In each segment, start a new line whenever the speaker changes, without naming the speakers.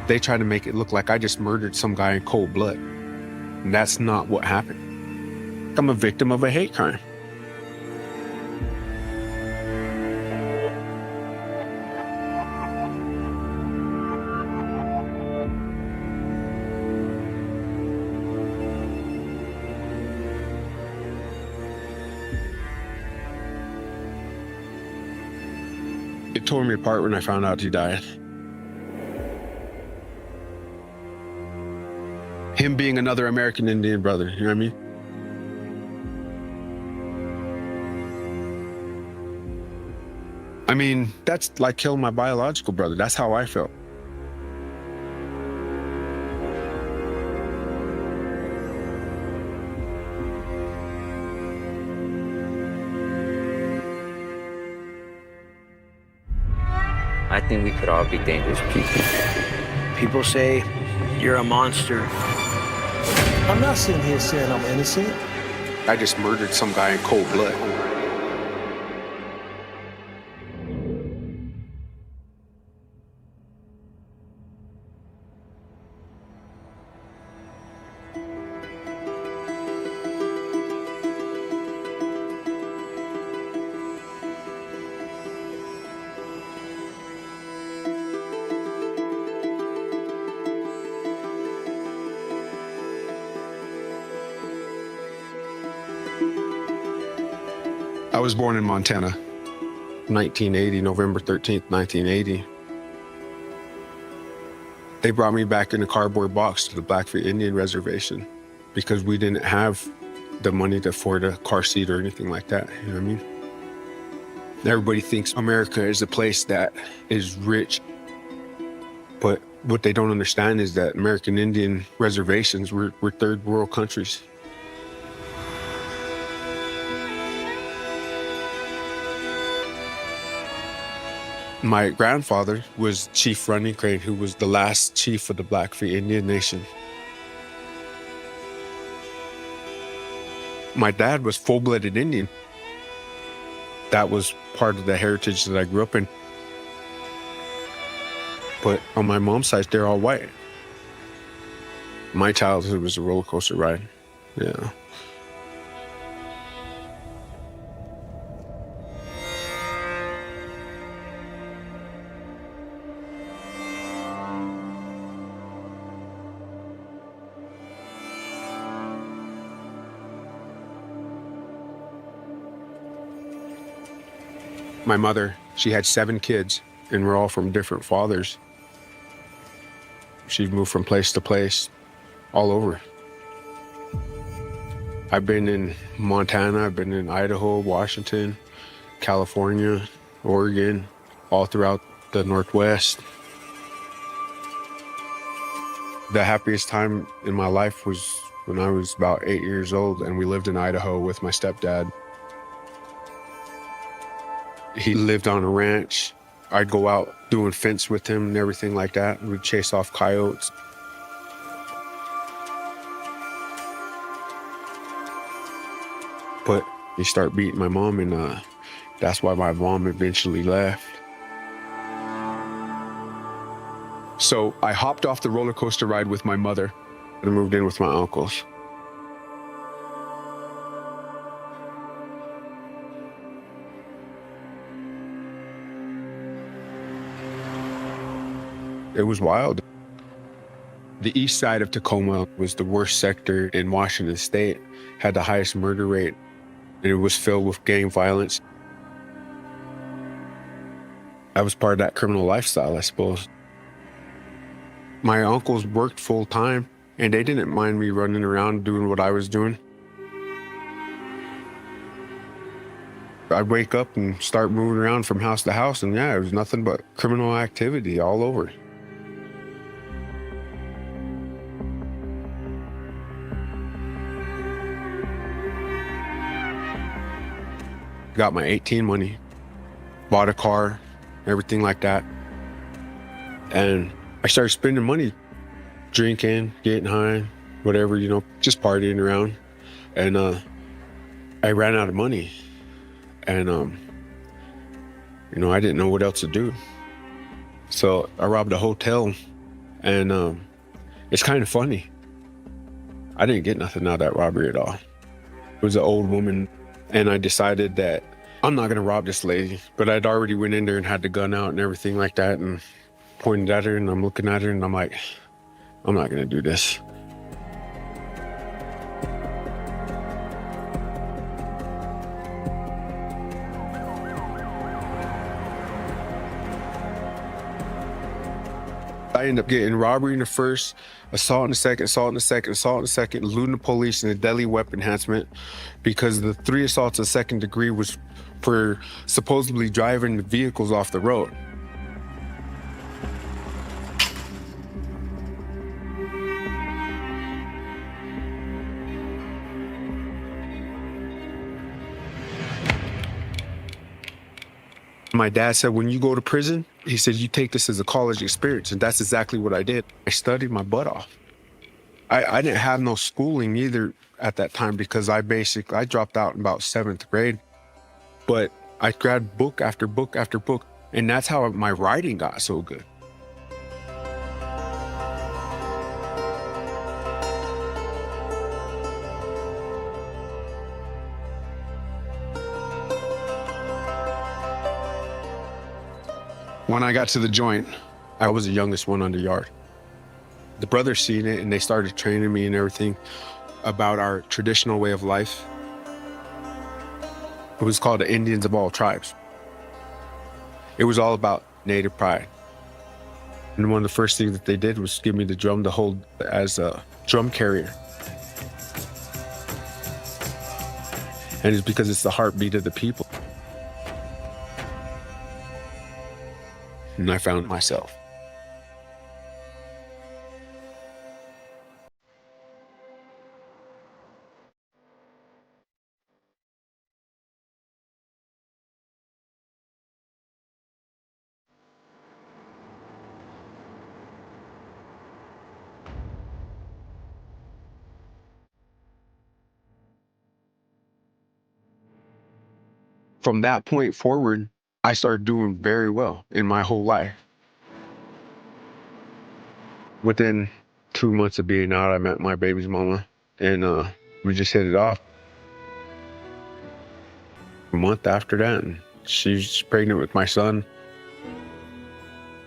They try to make it look like I just murdered some guy in cold blood. And that's not what happened. I'm a victim of a hate crime. It tore me apart when I found out he died. Him being another American Indian brother, you know what I mean? I mean, that's like killing my biological brother. That's how I felt.
I think we could all be dangerous people.
People say you're a monster.
I'm not sitting here saying I'm innocent.
I just murdered some guy in cold blood. I was born in Montana, 1980, November 13th, 1980. They brought me back in a cardboard box to the Blackfeet Indian Reservation because we didn't have the money to afford a car seat or anything like that, you know what I mean? Everybody thinks America is a place that is rich, but what they don't understand is that American Indian reservations were third world countries. My grandfather was Chief Running Crane, who was the last chief of the Blackfeet Indian Nation. My dad was full-blooded Indian. That was part of the heritage that I grew up in. But on my mom's side, they're all white. My childhood was a roller coaster ride, yeah. My mother, she had 7 kids, and we're all from different fathers. She moved from place to place, all over. I've been in Montana, I've been in Idaho, Washington, California, Oregon, all throughout the Northwest. The happiest time in my life was when I was about 8 years old, and we lived in Idaho with my stepdad. He lived on a ranch. I'd go out doing fence with him and everything like that. We'd chase off coyotes. But he started beating my mom, and that's why my mom eventually left. So I hopped off the roller coaster ride with my mother and moved in with my uncles. It was wild. The east side of Tacoma was the worst sector in Washington State, had the highest murder rate, and it was filled with gang violence. I was part of that criminal lifestyle, I suppose. My uncles worked full time, and they didn't mind me running around doing what I was doing. I'd wake up and start moving around from house to house, and yeah, it was nothing but criminal activity all over. Got my 18 money, bought a car, everything like that. And I started spending money, drinking, getting high, whatever, you know, just partying around. And I ran out of money. And, you know, I didn't know what else to do. So I robbed a hotel And it's kind of funny. I didn't get nothing out of that robbery at all. It was an old woman, and I decided that I'm not gonna rob this lady. But I'd already went in there and had the gun out and everything like that, and pointed at her, and I'm looking at her, and I'm like, I'm not gonna do this. I ended up getting robbery in the first, assault in the second, assault in the second, assault in the second, eluding the police, and a deadly weapon enhancement, because the 3 assaults of second degree was for supposedly driving the vehicles off the road. My dad said, when you go to prison, he said, you take this as a college experience. And that's exactly what I did. I studied my butt off. I didn't have no schooling either at that time, because I dropped out in about 7th grade. But I grabbed book after book after book. And that's how my writing got so good. When I got to the joint, I was the youngest one on the yard. The brothers seen it, and they started training me and everything about our traditional way of life. It was called the Indians of all tribes. It was all about native pride. And one of the first things that they did was give me the drum to hold as a drum carrier. And it's because it's the heartbeat of the people. And I found myself. From that point forward, I started doing very well in my whole life. Within 2 months of being out, I met my baby's mama, and we just hit it off. A month after that, and she's pregnant with my son.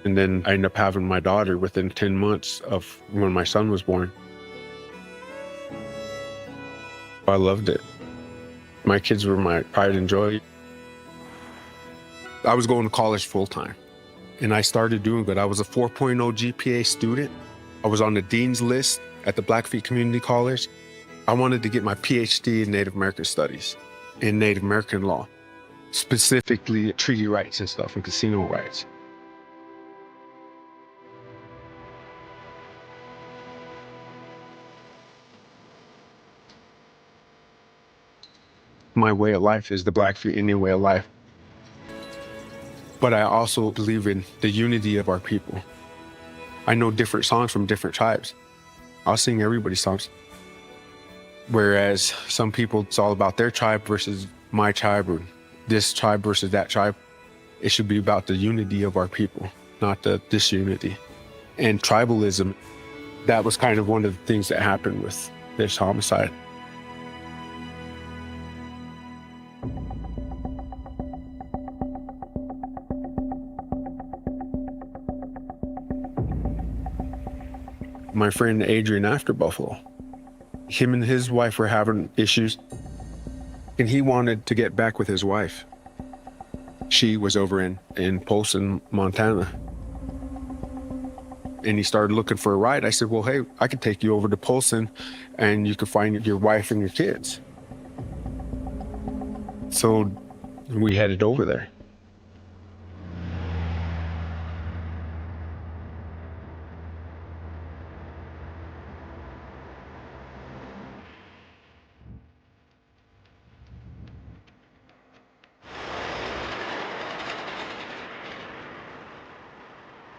And then I ended up having my daughter within 10 months of when my son was born. I loved it. My kids were my pride and joy. I was going to college full time, and I started doing good. I was a 4.0 GPA student. I was on the dean's list at the Blackfeet Community College. I wanted to get my PhD in Native American Studies, in Native American law, specifically treaty rights and stuff and casino rights. My way of life is the Blackfeet Indian way of life. But I also believe in the unity of our people. I know different songs from different tribes. I'll sing everybody's songs. Whereas some people, it's all about their tribe versus my tribe, or this tribe versus that tribe. It should be about the unity of our people, not the disunity. And tribalism, that was kind of one of the things that happened with this homicide. My friend Adrian after Buffalo, him and his wife were having issues, and he wanted to get back with his wife. She was over in Polson, Montana. And he started looking for a ride. I said, well, hey, I could take you over to Polson and you could find your wife and your kids. So we headed over there.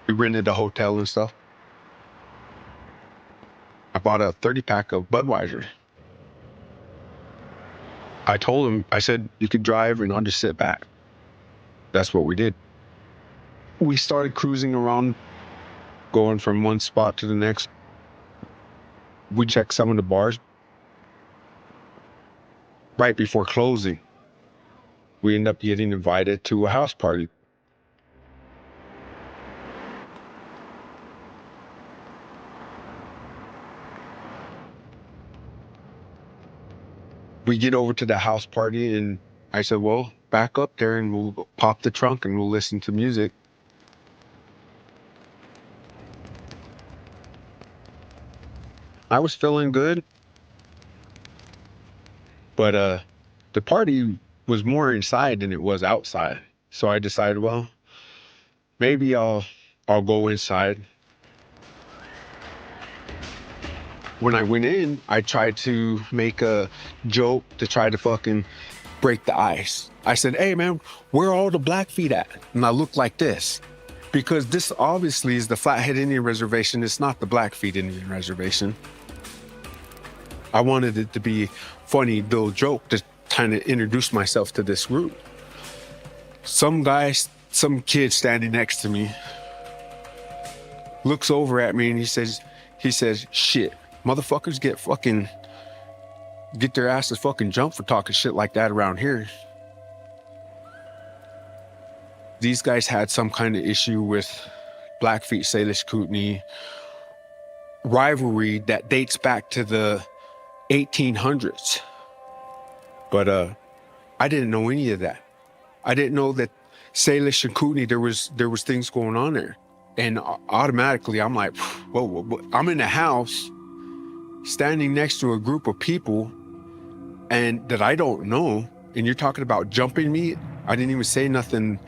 We rented a hotel and stuff. I bought a 30-pack of Budweiser. I told him, I said, you could drive and I'll just sit back. That's what we did. We started cruising around. going from one spot to the next. We checked some of the bars. Right before closing, we ended up getting invited to a house party. We get over to the house party and I said, well, back up there and we'll pop the trunk and we'll listen to music. I was feeling good, but the party was more inside than it was outside. So I decided, well, maybe I'll go inside. When I went in, I tried to make a joke to try to fucking break the ice. I said, hey man, where are all the Blackfeet at? And I looked like this. Because this obviously is the Flathead Indian Reservation. It's not the Blackfeet Indian Reservation. I wanted it to be a funny little joke to kind of introduce myself to this group. Some kid standing next to me looks over at me and he says, shit, motherfuckers get their asses fucking jumped for talking shit like that around here. These guys had some kind of issue with Blackfeet, Salish Kootenai rivalry that dates back to the 1800s. But I didn't know any of that. I didn't know that Salish and Kootenai, there was things going on there. And automatically I'm like, whoa, I'm in a house standing next to a group of people and that I don't know. And you're talking about jumping me. I didn't even say nothing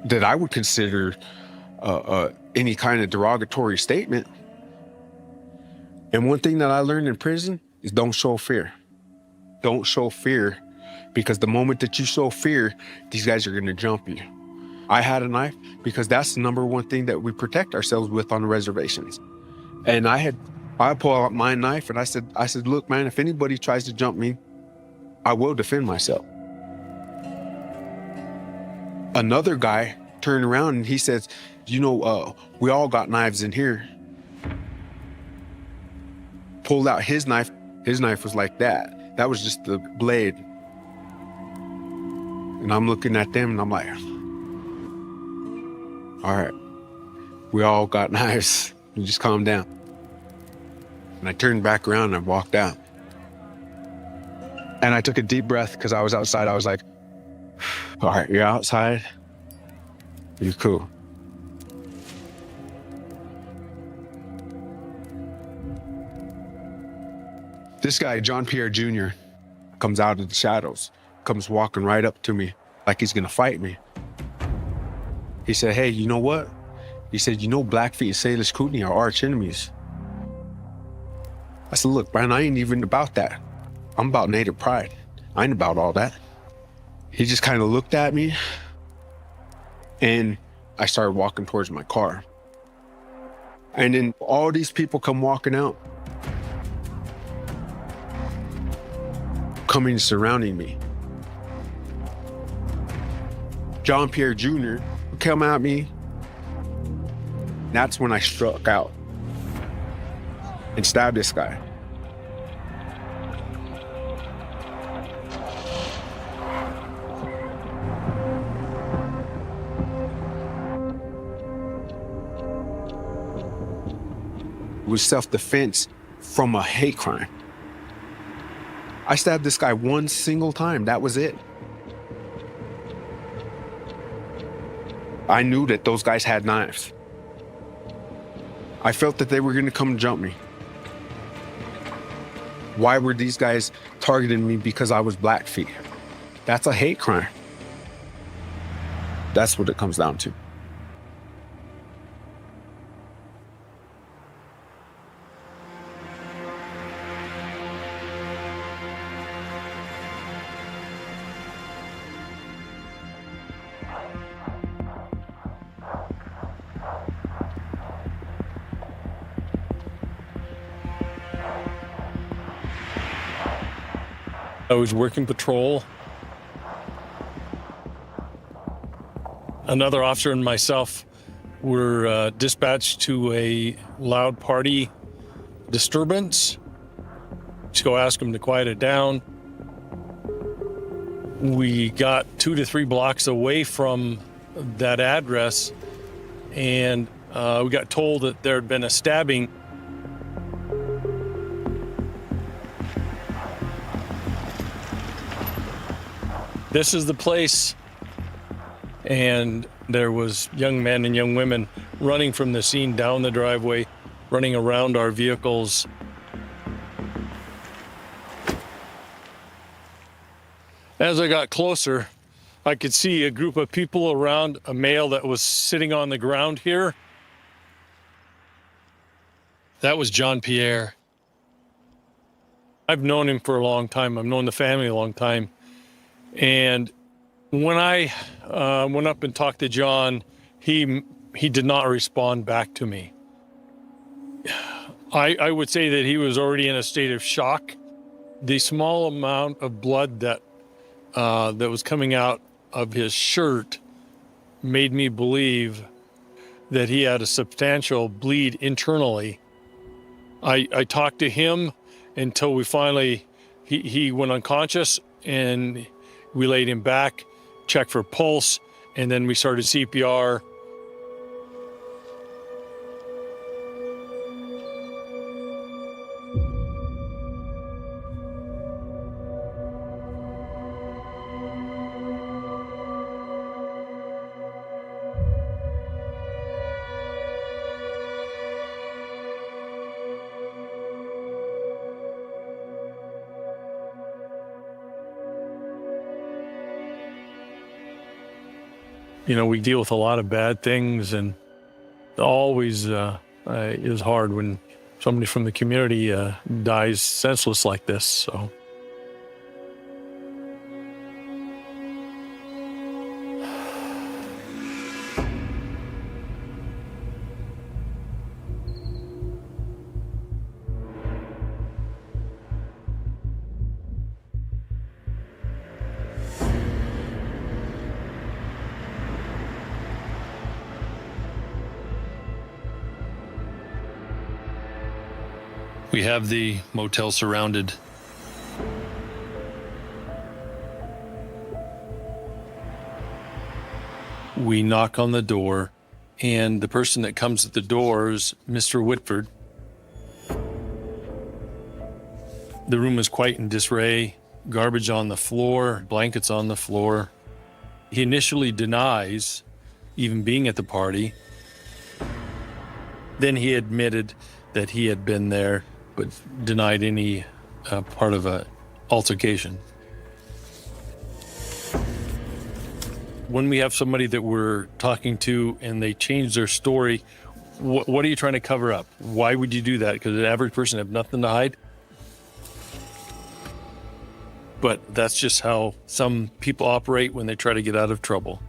that I would consider any kind of derogatory statement. And one thing that I learned in prison is don't show fear. Don't show fear, because the moment that you show fear, these guys are going to jump you. I had a knife because that's the number one thing that we protect ourselves with on the reservations. And I pulled out my knife and I said, look, man, if anybody tries to jump me, I will defend myself. Another guy turned around and he says, we all got knives in here. Pulled out his knife. His knife was like that. That was just the blade. And I'm looking at them and I'm like, all right, we all got knives. You just calm down. And I turned back around and I walked out.
And I took a deep breath because I was outside. I was like,
all right, you're outside. You're cool. This guy, John Pierre Jr., comes out of the shadows, comes walking right up to me like he's gonna fight me. He said, hey, you know what? He said, Blackfeet and Salish Kootenai are arch enemies. I said, look, Brian, I ain't even about that. I'm about native pride. I ain't about all that. He just kind of looked at me and I started walking towards my car. And then all these people come walking out, coming surrounding me. John Pierre Jr. come at me. That's when I struck out and stabbed this guy. It was self-defense from a hate crime. I stabbed this guy one single time. That was it. I knew that those guys had knives. I felt that they were going to come and jump me. Why were these guys targeting me? Because I was Blackfeet. That's a hate crime. That's what it comes down to.
I was working patrol. Another officer and myself were dispatched to a loud party disturbance. Just go ask them to quiet it down. We got 2 to 3 blocks away from that address, and we got told that there had been a stabbing. This is the place, and there was young men and young women running from the scene down the driveway, running around our vehicles. As I got closer, I could see a group of people around a male that was sitting on the ground here. That was John Pierre. I've known him for a long time. I've known the family a long time. And when I went up and talked to John, he did not respond back to me. I would say that he was already in a state of shock. The small amount of blood that was coming out of his shirt made me believe that he had a substantial bleed internally. I talked to him until we finally, he went unconscious, and we laid him back, checked for pulse, and then we started CPR. You know, we deal with a lot of bad things, and always is hard when somebody from the community dies senseless like this. So. We have the motel surrounded. We knock on the door, and the person that comes at the door is Mr. Whitford. The room is quite in disarray, garbage on the floor, blankets on the floor. He initially denies even being at the party. Then he admitted that he had been there, but denied any part of an altercation. When we have somebody that we're talking to and they change their story, what are you trying to cover up? Why would you do that? Because the average person have nothing to hide? But that's just how some people operate when they try to get out of trouble.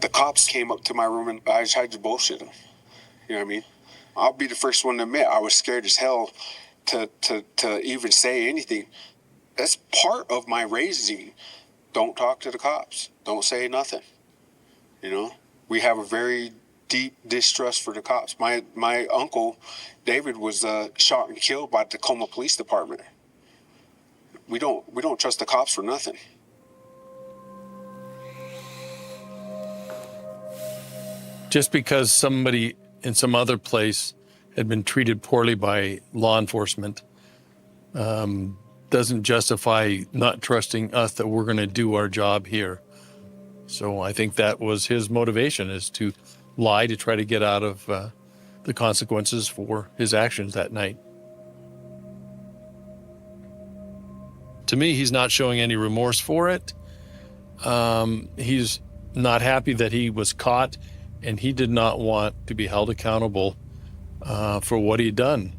The cops came up to my room and I tried to bullshit them. You know what I mean? I'll be the first one to admit I was scared as hell to even say anything. That's part of my raising. Don't talk to the cops. Don't say nothing. You know, we have a very deep distrust for the cops. My uncle, David, was shot and killed by the Tacoma Police Department. We don't trust the cops for nothing.
Just because somebody in some other place had been treated poorly by law enforcement doesn't justify not trusting us that we're going to do our job here. So I think that was his motivation, is to lie to try to get out of the consequences for his actions that night. To me, he's not showing any remorse for it. He's not happy that he was caught, and he did not want to be held accountable for what he'd done.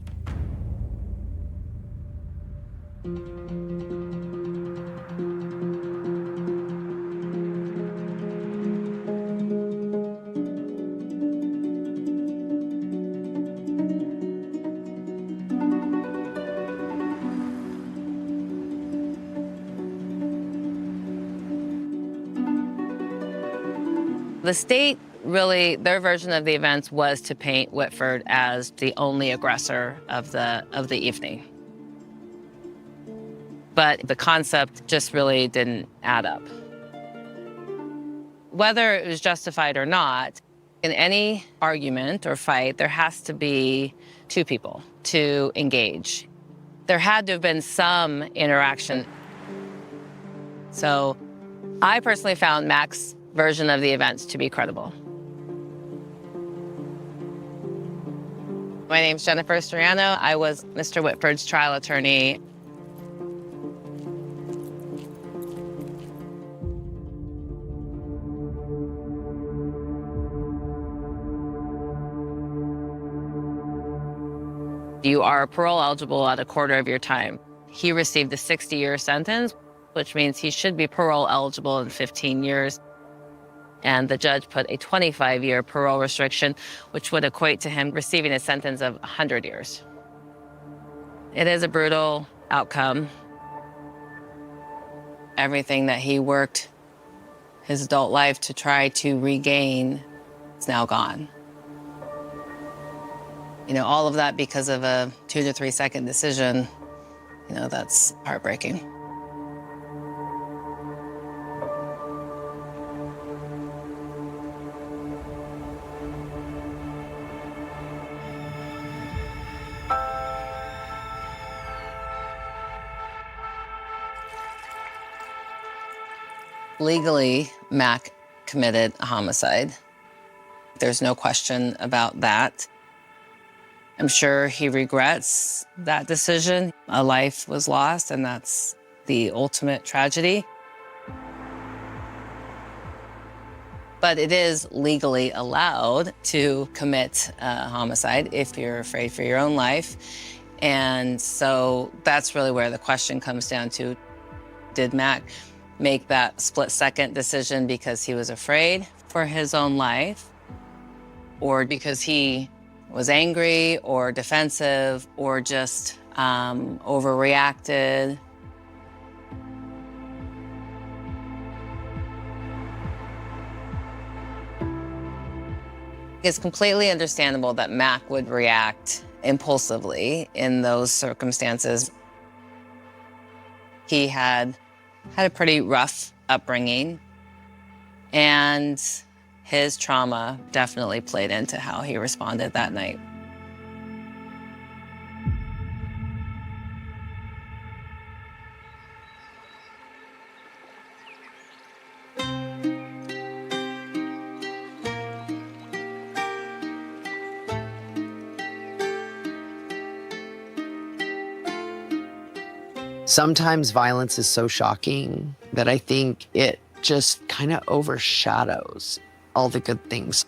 The state really, their version of the events was to paint Whitford as the only aggressor of the evening. But the concept just really didn't add up. Whether it was justified or not, in any argument or fight, there has to be two people to engage. There had to have been some interaction. So I personally found Mac's version of the events to be credible. My name's Jennifer Storiano. I was Mr. Whitford's trial attorney. You are parole eligible at a quarter of your time. He received a 60-year sentence, which means he should be parole eligible in 15 years. And the judge put a 25-year parole restriction, which would equate to him receiving a sentence of 100 years. It is a brutal outcome. Everything that he worked his adult life to try to regain is now gone. You know, all of that because of a 2 to 3 second decision, you know, that's heartbreaking. Legally, Mac committed a homicide. There's no question about that. I'm sure he regrets that decision. A life was lost, and that's the ultimate tragedy. But it is legally allowed to commit a homicide if you're afraid for your own life. And so that's really where the question comes down to. Did Mac make that split-second decision because he was afraid for his own life, or because he was angry or defensive or just overreacted? It's completely understandable that Mac would react impulsively in those circumstances. He had a pretty rough upbringing, and his trauma definitely played into how he responded that night.
Sometimes violence is so shocking that I think it just kind of overshadows all the good things.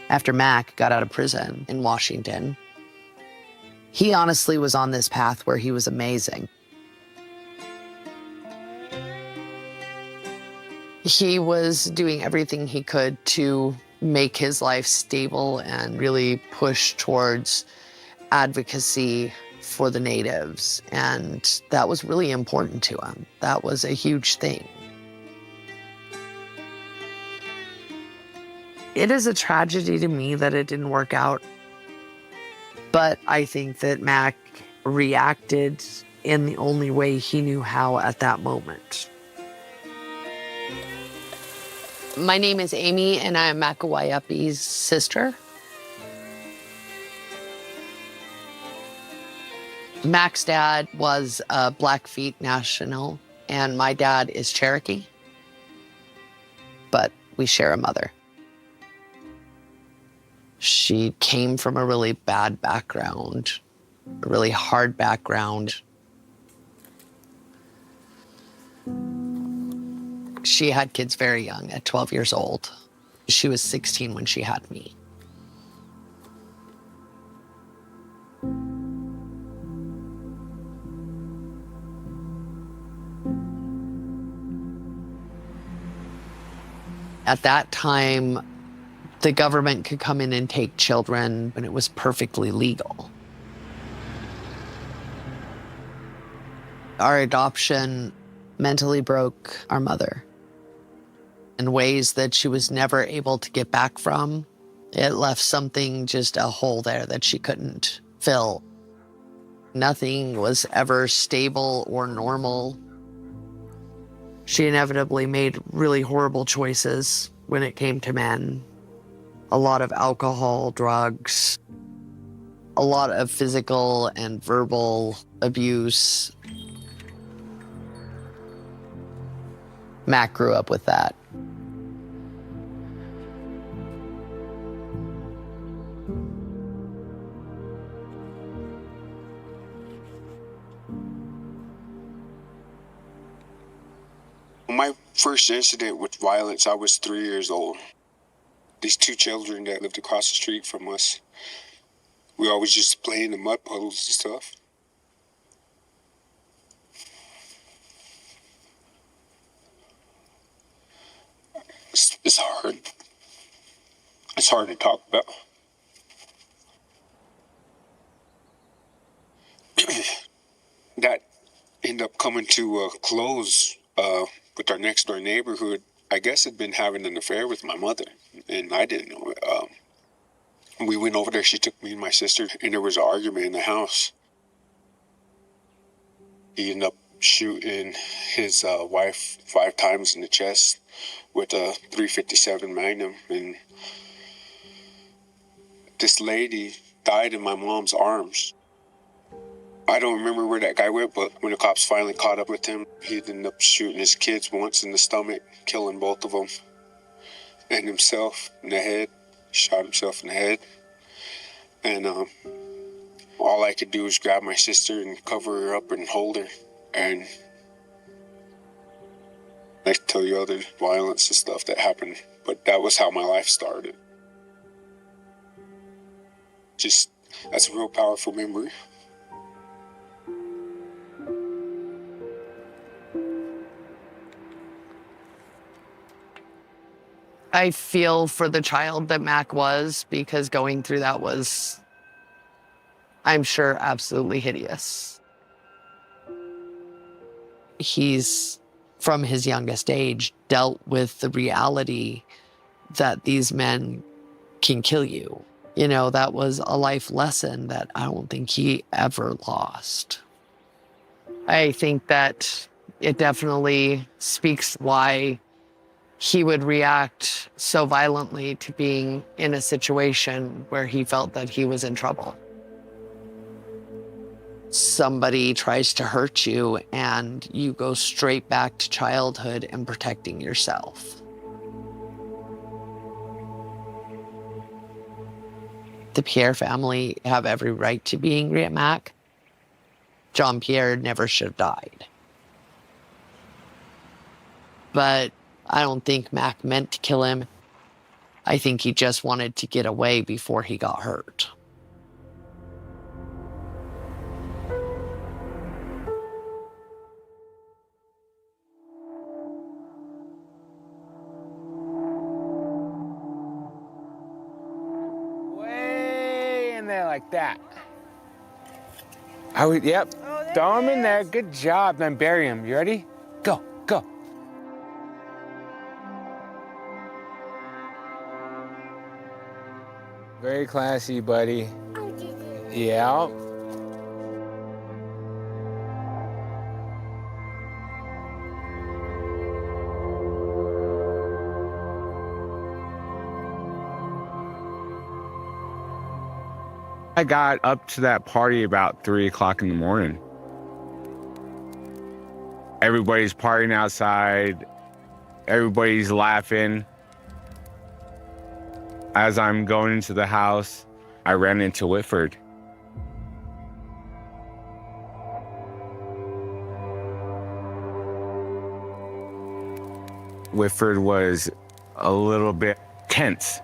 After Mac got out of prison in Washington, he honestly was on this path where he was amazing. He was doing everything he could to make his life stable and really push towards advocacy for the natives, and that was really important to him. That was a huge thing. It is a tragedy to me that it didn't work out, but I think that Mac reacted in the only way he knew how at that moment. My name is Amy, and I am Makawayapi's sister. Mac's dad was a Blackfeet National, and my dad is Cherokee, but we share a mother. She came from a really bad background, a really hard background. She had kids very young, at 12 years old. She was 16 when she had me. At that time, the government could come in and take children, and it was perfectly legal. Our adoption mentally broke our mother in ways that she was never able to get back from. It left something, just a hole there that she couldn't fill. Nothing was ever stable or normal. She inevitably made really horrible choices when it came to men. A lot of alcohol, drugs, a lot of physical and verbal abuse. Mac grew up with that.
My first incident with violence, I was 3 years old. These two children that lived across the street from us, we always used to play in the mud puddles and stuff. It's hard. It's hard to talk about. That ended up coming to a close with our next door neighborhood. I guess had been having an affair with my mother, and I didn't know it. We went over there. She took me and my sister, and there was an argument in the house. He ended up shooting his wife 5 times in the chest with a .357 Magnum, and this lady died in my mom's arms. I don't remember where that guy went, but when the cops finally caught up with him, he ended up shooting his kids once in the stomach, killing both of them, and himself in the head. Shot himself in the head. And all I could do was grab my sister and cover her up and hold her. And I could tell you other violence and stuff that happened, but that was how my life started. Just, that's a real powerful memory.
I feel for the child that Mac was, because going through that was, I'm sure, absolutely hideous. He's, from his youngest age, dealt with the reality that these men can kill you. You know, that was a life lesson that I don't think he ever lost. I think that it definitely speaks why he would react so violently to being in a situation where he felt that he was in trouble. Somebody tries to hurt you and you go straight back to childhood and protecting yourself. The Pierre family have every right to be angry at Mac. John Pierre never should have died. But I don't think Mac meant to kill him. I think he just wanted to get away before he got hurt.
Way in there like that. I would, yep. Throw him in there. Good job. Then bury him. You ready? Go, go. Very classy, buddy. Yeah. I got up to that party about 3 o'clock in the morning. Everybody's partying outside. Everybody's laughing. As I'm going into the house, I ran into Whitford. Whitford was a little bit tense.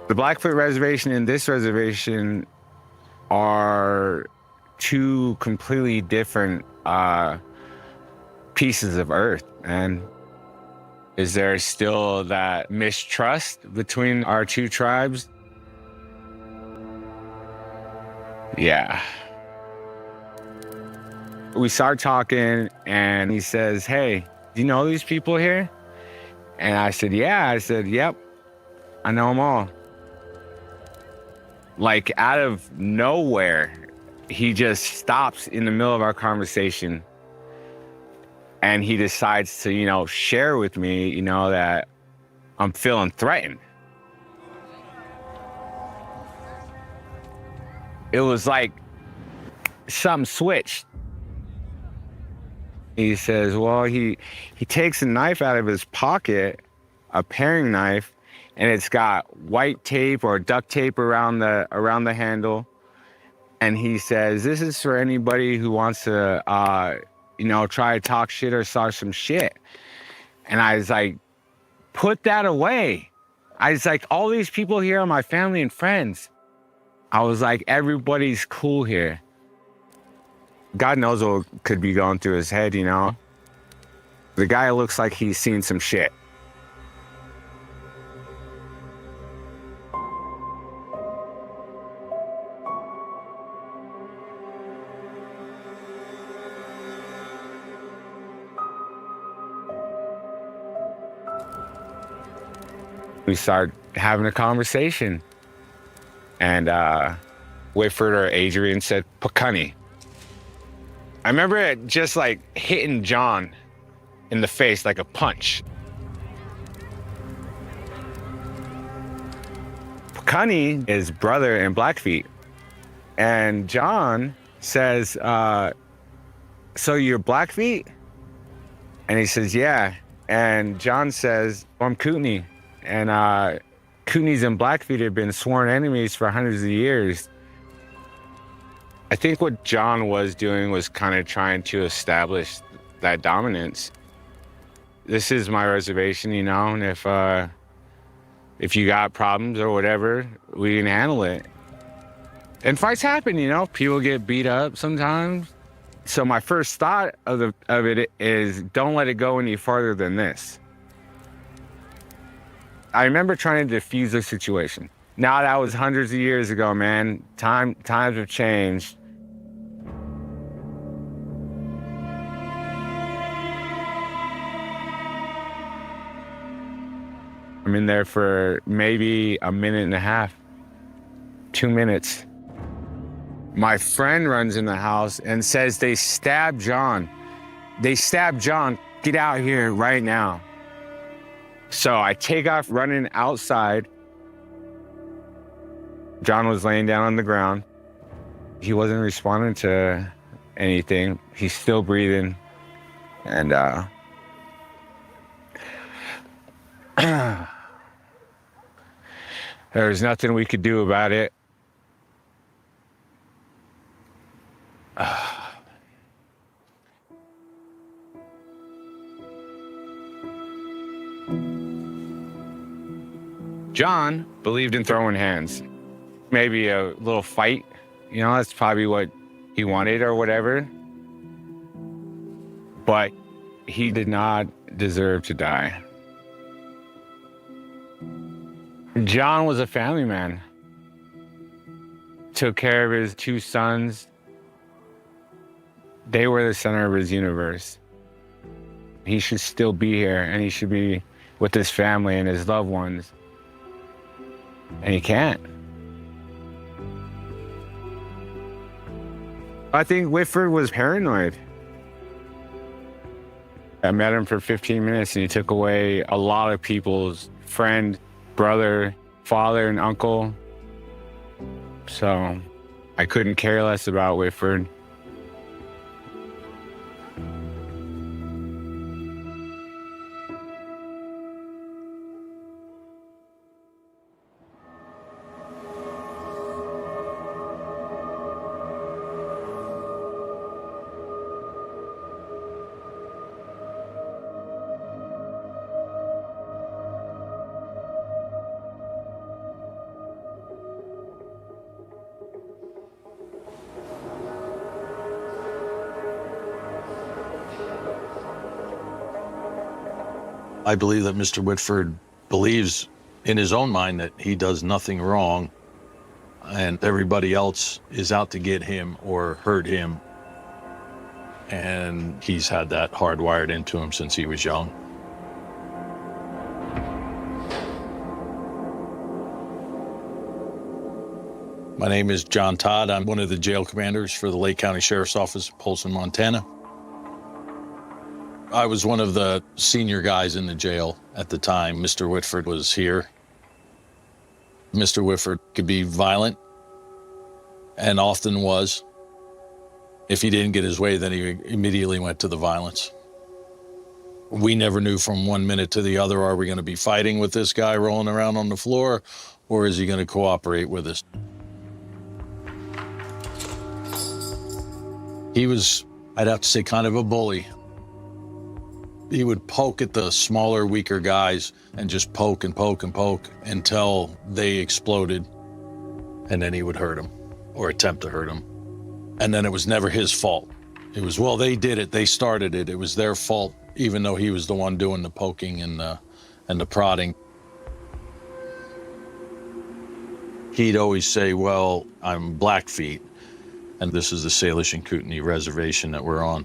The Blackfoot Reservation and this reservation are two completely different pieces of earth, and is there still that mistrust between our two tribes? Yeah. We start talking and he says, hey, do you know these people here? And I said, yeah. I said, yep, I know them all. Like out of nowhere, he just stops in the middle of our conversation and he decides to, share with me, that I'm feeling threatened. It was like something switched. He says, well, he takes a knife out of his pocket, a paring knife, and it's got white tape or duct tape around the handle. And he says, this is for anybody who wants to, try to talk shit or start some shit. And I was like, put that away. I was like, all these people here are my family and friends. I was like, everybody's cool here. God knows what could be going through his head, The guy looks like he's seen some shit. We start having a conversation. And Whitford or Adrian said, Pocunny. I remember it just like hitting John in the face like a punch. Pocunny is brother in Blackfeet. And John says, so you're Blackfeet? And he says, yeah. And John says, well, I'm Kootenai. And Kootenays and Blackfeet have been sworn enemies for hundreds of years. I think what John was doing was kind of trying to establish that dominance. This is my reservation, and if you got problems or whatever, we can handle it. And fights happen, people get beat up sometimes. So my first thought of it is, don't let it go any farther than this. I remember trying to defuse the situation. Now that was hundreds of years ago, man. Times have changed. I'm in there for maybe a minute and a half, 2 minutes. My friend runs in the house and says they stabbed John. They stabbed John. Get out here right now. So I take off running outside. John was laying down on the ground. He wasn't responding to anything. He's still breathing. And there was nothing we could do about it. John believed in throwing hands. Maybe a little fight, that's probably what he wanted or whatever. But he did not deserve to die. John was a family man. Took care of his 2 sons. They were the center of his universe. He should still be here, and he should be with his family and his loved ones. And he can't. I think Whitford was paranoid. I met him for 15 minutes and he took away a lot of people's friend, brother, father, and uncle. So I couldn't care less about Whitford.
I believe that Mr. Whitford believes in his own mind that he does nothing wrong and everybody else is out to get him or hurt him. and he's had that hardwired into him since he was young. My name is John Todd. I'm one of the jail commanders for the Lake County Sheriff's Office, Polson, Montana. I was one of the senior guys in the jail at the time Mr. Whitford was here. Mr. Whitford could be violent, and often was. If he didn't get his way, then he immediately went to the violence. We never knew from one minute to the other, are we going to be fighting with this guy rolling around on the floor, or is he going to cooperate with us? He was, I'd have to say, kind of a bully. He would poke at the smaller, weaker guys and just poke and poke and poke until they exploded, and then he would hurt them or attempt to hurt them. And then it was never his fault. It was, well, they did it, they started it, it was their fault, even though he was the one doing the poking and the prodding. He'd always say, well, I'm Blackfeet, and this is the Salish and Kootenai reservation that we're on.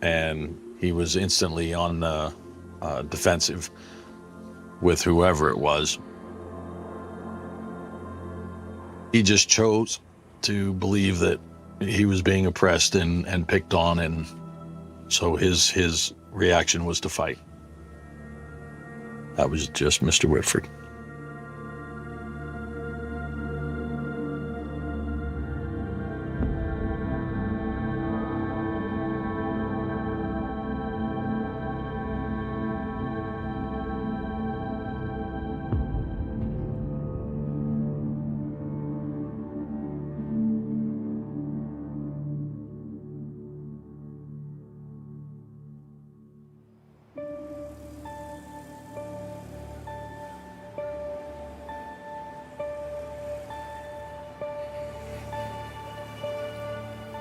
And he was instantly on the defensive with whoever it was. He just chose to believe that he was being oppressed and picked on, and so his reaction was to fight. That was just Mr. Whitford.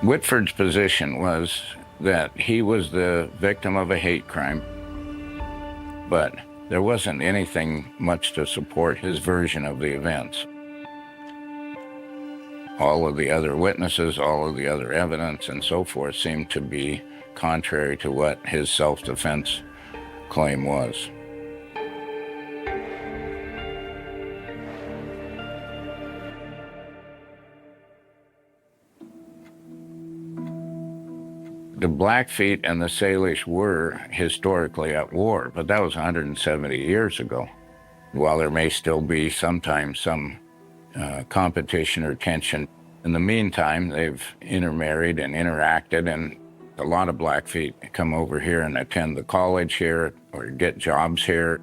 Whitford's position was that he was the victim of a hate crime, but there wasn't anything much to support his version of the events. All of the other witnesses, all of the other evidence and so forth seemed to be contrary to what his self-defense claim was. The Blackfeet and the Salish were historically at war, but that was 170 years ago. While there may still be sometimes some competition or tension, in the meantime, they've intermarried and interacted, and a lot of Blackfeet come over here and attend the college here or get jobs here.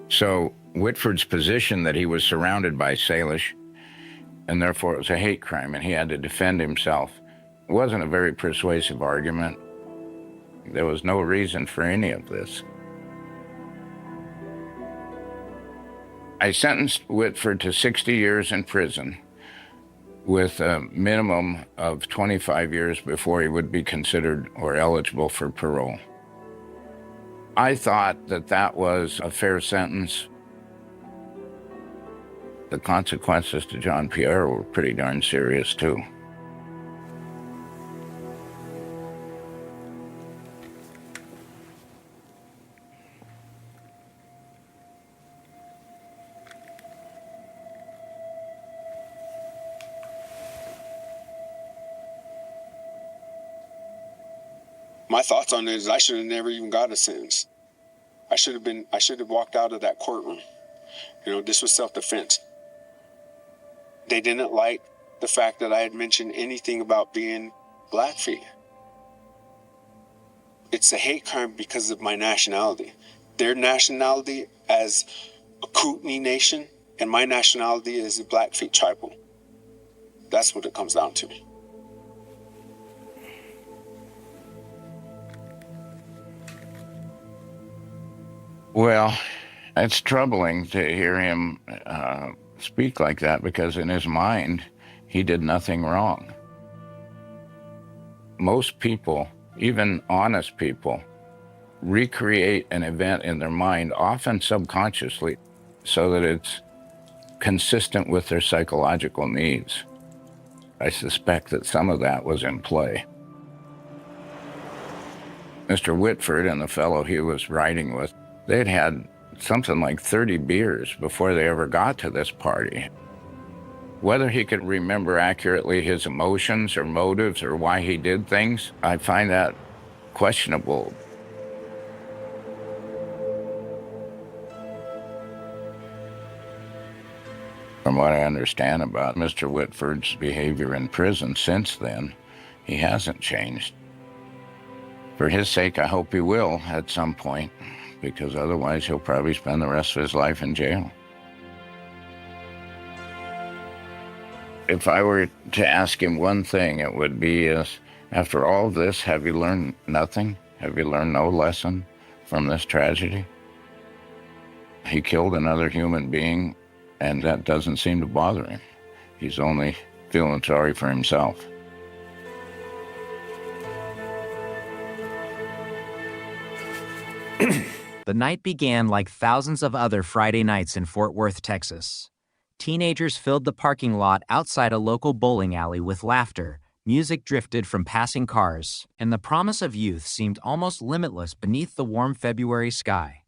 So Whitford's position that he was surrounded by Salish, and therefore it was a hate crime and he had to defend himself, it wasn't a very persuasive argument. There was no reason for any of this. I sentenced Whitford to 60 years in prison with a minimum of 25 years before he would be considered or eligible for parole. I thought that that was a fair sentence. The consequences to John Pierre were pretty darn serious too.
My thoughts on it is I should have never even got a sentence. I should have walked out of that courtroom. You know, this was self-defense. They didn't like the fact that I had mentioned anything about being Blackfeet. It's a hate crime because of my nationality. Their nationality as a Kootenai nation, and my nationality is a Blackfeet tribal. That's what it comes down to.
Well, it's troubling to hear him speak like that, because in his mind, he did nothing wrong. Most people, even honest people, recreate an event in their mind, often subconsciously, so that it's consistent with their psychological needs. I suspect that some of that was in play. Mr. Whitford and the fellow he was riding with, they'd had something like 30 beers before they ever got to this party. Whether he could remember accurately his emotions or motives or why he did things, I find that questionable. From what I understand about Mr. Whitford's behavior in prison since then, he hasn't changed. For his sake, I hope he will at some point, because otherwise he'll probably spend the rest of his life in jail. If I were to ask him one thing, it would be, after all of this, have you learned nothing? Have you learned no lesson from this tragedy? He killed another human being, and that doesn't seem to bother him. He's only feeling sorry for himself.
The night began like thousands of other Friday nights in Fort Worth, Texas. Teenagers filled the parking lot outside a local bowling alley with laughter, music drifted from passing cars, and the promise of youth seemed almost limitless beneath the warm February sky.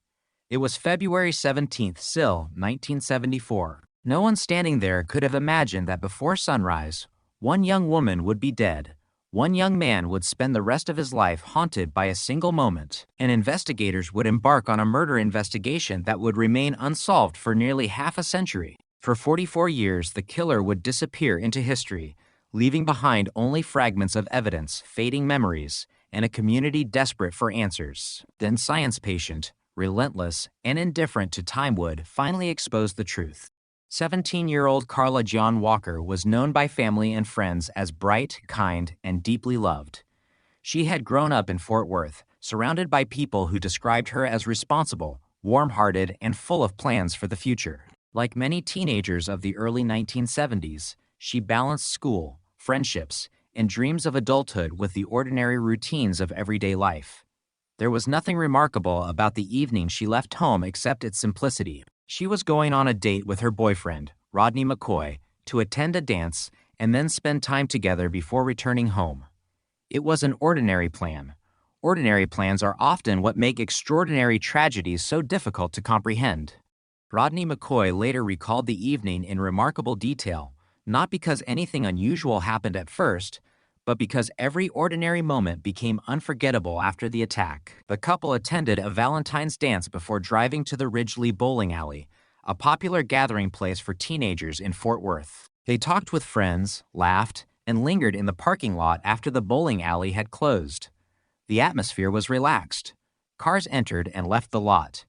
It was February 17th, still, 1974. No one standing there could have imagined that before sunrise, one young woman would be dead, one young man would spend the rest of his life haunted by a single moment, and investigators would embark on a murder investigation that would remain unsolved for nearly half a century. For 44 years, the killer would disappear into history, leaving behind only fragments of evidence, fading memories, and a community desperate for answers. Then science patient, relentless, and indifferent to time would finally expose the truth. 17-year-old Carla John Walker was known by family and friends as bright, kind, and deeply loved. She had grown up in Fort Worth, surrounded by people who described her as responsible, warm-hearted, and full of plans for the future. Like many teenagers of the early 1970s, she balanced school, friendships, and dreams of adulthood with the ordinary routines of everyday life. There was nothing remarkable about the evening she left home except its simplicity. She was going on a date with her boyfriend, Rodney McCoy, to attend a dance and then spend time together before returning home. It was an ordinary plan. Ordinary plans are often what make extraordinary tragedies so difficult to comprehend. Rodney McCoy later recalled the evening in remarkable detail, not because anything unusual happened at first, but because every ordinary moment became unforgettable after the attack. The couple attended a Valentine's dance before driving to the Ridgely Bowling Alley, a popular gathering place for teenagers in Fort Worth. They talked with friends, laughed, and lingered in the parking lot after the bowling alley had closed. The atmosphere was relaxed. Cars entered and left the lot.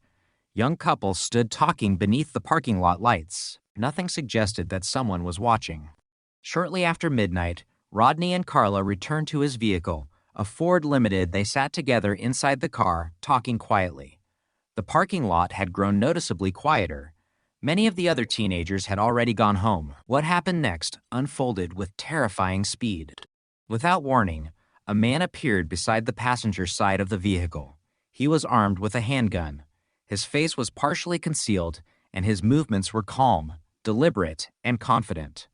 Young couples stood talking beneath the parking lot lights. Nothing suggested that someone was watching. Shortly after midnight, Rodney and Carla returned to his vehicle, a Ford Limited. They sat together inside the car, talking quietly. The parking lot had grown noticeably quieter. Many of the other teenagers had already gone home. What happened next unfolded with terrifying speed. Without warning, a man appeared beside the passenger side of the vehicle. He was armed with a handgun. His face was partially concealed, and his movements were calm, deliberate, and confident.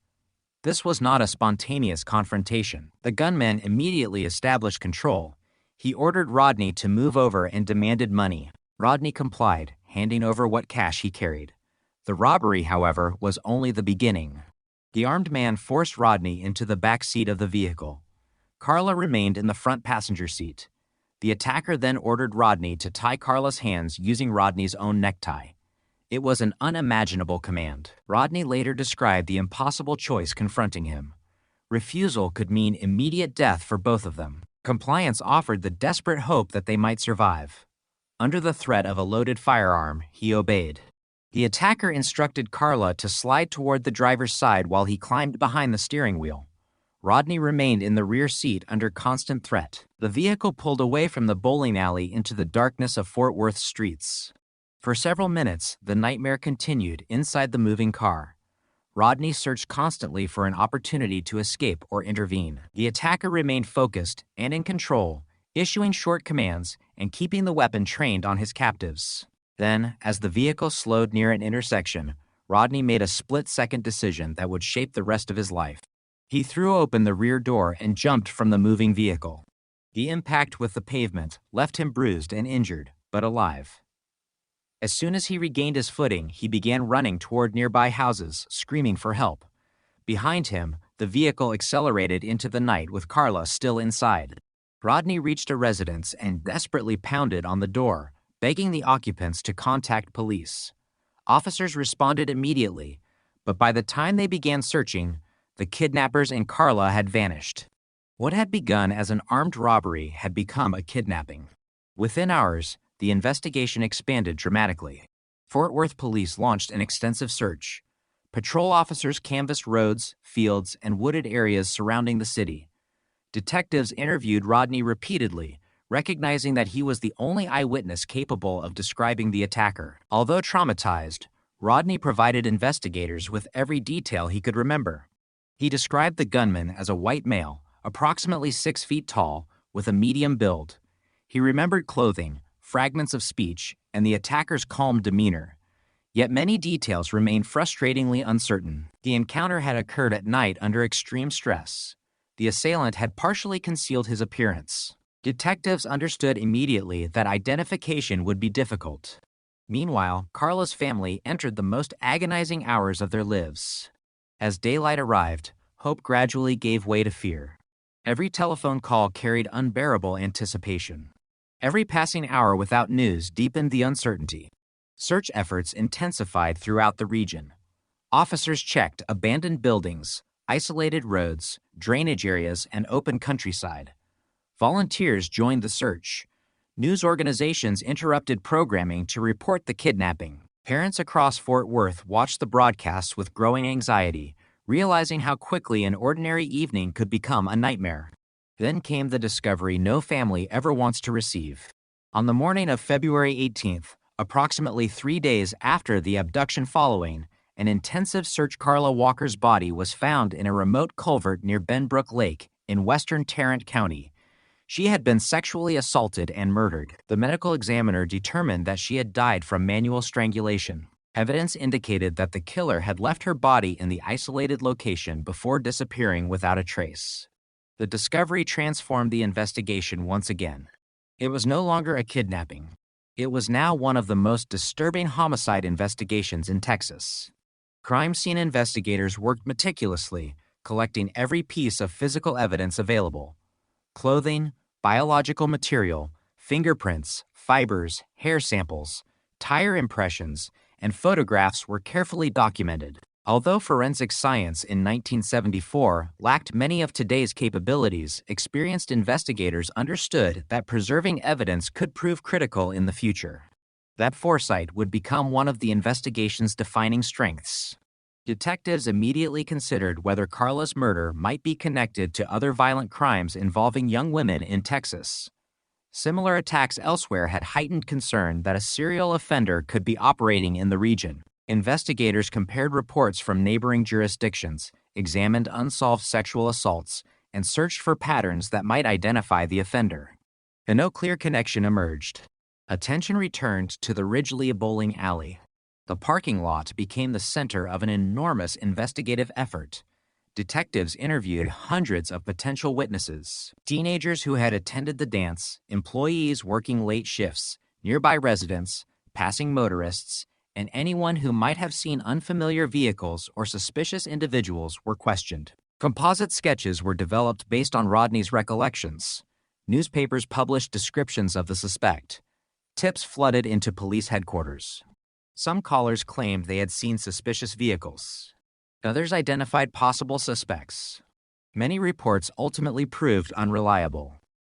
This was not a spontaneous confrontation. The gunman immediately established control. He ordered Rodney to move over and demanded money. Rodney complied, handing over what cash he carried. The robbery, however, was only the beginning. The armed man forced Rodney into the back seat of the vehicle. Carla remained in the front passenger seat. The attacker then ordered Rodney to tie Carla's hands using Rodney's own necktie. It was an unimaginable command. Rodney later described the impossible choice confronting him. Refusal could mean immediate death for both of them. Compliance offered the desperate hope that they might survive. Under the threat of a loaded firearm, he obeyed. The attacker instructed Carla to slide toward the driver's side while he climbed behind the steering wheel. Rodney remained in the rear seat under constant threat. The vehicle pulled away from the bowling alley into the darkness of Fort Worth streets. For several minutes, the nightmare continued inside the moving car. Rodney searched constantly for an opportunity to escape or intervene. The attacker remained focused and in control, issuing short commands and keeping the weapon trained on his captives. Then, as the vehicle slowed near an intersection, Rodney made a split-second decision that would shape the rest of his life. He threw open the rear door and jumped from the moving vehicle. The impact with the pavement left him bruised and injured, but alive. As soon as he regained his footing, he began running toward nearby houses, screaming for help. Behind him, the vehicle accelerated into the night with Carla still inside. Rodney reached a residence and desperately pounded on the door, begging the occupants to contact police. Officers responded immediately, but by the time they began searching, the kidnappers and Carla had vanished. What had begun as an armed robbery had become a kidnapping. Within hours, the investigation expanded dramatically. Fort Worth police launched an extensive search. Patrol officers canvassed roads, fields, and wooded areas surrounding the city. Detectives interviewed Rodney repeatedly, recognizing that he was the only eyewitness capable of describing the attacker. Although traumatized, Rodney provided investigators with every detail he could remember. He described the gunman as a white male, approximately 6 feet tall, with a medium build. He remembered clothing, fragments of speech, and the attacker's calm demeanor. Yet many details remained frustratingly uncertain. The encounter had occurred at night under extreme stress. The assailant had partially concealed his appearance. Detectives understood immediately that identification would be difficult. Meanwhile, Carla's family entered the most agonizing hours of their lives. As daylight arrived, hope gradually gave way to fear. Every telephone call carried unbearable anticipation. Every passing hour without news deepened the uncertainty. Search efforts intensified throughout the region. Officers checked abandoned buildings, isolated roads, drainage areas, and open countryside. Volunteers joined the search. News organizations interrupted programming to report the kidnapping. Parents across Fort Worth watched the broadcasts with growing anxiety, realizing how quickly an ordinary evening could become a nightmare. Then came the discovery no family ever wants to receive. On the morning of February 18th, approximately 3 days after the abduction following, an intensive search, Carla Walker's body was found in a remote culvert near Benbrook Lake in western Tarrant County. She had been sexually assaulted and murdered. The medical examiner determined that she had died from manual strangulation. Evidence indicated that the killer had left her body in the isolated location before disappearing without a trace. The discovery transformed the investigation once again. It was no longer a kidnapping. It was now one of the most disturbing homicide investigations in Texas. Crime scene investigators worked meticulously, collecting every piece of physical evidence available. Clothing, biological material, fingerprints, fibers, hair samples, tire impressions, and photographs were carefully documented. Although forensic science in 1974 lacked many of today's capabilities, experienced investigators understood that preserving evidence could prove critical in the future. That foresight would become one of the investigation's defining strengths. Detectives immediately considered whether Carla's murder might be connected to other violent crimes involving young women in Texas. Similar attacks elsewhere had heightened concern that a serial offender could be operating in the region. Investigators compared reports from neighboring jurisdictions, examined unsolved sexual assaults, and searched for patterns that might identify the offender. And no clear connection emerged. Attention returned to the Ridgely bowling alley. The parking lot became the center of an enormous investigative effort. Detectives interviewed hundreds of potential witnesses, teenagers who had attended the dance, employees working late shifts, nearby residents, passing motorists, and anyone who might have seen unfamiliar vehicles or suspicious individuals were questioned. Composite sketches were developed based on Rodney's recollections. Newspapers published descriptions of the suspect. Tips flooded into police headquarters. Some callers claimed they had seen suspicious vehicles. Others identified possible suspects. Many reports ultimately proved unreliable.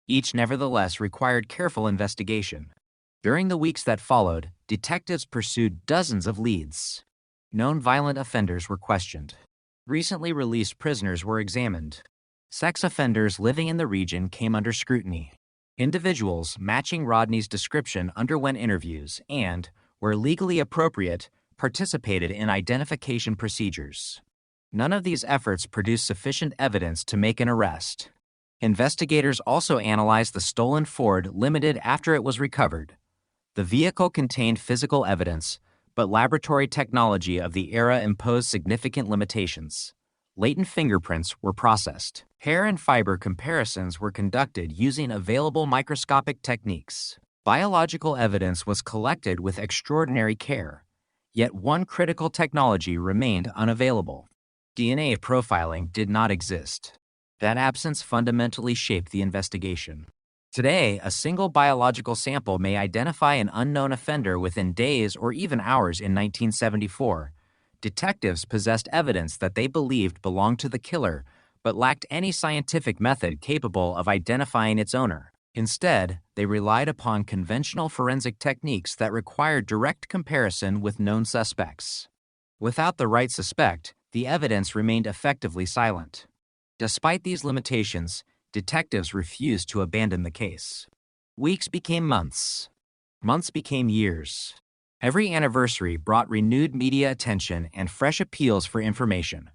Each nevertheless required careful investigation. During the weeks that followed, detectives pursued dozens of leads. Known violent offenders were questioned. Recently released prisoners were examined. Sex offenders living in the region came under scrutiny. Individuals matching Rodney's description underwent interviews and, where legally appropriate, participated in identification procedures. None of these efforts produced sufficient evidence to make an arrest. Investigators also analyzed the stolen Ford Limited after it was recovered. The vehicle contained physical evidence, but laboratory technology of the era imposed significant limitations. Latent fingerprints were processed. Hair and fiber comparisons were conducted using available microscopic techniques. Biological evidence was collected with extraordinary care, yet one critical technology remained unavailable. DNA profiling did not exist. That absence fundamentally shaped the investigation. Today, a single biological sample may identify an unknown offender within days or even hours. In 1974, detectives possessed evidence that they believed belonged to the killer, but lacked any scientific method capable of identifying its owner. Instead, they relied upon conventional forensic techniques that required direct comparison with known suspects. Without the right suspect, the evidence remained effectively silent. Despite these limitations, detectives refused to abandon the case. Weeks became months. Months became years. Every anniversary brought renewed media attention and fresh appeals for information.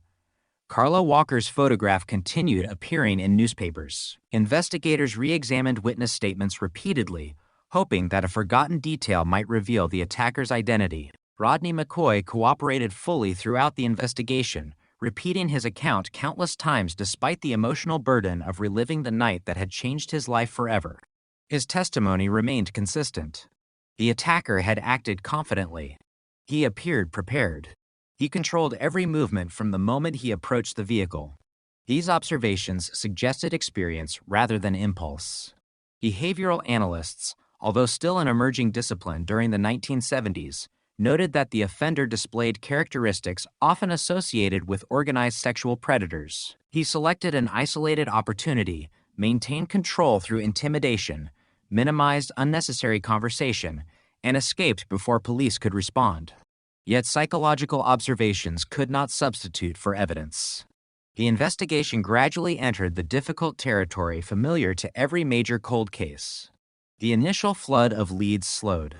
Carla Walker's photograph continued appearing in newspapers. Investigators re-examined witness statements repeatedly, hoping that a forgotten detail might reveal the attacker's identity. Rodney McCoy cooperated fully throughout the investigation, repeating his account countless times despite the emotional burden of reliving the night that had changed his life forever. His testimony remained consistent. The attacker had acted confidently. He appeared prepared. He controlled every movement from the moment he approached the vehicle. These observations suggested experience rather than impulse. Behavioral analysts, although still an emerging discipline during the 1970s, noted that the offender displayed characteristics often associated with organized sexual predators. He selected an isolated opportunity, maintained control through intimidation, minimized unnecessary conversation, and escaped before police could respond. Yet psychological observations could not substitute for evidence. The investigation gradually entered the difficult territory familiar to every major cold case. The initial flood of leads slowed.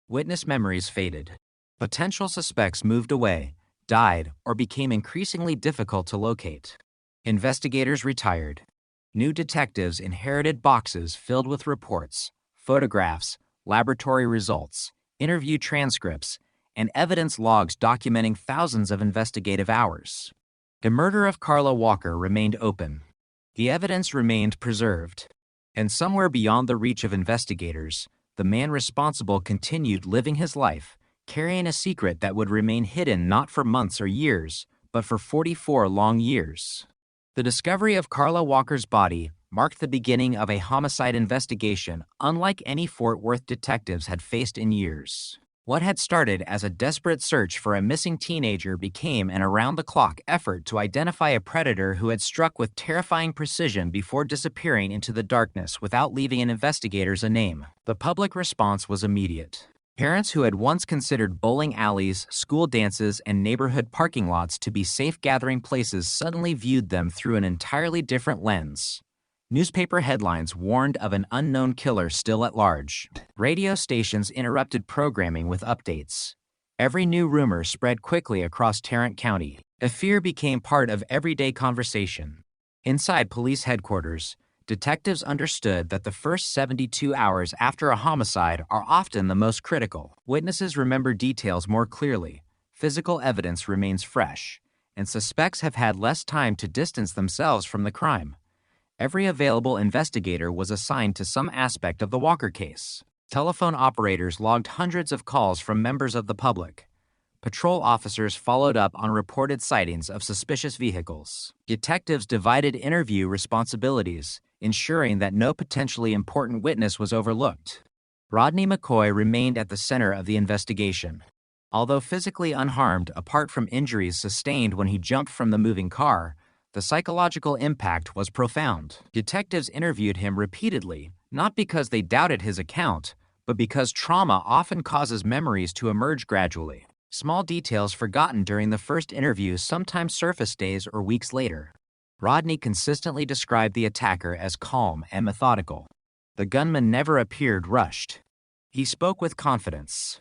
Witness memories faded. Potential suspects moved away, died, or became increasingly difficult to locate. Investigators retired. New detectives inherited boxes filled with reports, photographs, laboratory results, interview transcripts, and evidence logs documenting thousands of investigative hours. The murder of Carla Walker remained open. The evidence remained preserved. And somewhere beyond the reach of investigators, the man responsible continued living his life, carrying a secret that would remain hidden not for months or years, but for 44 long years. The discovery of Carla Walker's body marked the beginning of a homicide investigation unlike any Fort Worth detectives had faced in years. What had started as a desperate search for a missing teenager became an around-the-clock effort to identify a predator who had struck with terrifying precision before disappearing into the darkness without leaving investigators a name. The public response was immediate. Parents who had once considered bowling alleys, school dances, and neighborhood parking lots to be safe gathering places suddenly viewed them through an entirely different lens. Newspaper headlines warned of an unknown killer still at large. Radio stations interrupted programming with updates. Every new rumor spread quickly across Tarrant County. A fear became part of everyday conversation. Inside police headquarters, detectives understood that the first 72 hours after a homicide are often the most critical. Witnesses remember details more clearly, physical evidence remains fresh, and suspects have had less time to distance themselves from the crime. Every available investigator was assigned to some aspect of the Walker case. Telephone operators logged hundreds of calls from members of the public. Patrol officers followed up on reported sightings of suspicious vehicles. Detectives divided interview responsibilities, ensuring that no potentially important witness was overlooked. Rodney McCoy remained at the center of the investigation. Although physically unharmed apart from injuries sustained when he jumped from the moving car, the psychological impact was profound. Detectives interviewed him repeatedly, not because they doubted his account, but because trauma often causes memories to emerge gradually. Small details forgotten during the first interview sometimes surface days or weeks later. Rodney consistently described the attacker as calm and methodical. The gunman never appeared rushed. He spoke with confidence.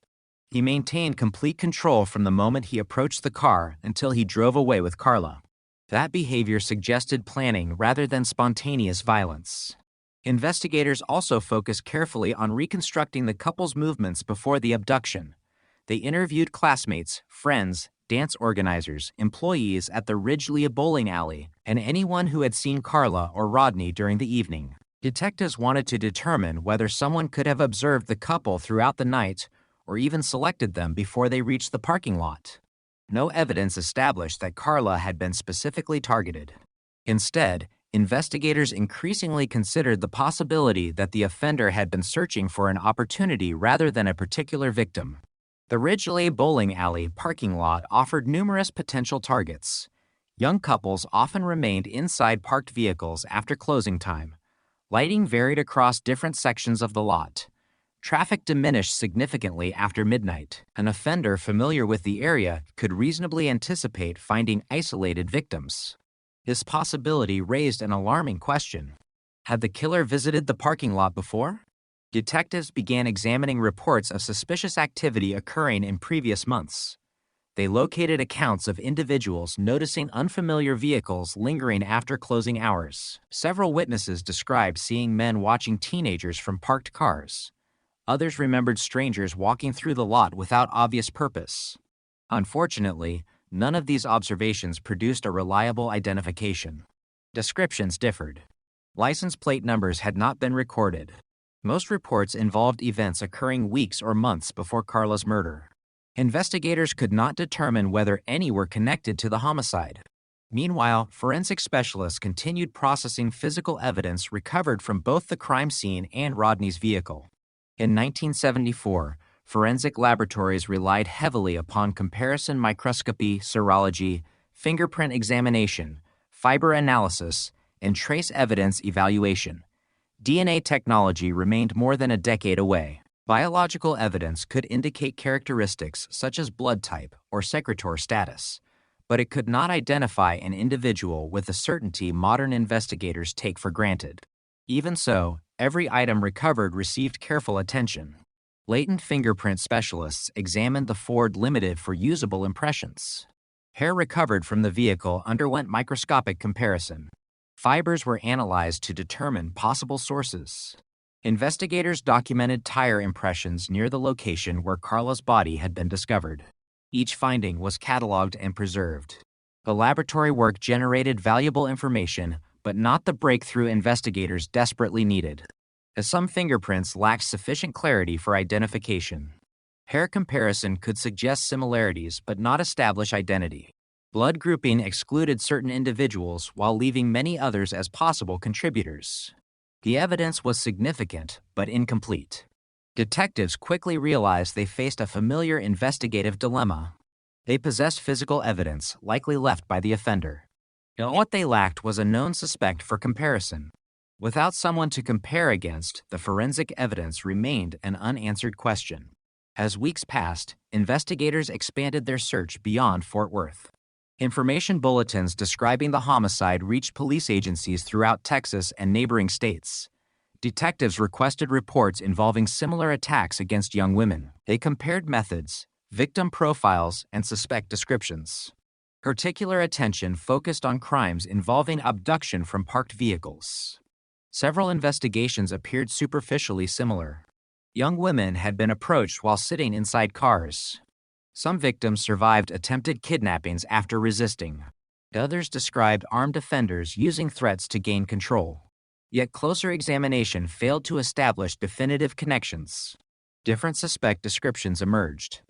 He maintained complete control from the moment he approached the car until he drove away with Carla. That behavior suggested planning rather than spontaneous violence. Investigators also focused carefully on reconstructing the couple's movements before the abduction. They interviewed classmates, friends, dance organizers, employees at the Ridgely bowling alley, and anyone who had seen Carla or Rodney during the evening. Detectives wanted to determine whether someone could have observed the couple throughout the night or even selected them before they reached the parking lot. No evidence established that Carla had been specifically targeted. Instead, investigators increasingly considered the possibility that the offender had been searching for an opportunity rather than a particular victim. The Ridgely bowling alley parking lot offered numerous potential targets. Young couples often remained inside parked vehicles after closing time. Lighting varied across different sections of the lot. Traffic diminished significantly after midnight. An offender familiar with the area could reasonably anticipate finding isolated victims. This possibility raised an alarming question. Had the killer visited the parking lot before? Detectives began examining reports of suspicious activity occurring in previous months. They located accounts of individuals noticing unfamiliar vehicles lingering after closing hours. Several witnesses described seeing men watching teenagers from parked cars. Others remembered strangers walking through the lot without obvious purpose. Unfortunately, none of these observations produced a reliable identification. Descriptions differed. License plate numbers had not been recorded. Most reports involved events occurring weeks or months before Carla's murder. Investigators could not determine whether any were connected to the homicide. Meanwhile, forensic specialists continued processing physical evidence recovered from both the crime scene and Rodney's vehicle. In 1974, forensic laboratories relied heavily upon comparison microscopy, serology, fingerprint examination, fiber analysis, and trace evidence evaluation. DNA technology remained more than a decade away. Biological evidence could indicate characteristics such as blood type or secretor status, but it could not identify an individual with the certainty modern investigators take for granted. Even so, every item recovered received careful attention. Latent fingerprint specialists examined the Ford Limited for usable impressions. Hair recovered from the vehicle underwent microscopic comparison. Fibers were analyzed to determine possible sources. Investigators documented tire impressions near the location where Carla's body had been discovered. Each finding was cataloged and preserved. The laboratory work generated valuable information, but not the breakthrough investigators desperately needed, as some fingerprints lacked sufficient clarity for identification. Hair comparison could suggest similarities but not establish identity. Blood grouping excluded certain individuals while leaving many others as possible contributors. The evidence was significant but incomplete. Detectives quickly realized they faced a familiar investigative dilemma. They possessed physical evidence, likely left by the offender. Yet what they lacked was a known suspect for comparison. Without someone to compare against, the forensic evidence remained an unanswered question. As weeks passed, investigators expanded their search beyond Fort Worth. Information bulletins describing the homicide reached police agencies throughout Texas and neighboring states. Detectives requested reports involving similar attacks against young women. They compared methods, victim profiles, and suspect descriptions. Particular attention focused on crimes involving abduction from parked vehicles. Several investigations appeared superficially similar. Young women had been approached while sitting inside cars. Some victims survived attempted kidnappings after resisting. Others described armed offenders using threats to gain control. Yet closer examination failed to establish definitive connections. Different suspect descriptions emerged.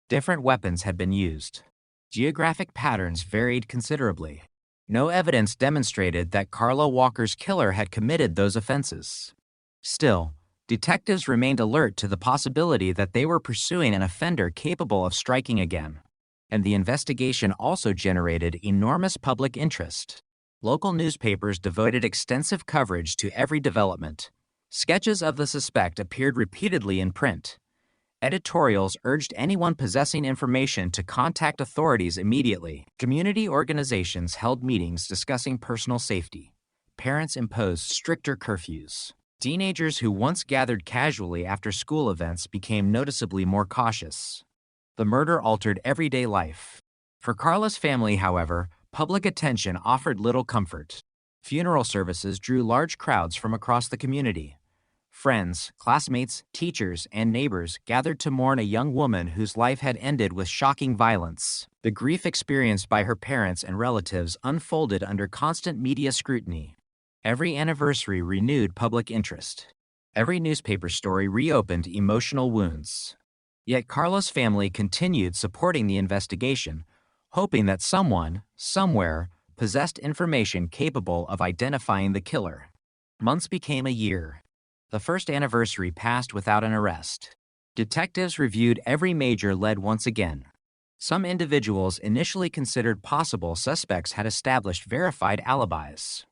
Different weapons had been used. Geographic patterns varied considerably. No evidence demonstrated that Carla Walker's killer had committed those offenses. Still, detectives remained alert to the possibility that they were pursuing an offender capable of striking again. And the investigation also generated enormous public interest. Local newspapers devoted extensive coverage to every development. Sketches of the suspect appeared repeatedly in print. Editorials urged anyone possessing information to contact authorities immediately. Community organizations held meetings discussing personal safety. Parents imposed stricter curfews. Teenagers who once gathered casually after school events became noticeably more cautious. The murder altered everyday life. For Carla's family, however, public attention offered little comfort. Funeral services drew large crowds from across the community. Friends, classmates, teachers, and neighbors gathered to mourn a young woman whose life had ended with shocking violence. The grief experienced by her parents and relatives unfolded under constant media scrutiny. Every anniversary renewed public interest. Every newspaper story reopened emotional wounds. Yet Carla's family continued supporting the investigation, hoping that someone, somewhere, possessed information capable of identifying the killer. Months became a year. The first anniversary passed without an arrest. Detectives reviewed every major lead once again. Some individuals initially considered possible suspects had established verified alibis.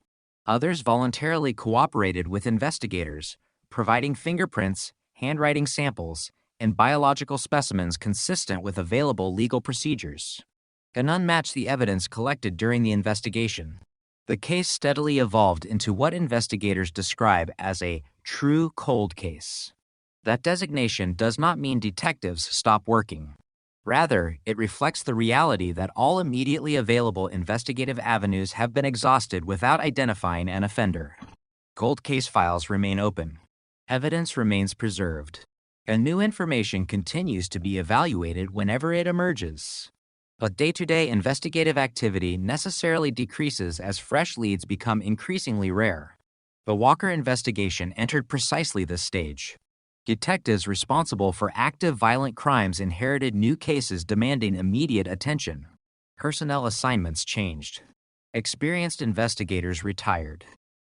Others voluntarily cooperated with investigators, providing fingerprints, handwriting samples, and biological specimens consistent with available legal procedures. None matched the evidence collected during the investigation. The case steadily evolved into what investigators describe as a true cold case. That designation does not mean detectives stop working. Rather, it reflects the reality that all immediately available investigative avenues have been exhausted without identifying an offender. Cold case files remain open. Evidence remains preserved. And new information continues to be evaluated whenever it emerges. But day-to-day investigative activity necessarily decreases as fresh leads become increasingly rare. The Walker investigation entered precisely this stage. Detectives responsible for active violent crimes inherited new cases demanding immediate attention. Personnel assignments changed. Experienced investigators retired.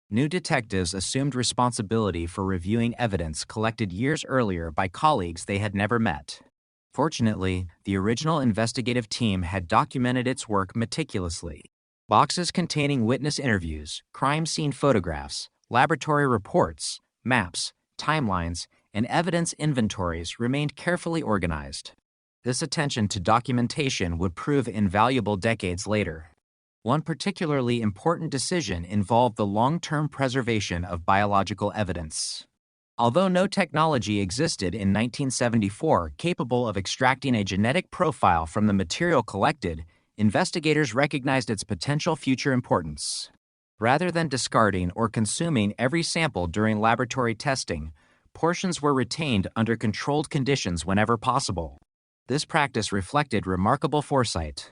New detectives assumed responsibility for reviewing evidence collected years earlier by colleagues they had never met. Fortunately, the original investigative team had documented its work meticulously. Boxes containing witness interviews, crime scene photographs, laboratory reports, maps, timelines, and evidence inventories remained carefully organized. This attention to documentation would prove invaluable decades later. One particularly important decision involved the long-term preservation of biological evidence. Although no technology existed in 1974 capable of extracting a genetic profile from the material collected, investigators recognized its potential future importance. Rather than discarding or consuming every sample during laboratory testing, portions were retained under controlled conditions whenever possible. This practice reflected remarkable foresight.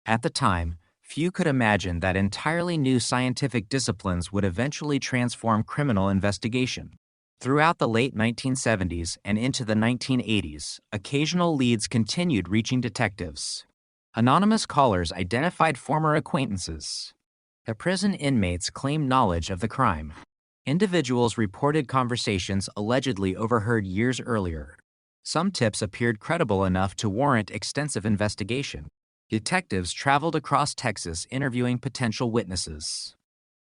At the time, few could imagine that entirely new scientific disciplines would eventually transform criminal investigation. Throughout the late 1970s and into the 1980s, occasional leads continued reaching detectives. Anonymous callers identified former acquaintances. The prison inmates claimed knowledge of the crime. Individuals reported conversations allegedly overheard years earlier. Some tips appeared credible enough to warrant extensive investigation. Detectives traveled across Texas interviewing potential witnesses.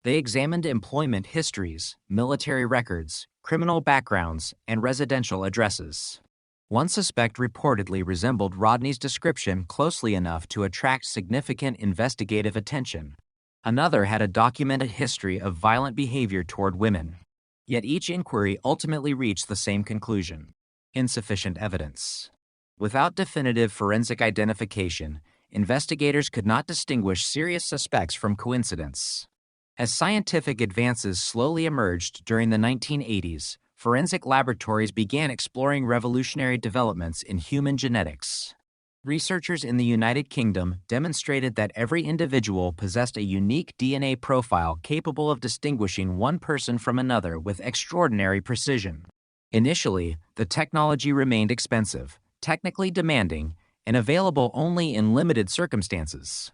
They examined employment histories, military records, criminal backgrounds, and residential addresses. One suspect reportedly resembled Rodney's description closely enough to attract significant investigative attention. Another had a documented history of violent behavior toward women. Yet each inquiry ultimately reached the same conclusion: insufficient evidence. Without definitive forensic identification, investigators could not distinguish serious suspects from coincidence. As scientific advances slowly emerged during the 1980s, forensic laboratories began exploring revolutionary developments in human genetics. Researchers in the United Kingdom demonstrated that every individual possessed a unique DNA profile capable of distinguishing one person from another with extraordinary precision. Initially, the technology remained expensive, technically demanding, and available only in limited circumstances.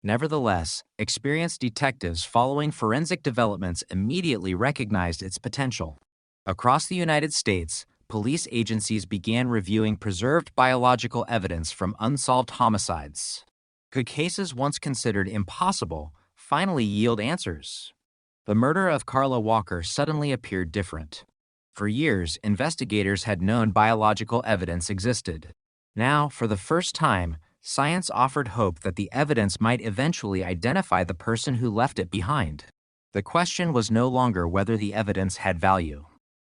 Nevertheless, experienced detectives following forensic developments immediately recognized its potential. Across the United States, police agencies began reviewing preserved biological evidence from unsolved homicides. Could cases once considered impossible finally yield answers? The murder of Carla Walker suddenly appeared different. For years, investigators had known biological evidence existed. Now, for the first time, science offered hope that the evidence might eventually identify the person who left it behind. The question was no longer whether the evidence had value.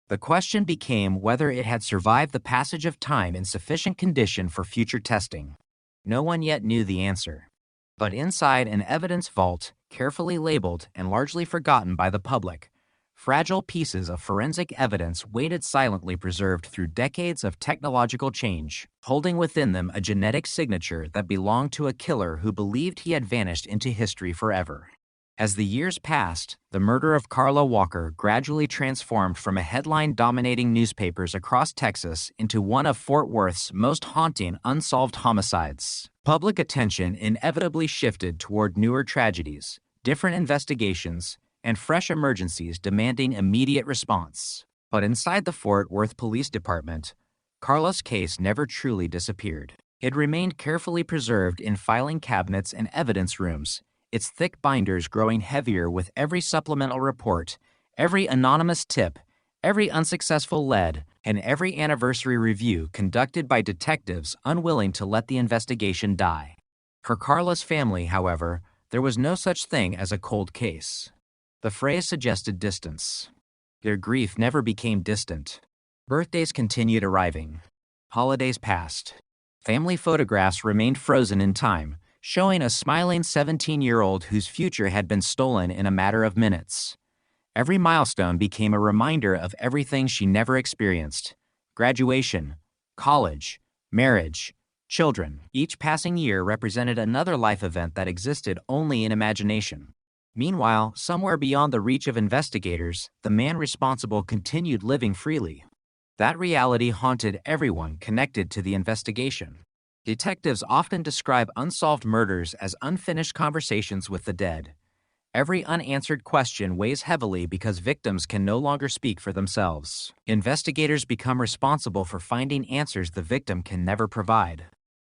The question became whether it had survived the passage of time in sufficient condition for future testing. No one yet knew the answer. But inside an evidence vault, carefully labeled and largely forgotten by the public, fragile pieces of forensic evidence waited silently preserved through decades of technological change, holding within them a genetic signature that belonged to a killer who believed he had vanished into history forever. As the years passed, the murder of Carla Walker gradually transformed from a headline dominating newspapers across Texas into one of Fort Worth's most haunting unsolved homicides. Public attention inevitably shifted toward newer tragedies, different investigations, and fresh emergencies demanding immediate response. But inside the Fort Worth Police Department, Carla's case never truly disappeared. It remained carefully preserved in filing cabinets and evidence rooms, its thick binders growing heavier with every supplemental report, every anonymous tip, every unsuccessful lead, and every anniversary review conducted by detectives unwilling to let the investigation die. For Carla's family, however, there was no such thing as a cold case. The phrase suggested distance. Their grief never became distant. Birthdays continued arriving. Holidays passed. Family photographs remained frozen in time, showing a smiling 17-year-old whose future had been stolen in a matter of minutes. Every milestone became a reminder of everything she never experienced: graduation, college, marriage, children. Each passing year represented another life event that existed only in imagination. Meanwhile, somewhere beyond the reach of investigators, the man responsible continued living freely. That reality haunted everyone connected to the investigation. Detectives often describe unsolved murders as unfinished conversations with the dead. Every unanswered question weighs heavily because victims can no longer speak for themselves. Investigators become responsible for finding answers the victim can never provide.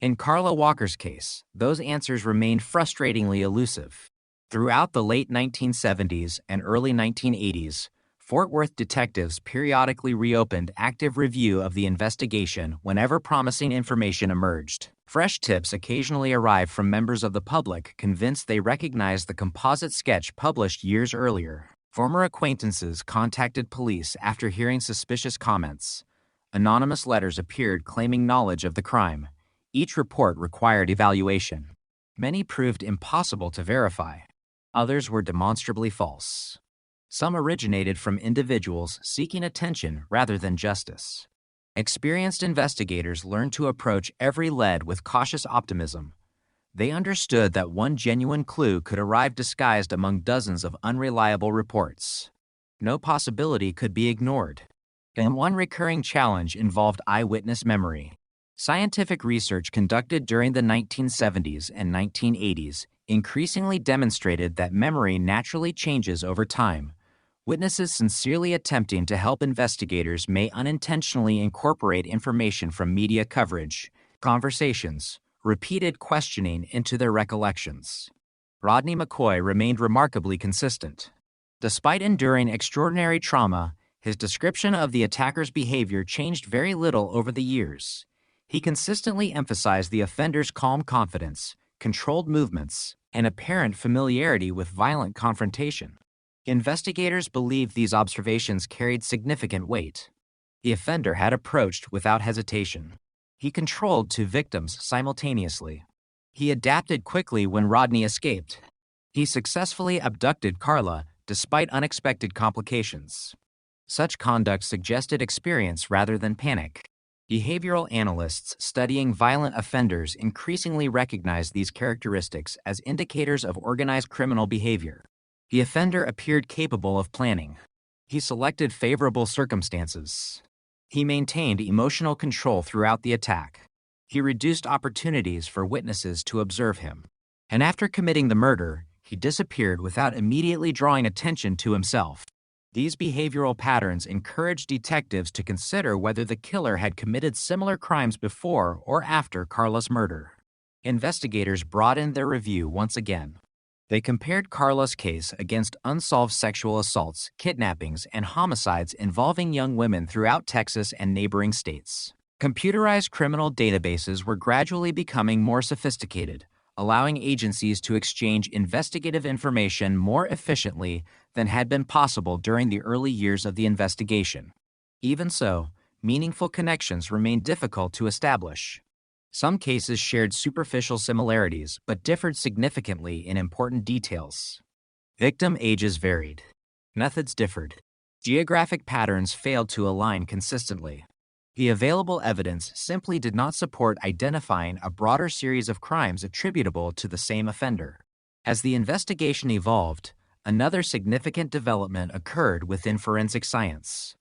In Carla Walker's case, those answers remained frustratingly elusive. Throughout the late 1970s and early 1980s, Fort Worth detectives periodically reopened active review of the investigation whenever promising information emerged. Fresh tips occasionally arrived from members of the public convinced they recognized the composite sketch published years earlier. Former acquaintances contacted police after hearing suspicious comments. Anonymous letters appeared claiming knowledge of the crime. Each report required evaluation. Many proved impossible to verify. Others were demonstrably false. Some originated from individuals seeking attention rather than justice. Experienced investigators learned to approach every lead with cautious optimism. They understood that one genuine clue could arrive disguised among dozens of unreliable reports. No possibility could be ignored. And one recurring challenge involved eyewitness memory. Scientific research conducted during the 1970s and 1980s increasingly demonstrated that memory naturally changes over time. Witnesses sincerely attempting to help investigators may unintentionally incorporate information from media coverage, conversations, repeated questioning into their recollections. Rodney McCoy remained remarkably consistent. Despite enduring extraordinary trauma, his description of the attacker's behavior changed very little over the years. He consistently emphasized the offender's calm confidence, controlled movements, and apparent familiarity with violent confrontation. Investigators believed these observations carried significant weight. The offender had approached without hesitation. He controlled two victims simultaneously. He adapted quickly when Rodney escaped. He successfully abducted Carla despite unexpected complications. Such conduct suggested experience rather than panic. Behavioral analysts studying violent offenders increasingly recognize these characteristics as indicators of organized criminal behavior. The offender appeared capable of planning. He selected favorable circumstances. He maintained emotional control throughout the attack. He reduced opportunities for witnesses to observe him. And after committing the murder, he disappeared without immediately drawing attention to himself. These behavioral patterns encouraged detectives to consider whether the killer had committed similar crimes before or after Carla's murder. Investigators broadened their review once again. They compared Carla's case against unsolved sexual assaults, kidnappings, and homicides involving young women throughout Texas and neighboring states. Computerized criminal databases were gradually becoming more sophisticated, allowing agencies to exchange investigative information more efficiently than had been possible during the early years of the investigation. Even so, meaningful connections remained difficult to establish. Some cases shared superficial similarities but differed significantly in important details. Victim ages varied. Methods differed. Geographic patterns failed to align consistently. The available evidence simply did not support identifying a broader series of crimes attributable to the same offender. As the investigation evolved, another significant development occurred within forensic science.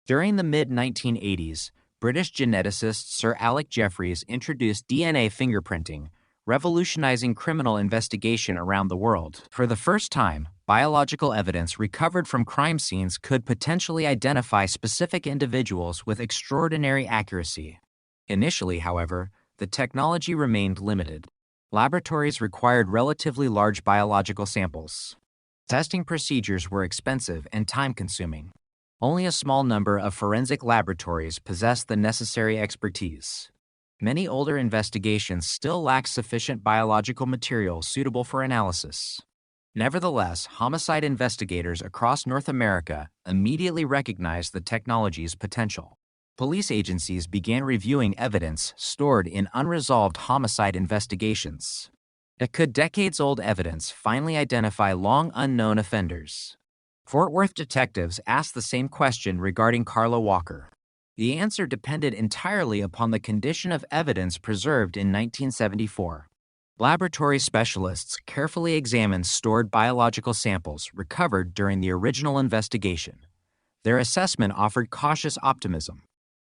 During the mid-1980s, British geneticist Sir Alec Jeffreys introduced DNA fingerprinting, revolutionizing criminal investigation around the world. For the first time, biological evidence recovered from crime scenes could potentially identify specific individuals with extraordinary accuracy. Initially, however, the technology remained limited. Laboratories required relatively large biological samples. Testing procedures were expensive and time-consuming. Only a small number of forensic laboratories possessed the necessary expertise. Many older investigations still lack sufficient biological material suitable for analysis. Nevertheless, homicide investigators across North America immediately recognized the technology's potential. Police agencies began reviewing evidence stored in unresolved homicide investigations. Could decades-old evidence finally identify long-unknown offenders? Fort Worth detectives asked the same question regarding Carla Walker. The answer depended entirely upon the condition of evidence preserved in 1974. Laboratory specialists carefully examined stored biological samples recovered during the original investigation. Their assessment offered cautious optimism.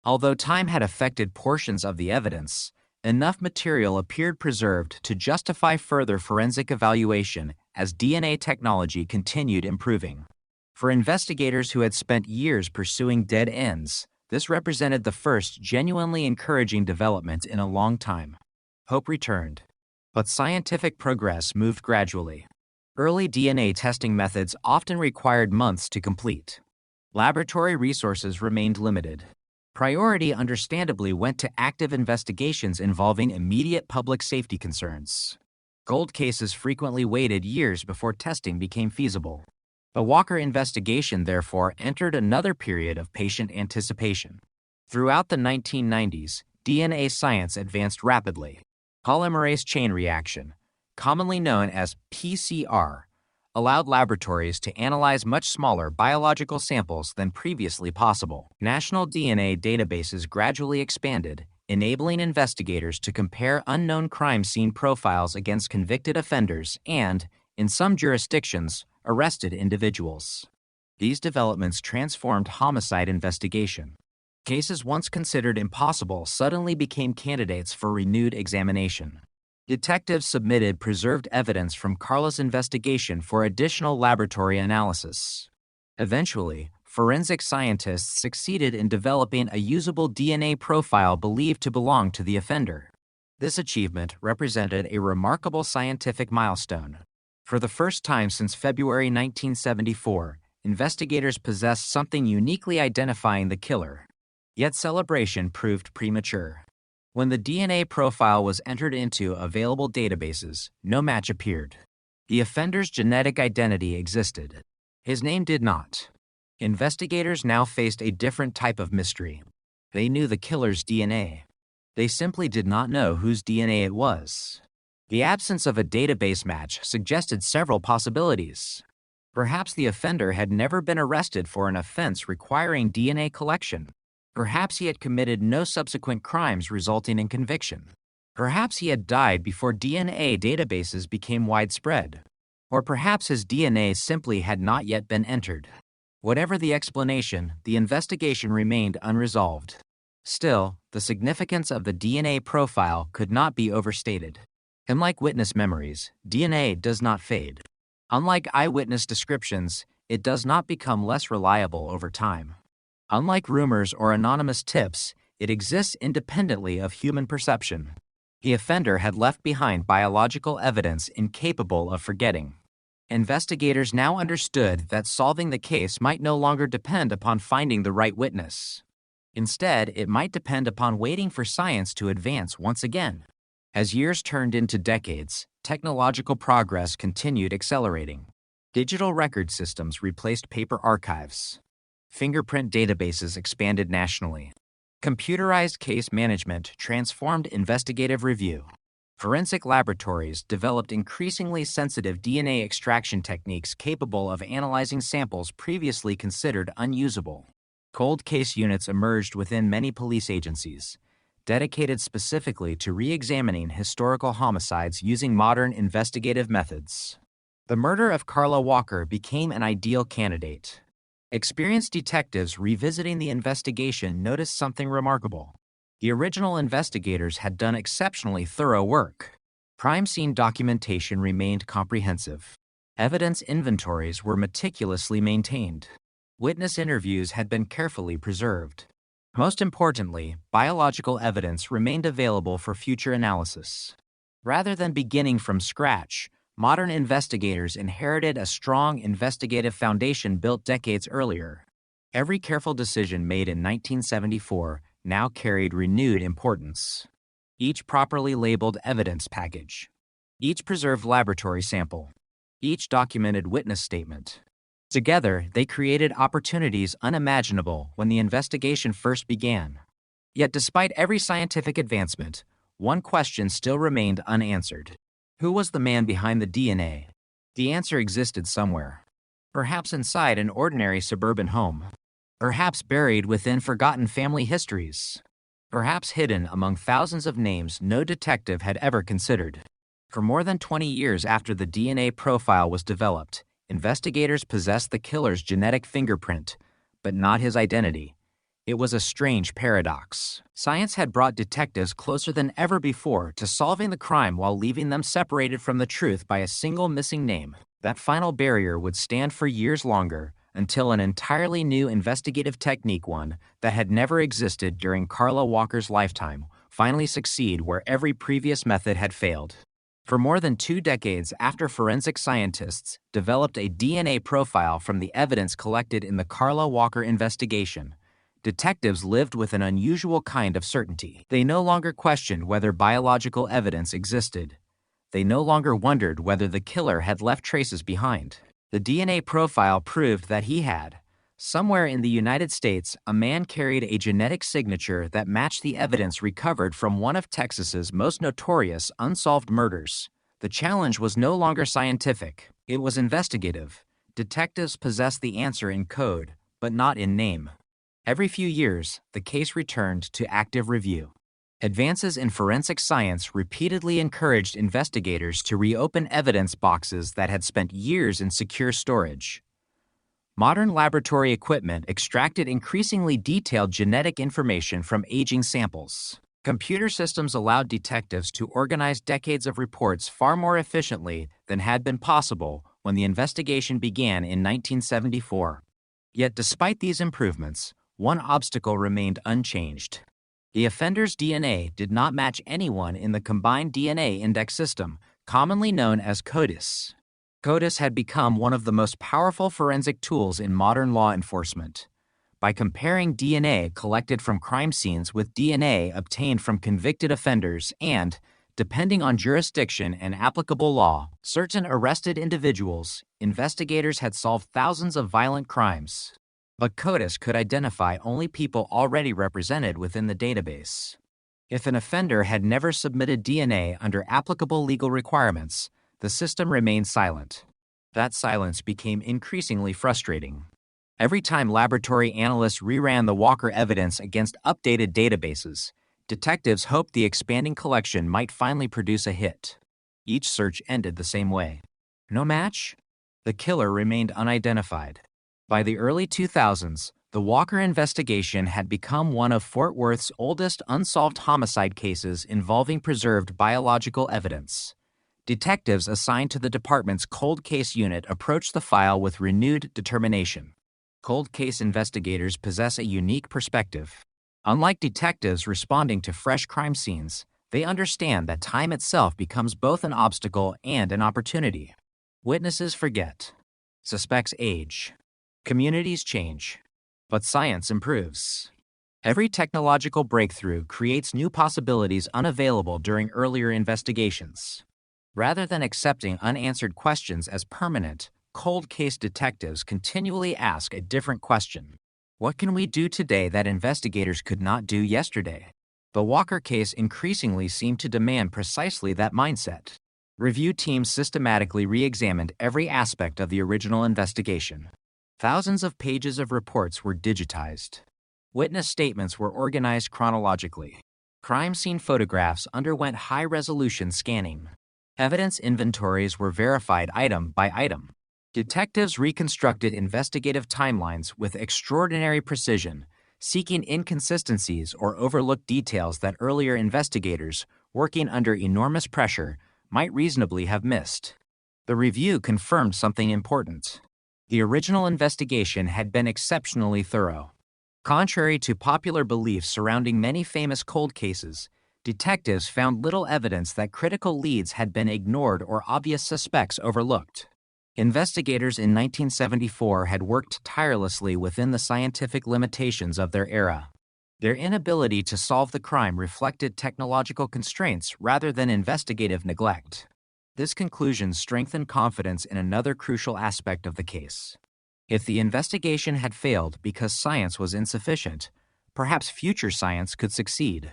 Although time had affected portions of the evidence, enough material appeared preserved to justify further forensic evaluation as DNA technology continued improving. For investigators who had spent years pursuing dead ends, this represented the first genuinely encouraging development in a long time. Hope returned. But scientific progress moved gradually. Early DNA testing methods often required months to complete. Laboratory resources remained limited. Priority understandably went to active investigations involving immediate public safety concerns. Cold cases frequently waited years before testing became feasible. The Walker investigation, therefore, entered another period of patient anticipation. Throughout the 1990s, DNA science advanced rapidly. Polymerase chain reaction, commonly known as PCR, allowed laboratories to analyze much smaller biological samples than previously possible. National DNA databases gradually expanded, enabling investigators to compare unknown crime scene profiles against convicted offenders and, in some jurisdictions, arrested individuals. These developments transformed homicide investigation. Cases once considered impossible suddenly became candidates for renewed examination. Detectives submitted preserved evidence from Carla's investigation for additional laboratory analysis. Eventually, forensic scientists succeeded in developing a usable DNA profile believed to belong to the offender. This achievement represented a remarkable scientific milestone. For the first time since February 1974, investigators possessed something uniquely identifying the killer. Yet celebration proved premature. When the DNA profile was entered into available databases, no match appeared. The offender's genetic identity existed. His name did not. Investigators now faced a different type of mystery. They knew the killer's DNA. They simply did not know whose DNA it was. The absence of a database match suggested several possibilities. Perhaps the offender had never been arrested for an offense requiring DNA collection. Perhaps he had committed no subsequent crimes resulting in conviction. Perhaps he had died before DNA databases became widespread. Or perhaps his DNA simply had not yet been entered. Whatever the explanation, the investigation remained unresolved. Still, the significance of the DNA profile could not be overstated. Unlike witness memories, DNA does not fade. Unlike eyewitness descriptions, it does not become less reliable over time. Unlike rumors or anonymous tips, it exists independently of human perception. The offender had left behind biological evidence incapable of forgetting. Investigators now understood that solving the case might no longer depend upon finding the right witness. Instead, it might depend upon waiting for science to advance once again. As years turned into decades, technological progress continued accelerating. Digital record systems replaced paper archives. Fingerprint databases expanded nationally. Computerized case management transformed investigative review. Forensic laboratories developed increasingly sensitive DNA extraction techniques capable of analyzing samples previously considered unusable. Cold case units emerged within many police agencies, dedicated specifically to re-examining historical homicides using modern investigative methods. The murder of Carla Walker became an ideal candidate. Experienced detectives revisiting the investigation noticed something remarkable. The original investigators had done exceptionally thorough work. Crime scene documentation remained comprehensive. Evidence inventories were meticulously maintained. Witness interviews had been carefully preserved. Most importantly, biological evidence remained available for future analysis. Rather than beginning from scratch, modern investigators inherited a strong investigative foundation built decades earlier. Every careful decision made in 1974 now carried renewed importance. Each properly labeled evidence package, each preserved laboratory sample, each documented witness statement. Together, they created opportunities unimaginable when the investigation first began. Yet despite every scientific advancement, one question still remained unanswered. Who was the man behind the DNA? The answer existed somewhere. Perhaps inside an ordinary suburban home. Perhaps buried within forgotten family histories. Perhaps hidden among thousands of names no detective had ever considered. For more than 20 years after the DNA profile was developed, investigators possessed the killer's genetic fingerprint, but not his identity. It was a strange paradox. Science had brought detectives closer than ever before to solving the crime while leaving them separated from the truth by a single missing name. That final barrier would stand for years longer, until an entirely new investigative technique, one that had never existed during Carla Walker's lifetime, finally succeed where every previous method had failed. For more than 2 decades after forensic scientists developed a DNA profile from the evidence collected in the Carla Walker investigation, detectives lived with an unusual kind of certainty. They no longer questioned whether biological evidence existed. They no longer wondered whether the killer had left traces behind. The DNA profile proved that he had. Somewhere in the United States, a man carried a genetic signature that matched the evidence recovered from one of Texas's most notorious unsolved murders. The challenge was no longer scientific. It was investigative. Detectives possessed the answer in code, but not in name. Every few years, the case returned to active review. Advances in forensic science repeatedly encouraged investigators to reopen evidence boxes that had spent years in secure storage. Modern laboratory equipment extracted increasingly detailed genetic information from aging samples. Computer systems allowed detectives to organize decades of reports far more efficiently than had been possible when the investigation began in 1974. Yet despite these improvements, one obstacle remained unchanged. The offender's DNA did not match anyone in the combined DNA index system, commonly known as CODIS. CODIS had become one of the most powerful forensic tools in modern law enforcement. By comparing DNA collected from crime scenes with DNA obtained from convicted offenders and, depending on jurisdiction and applicable law, certain arrested individuals, investigators had solved thousands of violent crimes. But CODIS could identify only people already represented within the database. If an offender had never submitted DNA under applicable legal requirements, the system remained silent. That silence became increasingly frustrating. Every time laboratory analysts reran the Walker evidence against updated databases, detectives hoped the expanding collection might finally produce a hit. Each search ended the same way. No match? The killer remained unidentified. By the early 2000s, the Walker investigation had become one of Fort Worth's oldest unsolved homicide cases involving preserved biological evidence. Detectives assigned to the department's cold case unit approached the file with renewed determination. Cold case investigators possess a unique perspective. Unlike detectives responding to fresh crime scenes, they understand that time itself becomes both an obstacle and an opportunity. Witnesses forget. Suspects age. Communities change, but science improves. Every technological breakthrough creates new possibilities unavailable during earlier investigations. Rather than accepting unanswered questions as permanent, cold case detectives continually ask a different question. What can we do today that investigators could not do yesterday? The Walker case increasingly seemed to demand precisely that mindset. Review teams systematically re-examined every aspect of the original investigation. Thousands of pages of reports were digitized. Witness statements were organized chronologically. Crime scene photographs underwent high-resolution scanning. Evidence inventories were verified item by item. Detectives reconstructed investigative timelines with extraordinary precision, seeking inconsistencies or overlooked details that earlier investigators, working under enormous pressure, might reasonably have missed. The review confirmed something important. The original investigation had been exceptionally thorough. Contrary to popular beliefs surrounding many famous cold cases, detectives found little evidence that critical leads had been ignored or obvious suspects overlooked. Investigators in 1974 had worked tirelessly within the scientific limitations of their era. Their inability to solve the crime reflected technological constraints rather than investigative neglect. This conclusion strengthened confidence in another crucial aspect of the case. If the investigation had failed because science was insufficient, perhaps future science could succeed.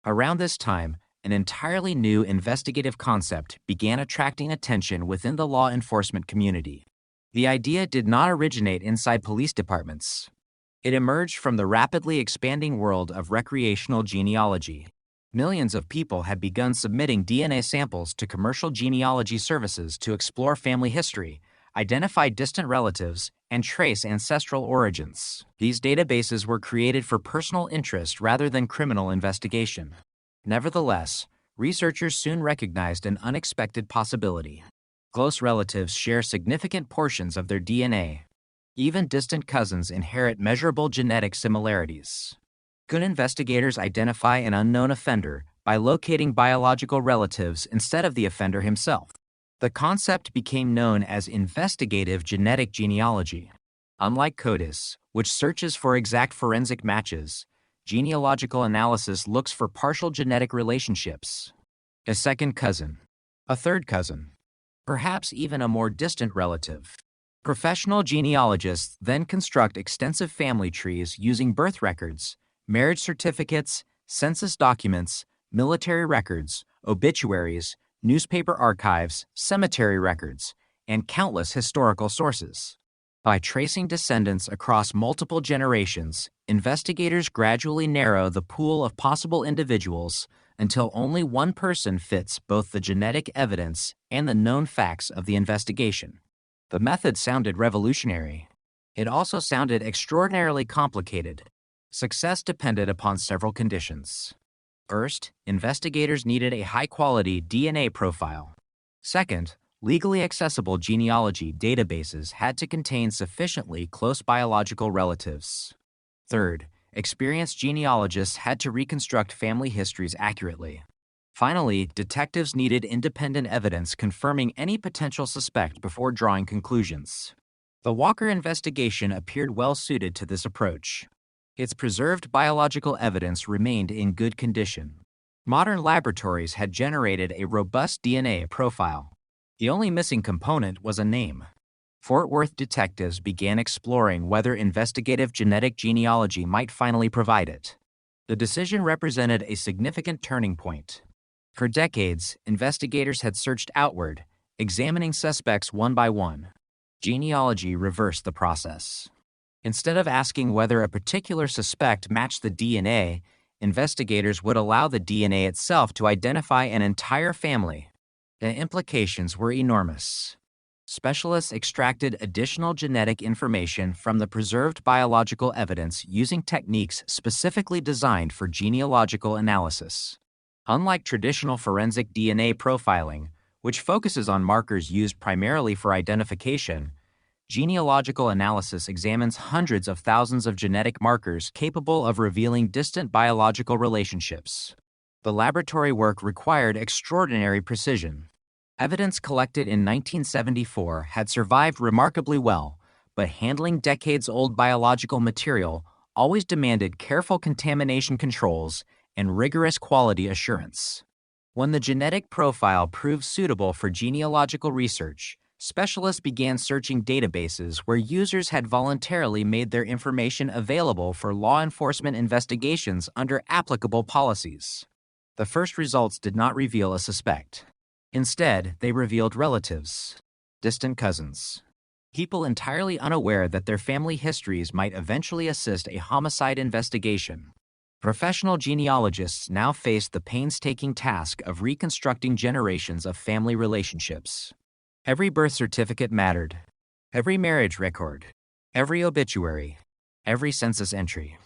Around this time, an entirely new investigative concept began attracting attention within the law enforcement community. The idea did not originate inside police departments. It emerged from the rapidly expanding world of recreational genealogy. Millions of people had begun submitting DNA samples to commercial genealogy services to explore family history, identify distant relatives, and trace ancestral origins. These databases were created for personal interest rather than criminal investigation. Nevertheless, researchers soon recognized an unexpected possibility. Close relatives share significant portions of their DNA. Even distant cousins inherit measurable genetic similarities. Could investigators identify an unknown offender by locating biological relatives instead of the offender himself? The concept became known as investigative genetic genealogy. Unlike CODIS, which searches for exact forensic matches, genealogical analysis looks for partial genetic relationships. A second cousin, a third cousin, perhaps even a more distant relative. Professional genealogists then construct extensive family trees using birth records, marriage certificates, census documents, military records, obituaries, newspaper archives, cemetery records, and countless historical sources. By tracing descendants across multiple generations, investigators gradually narrow the pool of possible individuals until only one person fits both the genetic evidence and the known facts of the investigation. The method sounded revolutionary. It also sounded extraordinarily complicated. Success depended upon several conditions. First, investigators needed a high-quality DNA profile. Second, legally accessible genealogy databases had to contain sufficiently close biological relatives. Third, experienced genealogists had to reconstruct family histories accurately. Finally, detectives needed independent evidence confirming any potential suspect before drawing conclusions. The Walker investigation appeared well suited to this approach. Its preserved biological evidence remained in good condition. Modern laboratories had generated a robust DNA profile. The only missing component was a name. Fort Worth detectives began exploring whether investigative genetic genealogy might finally provide it. The decision represented a significant turning point. For decades, investigators had searched outward, examining suspects one by one. Genealogy reversed the process. Instead of asking whether a particular suspect matched the DNA, investigators would allow the DNA itself to identify an entire family. The implications were enormous. Specialists extracted additional genetic information from the preserved biological evidence using techniques specifically designed for genealogical analysis. Unlike traditional forensic DNA profiling, which focuses on markers used primarily for identification, genealogical analysis examines hundreds of thousands of genetic markers capable of revealing distant biological relationships. The laboratory work required extraordinary precision. Evidence collected in 1974 had survived remarkably well, but handling decades-old biological material always demanded careful contamination controls and rigorous quality assurance. When the genetic profile proved suitable for genealogical research, Specialists began searching databases where users had voluntarily made their information available for law enforcement investigations under applicable policies. The first results did not reveal a suspect. Instead, they revealed relatives, distant cousins, people entirely unaware that their family histories might eventually assist a homicide investigation. Professional genealogists now faced the painstaking task of reconstructing generations of family relationships. Every birth certificate mattered, every marriage record, every obituary, every census entry.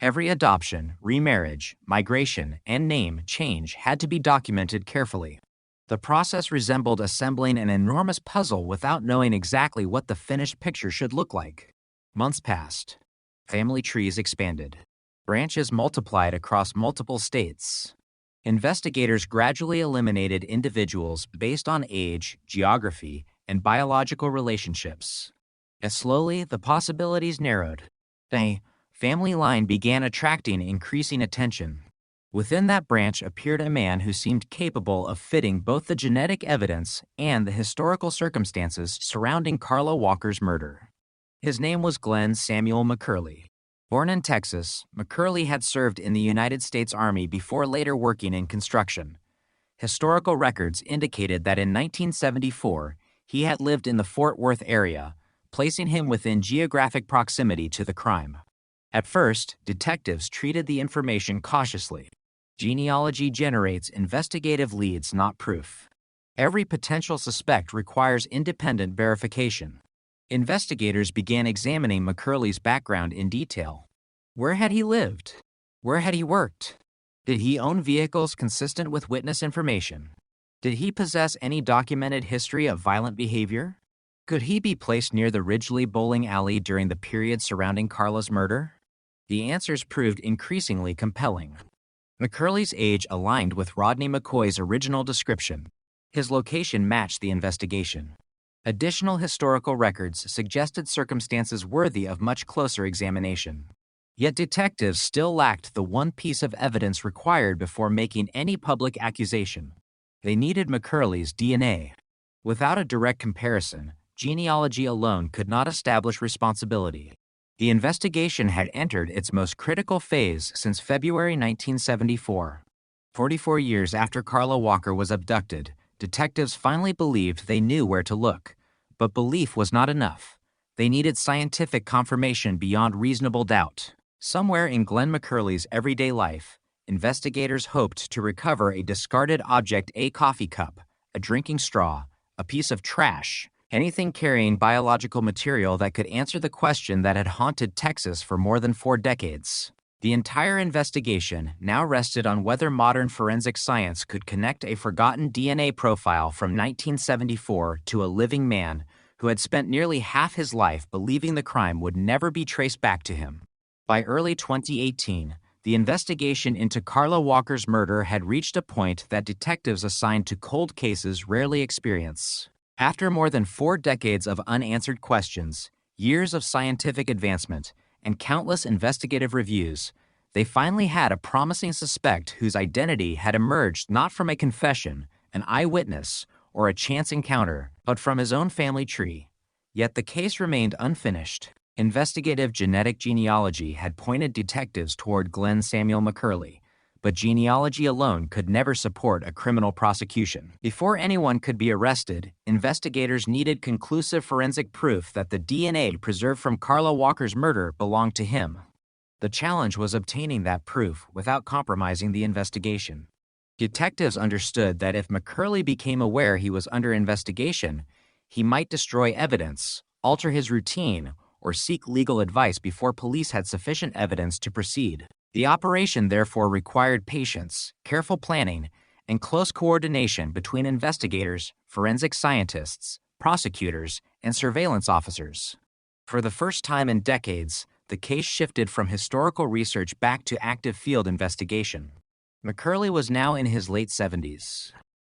Every adoption, remarriage, migration, and name change had to be documented carefully. The process resembled assembling an enormous puzzle without knowing exactly what the finished picture should look like. Months passed. Family trees expanded. Branches multiplied across multiple states. Investigators gradually eliminated individuals based on age, geography, and biological relationships. As slowly, the possibilities narrowed. A family line began attracting increasing attention. Within that branch appeared a man who seemed capable of fitting both the genetic evidence and the historical circumstances surrounding Carla Walker's murder. His name was Glenn Samuel McCurley. Born in Texas, McCurley had served in the United States Army before later working in construction. Historical records indicated that in 1974, he had lived in the Fort Worth area, placing him within geographic proximity to the crime. At first, detectives treated the information cautiously. Genealogy generates investigative leads, not proof. Every potential suspect requires independent verification. Investigators began examining McCurley's background in detail. Where had he lived? Where had he worked? Did he own vehicles consistent with witness information? Did he possess any documented history of violent behavior? Could he be placed near the Ridgely bowling alley during the period surrounding Carla's murder? The answers proved increasingly compelling. McCurley's age aligned with Rodney McCoy's original description. His location matched the investigation. Additional historical records suggested circumstances worthy of much closer examination. Yet detectives still lacked the one piece of evidence required before making any public accusation. They needed McCurley's DNA. Without a direct comparison, genealogy alone could not establish responsibility. The investigation had entered its most critical phase since February 1974. 44 years after Carla Walker was abducted, detectives finally believed they knew where to look. But belief was not enough. They needed scientific confirmation beyond reasonable doubt. Somewhere in Glenn McCurley's everyday life, investigators hoped to recover a discarded object, a coffee cup, a drinking straw, a piece of trash, anything carrying biological material that could answer the question that had haunted Texas for more than 4 decades. The entire investigation now rested on whether modern forensic science could connect a forgotten DNA profile from 1974 to a living man who had spent nearly half his life believing the crime would never be traced back to him. By early 2018, the investigation into Carla Walker's murder had reached a point that detectives assigned to cold cases rarely experience. After more than 4 decades of unanswered questions, years of scientific advancement, and countless investigative reviews, they finally had a promising suspect whose identity had emerged not from a confession, an eyewitness, or a chance encounter, but from his own family tree. Yet the case remained unfinished. Investigative genetic genealogy had pointed detectives toward Glenn Samuel McCurley, but genealogy alone could never support a criminal prosecution. Before anyone could be arrested, investigators needed conclusive forensic proof that the DNA preserved from Carla Walker's murder belonged to him. The challenge was obtaining that proof without compromising the investigation. Detectives understood that if McCurley became aware he was under investigation, he might destroy evidence, alter his routine, or seek legal advice before police had sufficient evidence to proceed. The operation therefore required patience, careful planning, and close coordination between investigators, forensic scientists, prosecutors, and surveillance officers. For the first time in decades, the case shifted from historical research back to active field investigation. McCurley was now in his late 70s.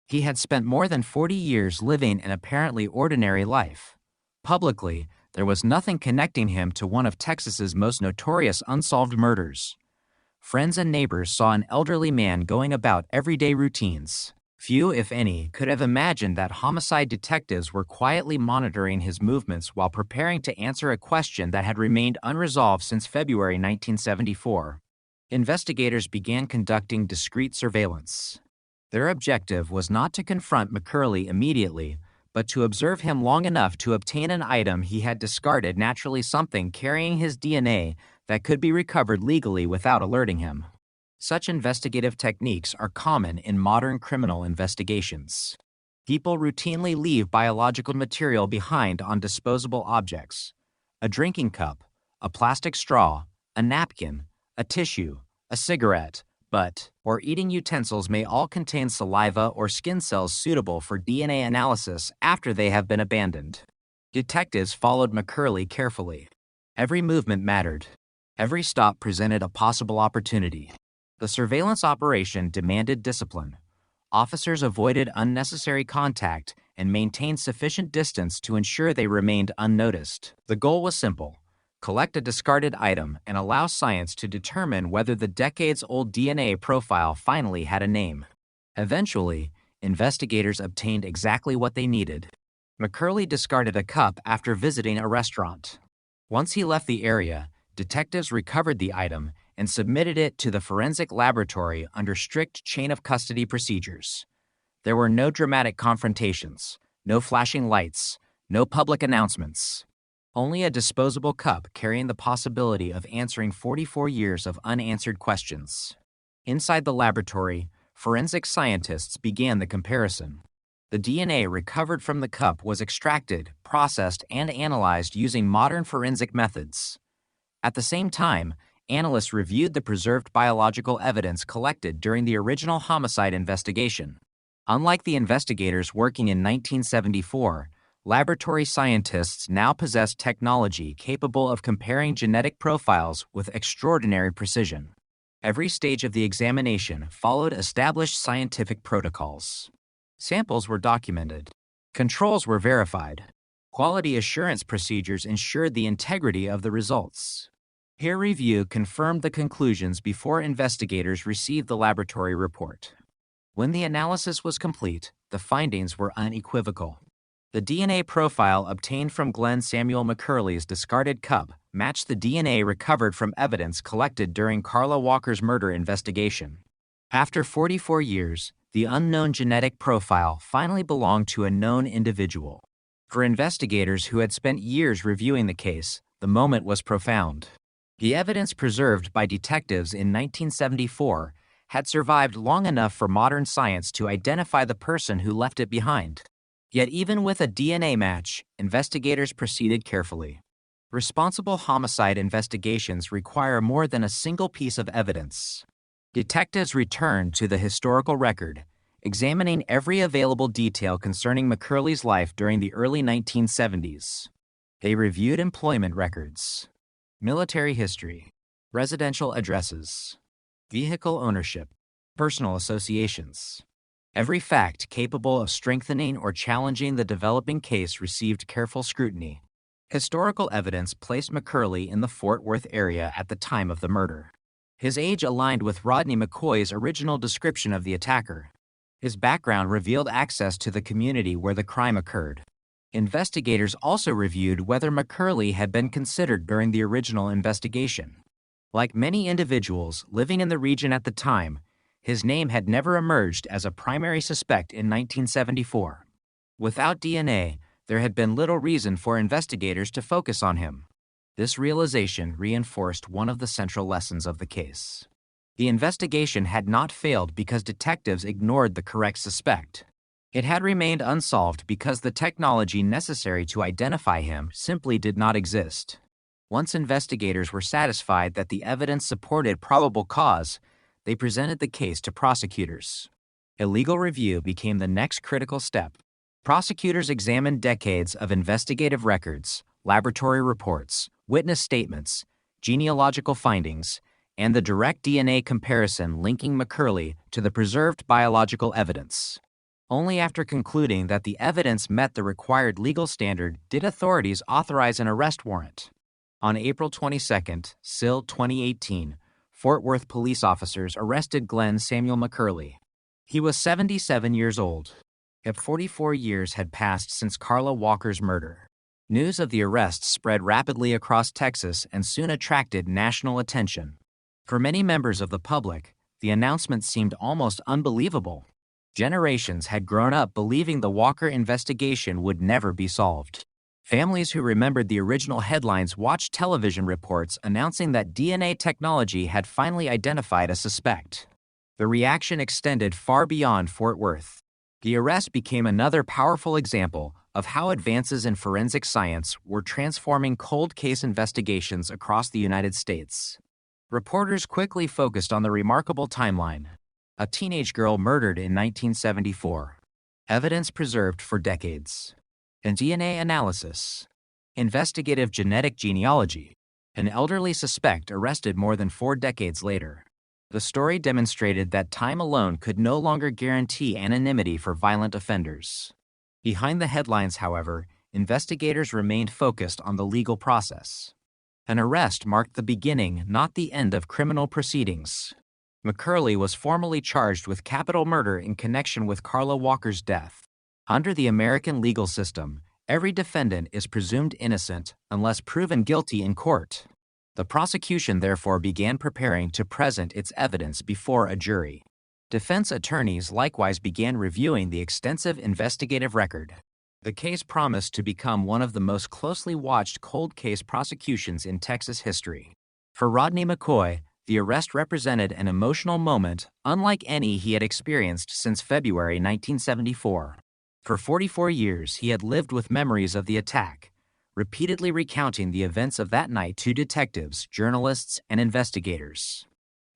He had spent more than 40 years living an apparently ordinary life. Publicly, there was nothing connecting him to one of Texas's most notorious unsolved murders. Friends and neighbors saw an elderly man going about everyday routines. Few, if any, could have imagined that homicide detectives were quietly monitoring his movements while preparing to answer a question that had remained unresolved since February 1974. Investigators began conducting discreet surveillance. Their objective was not to confront McCurley immediately, but to observe him long enough to obtain an item he had discarded, naturally something carrying his DNA that could be recovered legally without alerting him. Such investigative techniques are common in modern criminal investigations. People routinely leave biological material behind on disposable objects. A drinking cup, a plastic straw, a napkin, a tissue, a cigarette, butt, or eating utensils may all contain saliva or skin cells suitable for DNA analysis after they have been abandoned. Detectives followed McCurley carefully. Every movement mattered. Every stop presented a possible opportunity. The surveillance operation demanded discipline. Officers avoided unnecessary contact and maintained sufficient distance to ensure they remained unnoticed. The goal was simple: collect a discarded item and allow science to determine whether the decades-old DNA profile finally had a name. Eventually, investigators obtained exactly what they needed. McCurley discarded a cup after visiting a restaurant. Once he left the area, detectives recovered the item and submitted it to the forensic laboratory under strict chain of custody procedures. There were no dramatic confrontations, no flashing lights, no public announcements. Only a disposable cup carrying the possibility of answering 44 years of unanswered questions. Inside the laboratory, forensic scientists began the comparison. The DNA recovered from the cup was extracted, processed, and analyzed using modern forensic methods. At the same time, analysts reviewed the preserved biological evidence collected during the original homicide investigation. Unlike the investigators working in 1974, laboratory scientists now possessed technology capable of comparing genetic profiles with extraordinary precision. Every stage of the examination followed established scientific protocols. Samples were documented. Controls were verified. Quality assurance procedures ensured the integrity of the results. Peer review confirmed the conclusions before investigators received the laboratory report. When the analysis was complete, the findings were unequivocal. The DNA profile obtained from Glenn Samuel McCurley's discarded cup matched the DNA recovered from evidence collected during Carla Walker's murder investigation. After 44 years, the unknown genetic profile finally belonged to a known individual. For investigators who had spent years reviewing the case, the moment was profound. The evidence preserved by detectives in 1974 had survived long enough for modern science to identify the person who left it behind. Yet even with a DNA match, investigators proceeded carefully. Responsible homicide investigations require more than a single piece of evidence. Detectives returned to the historical record, examining every available detail concerning McCurley's life during the early 1970s. They reviewed employment records, military history, residential addresses, vehicle ownership, personal associations. Every fact capable of strengthening or challenging the developing case received careful scrutiny. Historical evidence placed McCurley in the Fort Worth area at the time of the murder. His age aligned with Rodney McCoy's original description of the attacker. His background revealed access to the community where the crime occurred. Investigators also reviewed whether McCurley had been considered during the original investigation. Like many individuals living in the region at the time, his name had never emerged as a primary suspect in 1974. Without DNA, there had been little reason for investigators to focus on him. This realization reinforced one of the central lessons of the case. The investigation had not failed because detectives ignored the correct suspect. It had remained unsolved because the technology necessary to identify him simply did not exist. Once investigators were satisfied that the evidence supported probable cause, they presented the case to prosecutors. A legal review became the next critical step. Prosecutors examined decades of investigative records, laboratory reports, witness statements, genealogical findings, and the direct DNA comparison linking McCurley to the preserved biological evidence. Only after concluding that the evidence met the required legal standard did authorities authorize an arrest warrant. On April 22, SIL 2018, Fort Worth police officers arrested Glenn Samuel McCurley. He was 77 years old. Yet 44 years had passed since Carla Walker's murder. News of the arrest spread rapidly across Texas and soon attracted national attention. For many members of the public, the announcement seemed almost unbelievable. Generations had grown up believing the Walker investigation would never be solved. Families who remembered the original headlines watched television reports announcing that DNA technology had finally identified a suspect. The reaction extended far beyond Fort Worth. The arrest became another powerful example of how advances in forensic science were transforming cold case investigations across the United States. Reporters quickly focused on the remarkable timeline. A teenage girl murdered in 1974. Evidence preserved for decades. And DNA analysis. Investigative genetic genealogy. An elderly suspect arrested more than 4 decades later. The story demonstrated that time alone could no longer guarantee anonymity for violent offenders. Behind the headlines, however, investigators remained focused on the legal process. An arrest marked the beginning, not the end of criminal proceedings. McCurley was formally charged with capital murder in connection with Carla Walker's death. Under the American legal system, every defendant is presumed innocent unless proven guilty in court. The prosecution therefore began preparing to present its evidence before a jury. Defense attorneys likewise began reviewing the extensive investigative record. The case promised to become one of the most closely watched cold case prosecutions in Texas history. For Rodney McCoy, the arrest represented an emotional moment unlike any he had experienced since February 1974. For 44 years, he had lived with memories of the attack, repeatedly recounting the events of that night to detectives, journalists, and investigators.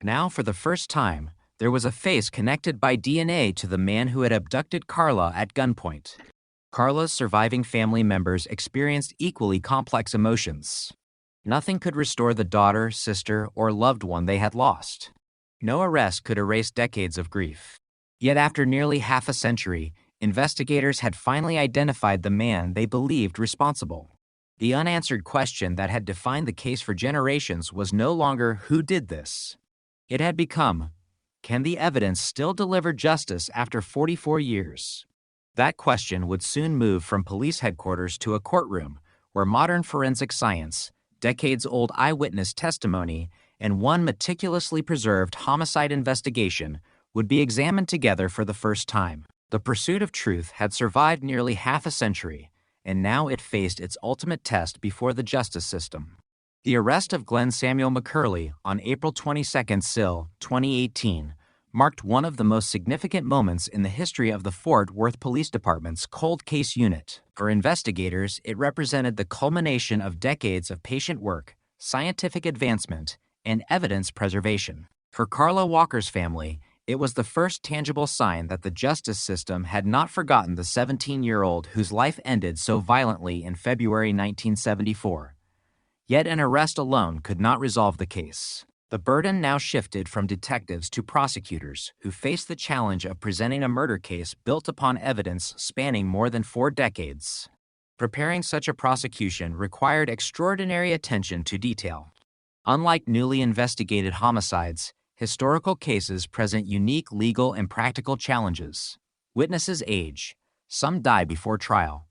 Now, for the first time, there was a face connected by DNA to the man who had abducted Carla at gunpoint. Carla's surviving family members experienced equally complex emotions. Nothing could restore the daughter, sister, or loved one they had lost. No arrest could erase decades of grief. Yet after nearly half a century, investigators had finally identified the man they believed responsible. The unanswered question that had defined the case for generations was no longer who did this. It had become, can the evidence still deliver justice after 44 years? That question would soon move from police headquarters to a courtroom where modern forensic science, decades-old eyewitness testimony, and one meticulously preserved homicide investigation would be examined together for the first time. The pursuit of truth had survived nearly half a century, and now it faced its ultimate test before the justice system. The arrest of Glenn Samuel McCurley on April 22, SIL, 2018, marked one of the most significant moments in the history of the Fort Worth Police Department's cold case unit. For investigators, it represented the culmination of decades of patient work, scientific advancement, and evidence preservation. For Carla Walker's family, it was the first tangible sign that the justice system had not forgotten the 17-year-old whose life ended so violently in February 1974. Yet an arrest alone could not resolve the case. The burden now shifted from detectives to prosecutors, who faced the challenge of presenting a murder case built upon evidence spanning more than 4 decades. Preparing such a prosecution required extraordinary attention to detail. Unlike newly investigated homicides, historical cases present unique legal and practical challenges. Witnesses age. Some die before trial.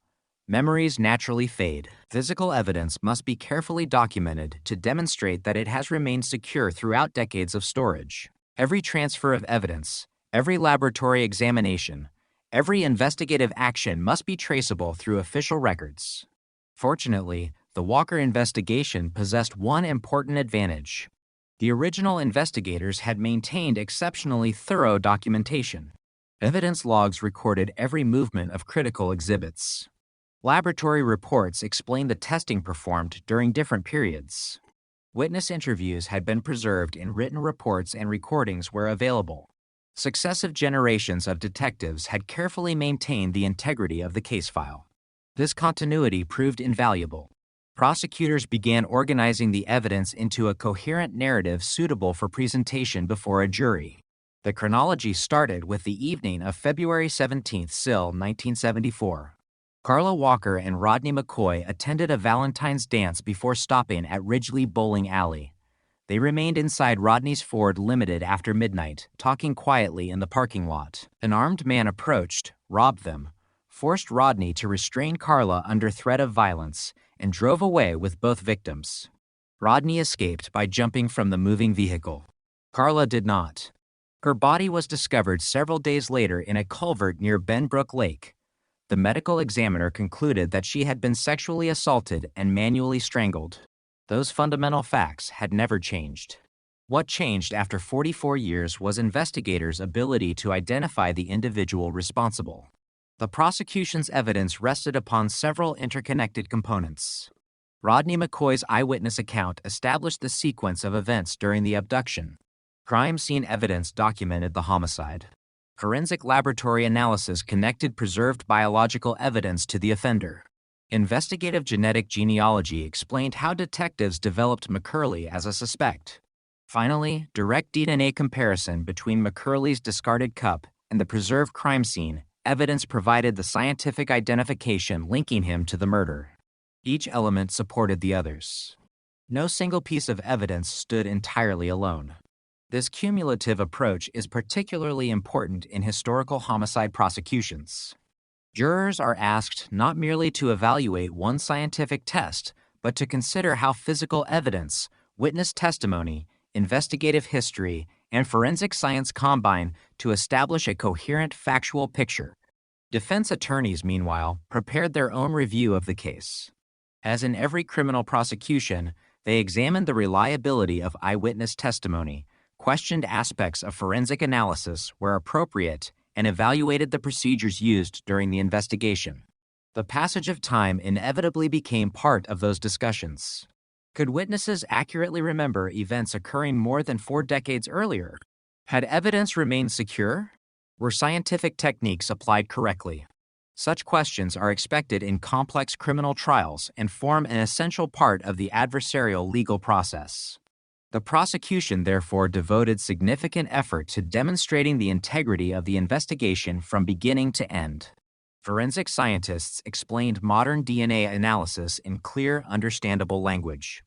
Memories naturally fade. Physical evidence must be carefully documented to demonstrate that it has remained secure throughout decades of storage. Every transfer of evidence, every laboratory examination, every investigative action must be traceable through official records. Fortunately, the Walker investigation possessed one important advantage. The original investigators had maintained exceptionally thorough documentation. Evidence logs recorded every movement of critical exhibits. Laboratory reports explained the testing performed during different periods. Witness interviews had been preserved in written reports and recordings where available. Successive generations of detectives had carefully maintained the integrity of the case file. This continuity proved invaluable. Prosecutors began organizing the evidence into a coherent narrative suitable for presentation before a jury. The chronology started with the evening of February 17, SIL, 1974. Carla Walker and Rodney McCoy attended a Valentine's dance before stopping at Ridgely Bowling Alley. They remained inside Rodney's Ford Limited after midnight, talking quietly in the parking lot. An armed man approached, robbed them, forced Rodney to restrain Carla under threat of violence, and drove away with both victims. Rodney escaped by jumping from the moving vehicle. Carla did not. Her body was discovered several days later in a culvert near Benbrook Lake. The medical examiner concluded that she had been sexually assaulted and manually strangled. Those fundamental facts had never changed. What changed after 44 years was investigators' ability to identify the individual responsible. The prosecution's evidence rested upon several interconnected components. Rodney McCoy's eyewitness account established the sequence of events during the abduction. Crime scene evidence documented the homicide. Forensic laboratory analysis connected preserved biological evidence to the offender. Investigative genetic genealogy explained how detectives developed McCurley as a suspect. Finally, direct DNA comparison between McCurley's discarded cup and the preserved crime scene evidence provided the scientific identification linking him to the murder. Each element supported the others. No single piece of evidence stood entirely alone. This cumulative approach is particularly important in historical homicide prosecutions. Jurors are asked not merely to evaluate one scientific test, but to consider how physical evidence, witness testimony, investigative history, and forensic science combine to establish a coherent factual picture. Defense attorneys, meanwhile, prepared their own review of the case. As in every criminal prosecution, they examined the reliability of eyewitness testimony, questioned aspects of forensic analysis where appropriate, and evaluated the procedures used during the investigation. The passage of time inevitably became part of those discussions. Could witnesses accurately remember events occurring more than 4 decades earlier? Had evidence remained secure? Were scientific techniques applied correctly? Such questions are expected in complex criminal trials and form an essential part of the adversarial legal process. The prosecution therefore devoted significant effort to demonstrating the integrity of the investigation from beginning to end. Forensic scientists explained modern DNA analysis in clear, understandable language.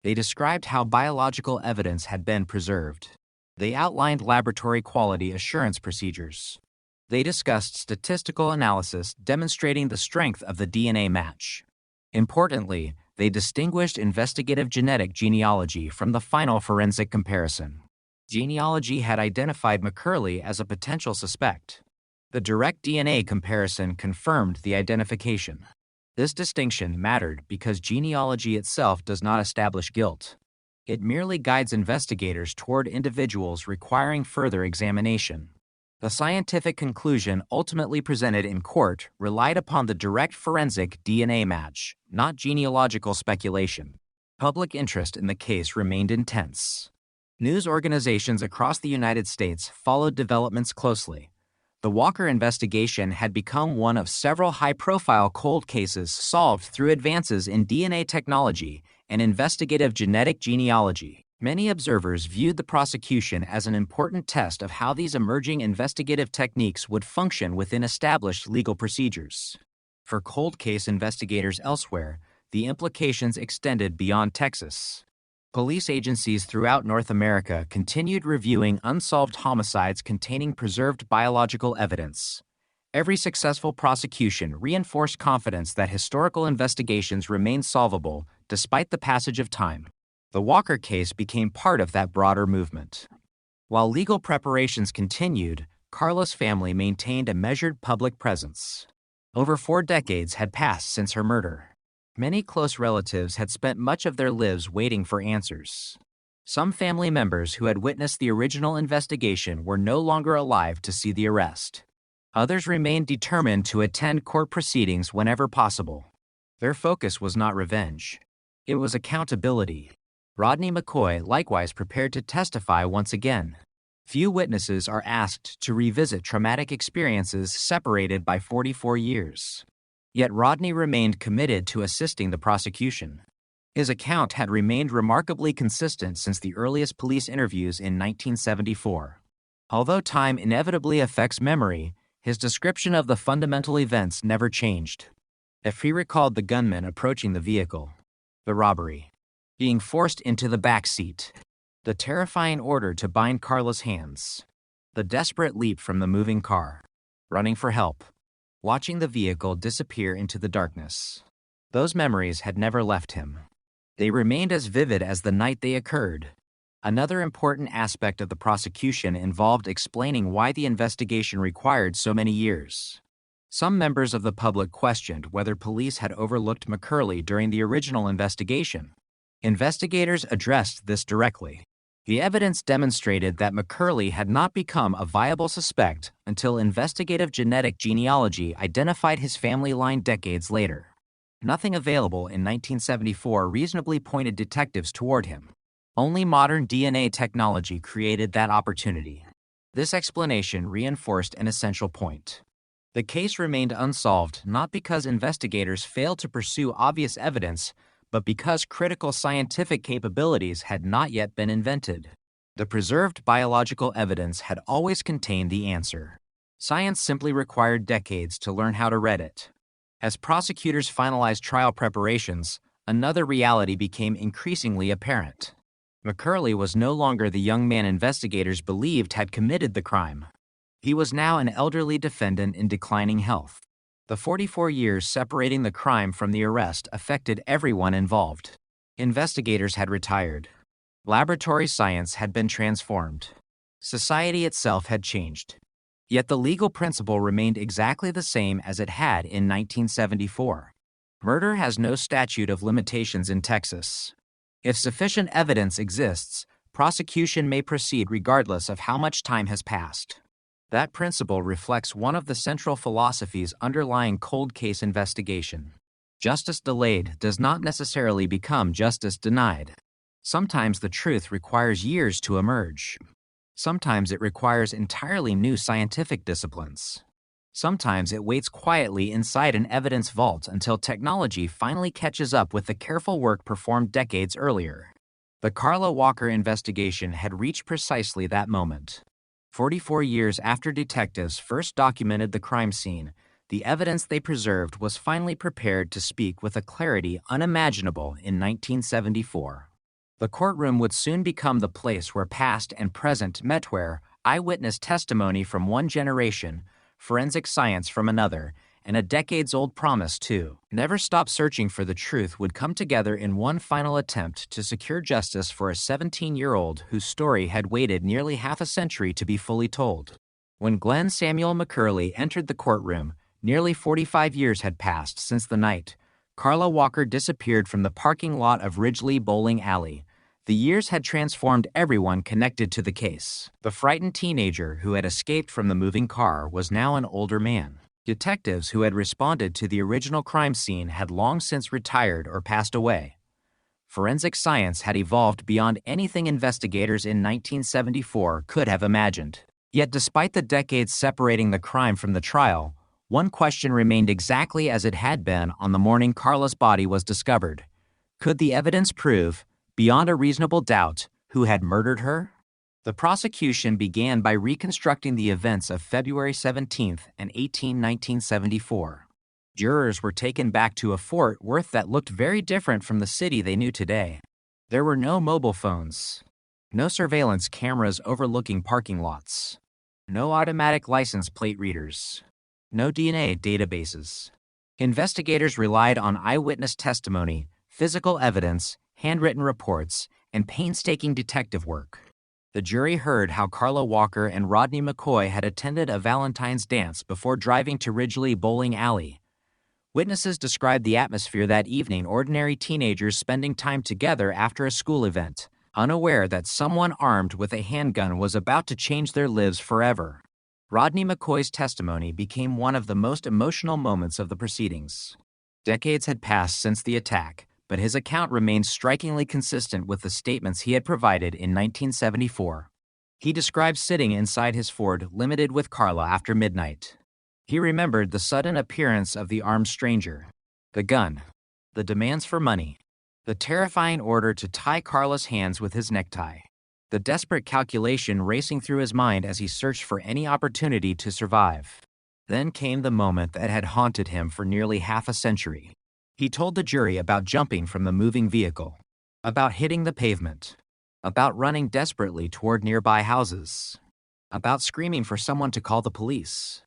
They described how biological evidence had been preserved. They outlined laboratory quality assurance procedures. They discussed statistical analysis demonstrating the strength of the DNA match. Importantly, they distinguished investigative genetic genealogy from the final forensic comparison. Genealogy had identified McCurley as a potential suspect. The direct DNA comparison confirmed the identification. This distinction mattered because genealogy itself does not establish guilt. It merely guides investigators toward individuals requiring further examination. The scientific conclusion ultimately presented in court relied upon the direct forensic DNA match, not genealogical speculation. Public interest in the case remained intense. News organizations across the United States followed developments closely. The Walker investigation had become one of several high-profile cold cases solved through advances in DNA technology and investigative genetic genealogy. Many observers viewed the prosecution as an important test of how these emerging investigative techniques would function within established legal procedures. For cold case investigators elsewhere, the implications extended beyond Texas. Police agencies throughout North America continued reviewing unsolved homicides containing preserved biological evidence. Every successful prosecution reinforced confidence that historical investigations remained solvable despite the passage of time. The Walker case became part of that broader movement. While legal preparations continued, Carla's family maintained a measured public presence. Over 4 decades had passed since her murder. Many close relatives had spent much of their lives waiting for answers. Some family members who had witnessed the original investigation were no longer alive to see the arrest. Others remained determined to attend court proceedings whenever possible. Their focus was not revenge. It was accountability. Rodney McCoy likewise prepared to testify once again. Few witnesses are asked to revisit traumatic experiences separated by 44 years. Yet Rodney remained committed to assisting the prosecution. His account had remained remarkably consistent since the earliest police interviews in 1974. Although time inevitably affects memory, his description of the fundamental events never changed. If he recalled the gunman approaching the vehicle, the robbery, being forced into the back seat, The terrifying order to bind Carla's hands. The desperate leap from the moving car. Running for help. Watching the vehicle disappear into the darkness. Those memories had never left him. They remained as vivid as the night they occurred. Another important aspect of the prosecution involved explaining why the investigation required so many years. Some members of the public questioned whether police had overlooked McCurley during the original investigation. Investigators addressed this directly. The evidence demonstrated that McCurley had not become a viable suspect until investigative genetic genealogy identified his family line decades later. Nothing available in 1974 reasonably pointed detectives toward him. Only modern DNA technology created that opportunity. This explanation reinforced an essential point. The case remained unsolved not because investigators failed to pursue obvious evidence, but because critical scientific capabilities had not yet been invented. The preserved biological evidence had always contained the answer. Science simply required decades to learn how to read it. As prosecutors finalized trial preparations, another reality became increasingly apparent. McCurley was no longer the young man investigators believed had committed the crime. He was now an elderly defendant in declining health. The 44 years separating the crime from the arrest affected everyone involved. Investigators had retired. Laboratory science had been transformed. Society itself had changed. Yet the legal principle remained exactly the same as it had in 1974. Murder has no statute of limitations in Texas. If sufficient evidence exists, prosecution may proceed regardless of how much time has passed. That principle reflects one of the central philosophies underlying cold case investigation. Justice delayed does not necessarily become justice denied. Sometimes the truth requires years to emerge. Sometimes it requires entirely new scientific disciplines. Sometimes it waits quietly inside an evidence vault until technology finally catches up with the careful work performed decades earlier. The Carla Walker investigation had reached precisely that moment. 44 years after detectives first documented the crime scene, the evidence they preserved was finally prepared to speak with a clarity unimaginable in 1974. The courtroom would soon become the place where past and present met, where eyewitness testimony from one generation, forensic science from another, and a decades-old promise to never stop searching for the truth would come together in one final attempt to secure justice for a 17-year-old whose story had waited nearly half a century to be fully told. When Glenn Samuel McCurley entered the courtroom, nearly 45 years had passed since the night Carla Walker disappeared from the parking lot of Ridgely Bowling Alley. The years had transformed everyone connected to the case. The frightened teenager who had escaped from the moving car was now an older man. Detectives who had responded to the original crime scene had long since retired or passed away. Forensic science had evolved beyond anything investigators in 1974 could have imagined. Yet despite the decades separating the crime from the trial, one question remained exactly as it had been on the morning Carla's body was discovered. Could the evidence prove, beyond a reasonable doubt, who had murdered her? The prosecution began by reconstructing the events of February 17th and 1974. Jurors were taken back to a Fort Worth that looked very different from the city they knew today. There were no mobile phones, no surveillance cameras overlooking parking lots, no automatic license plate readers, no DNA databases. Investigators relied on eyewitness testimony, physical evidence, handwritten reports, and painstaking detective work. The jury heard how Carla Walker and Rodney McCoy had attended a Valentine's dance before driving to Ridgely Bowling Alley. Witnesses described the atmosphere that evening: ordinary teenagers spending time together after a school event, unaware that someone armed with a handgun was about to change their lives forever. Rodney McCoy's testimony became one of the most emotional moments of the proceedings. Decades had passed since the attack, but his account remained strikingly consistent with the statements he had provided in 1974. He described sitting inside his Ford Limited with Carla after midnight. He remembered the sudden appearance of the armed stranger, the gun, the demands for money, the terrifying order to tie Carla's hands with his necktie, the desperate calculation racing through his mind as he searched for any opportunity to survive. Then came the moment that had haunted him for nearly half a century. He told the jury about jumping from the moving vehicle, about hitting the pavement, about running desperately toward nearby houses, about screaming for someone to call the police.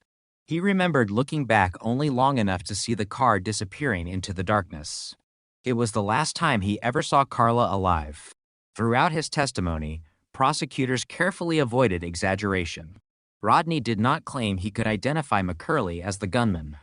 He remembered looking back only long enough to see the car disappearing into the darkness. It was the last time he ever saw Carla alive. Throughout his testimony, prosecutors carefully avoided exaggeration. Rodney did not claim he could identify McCurley as the gunman.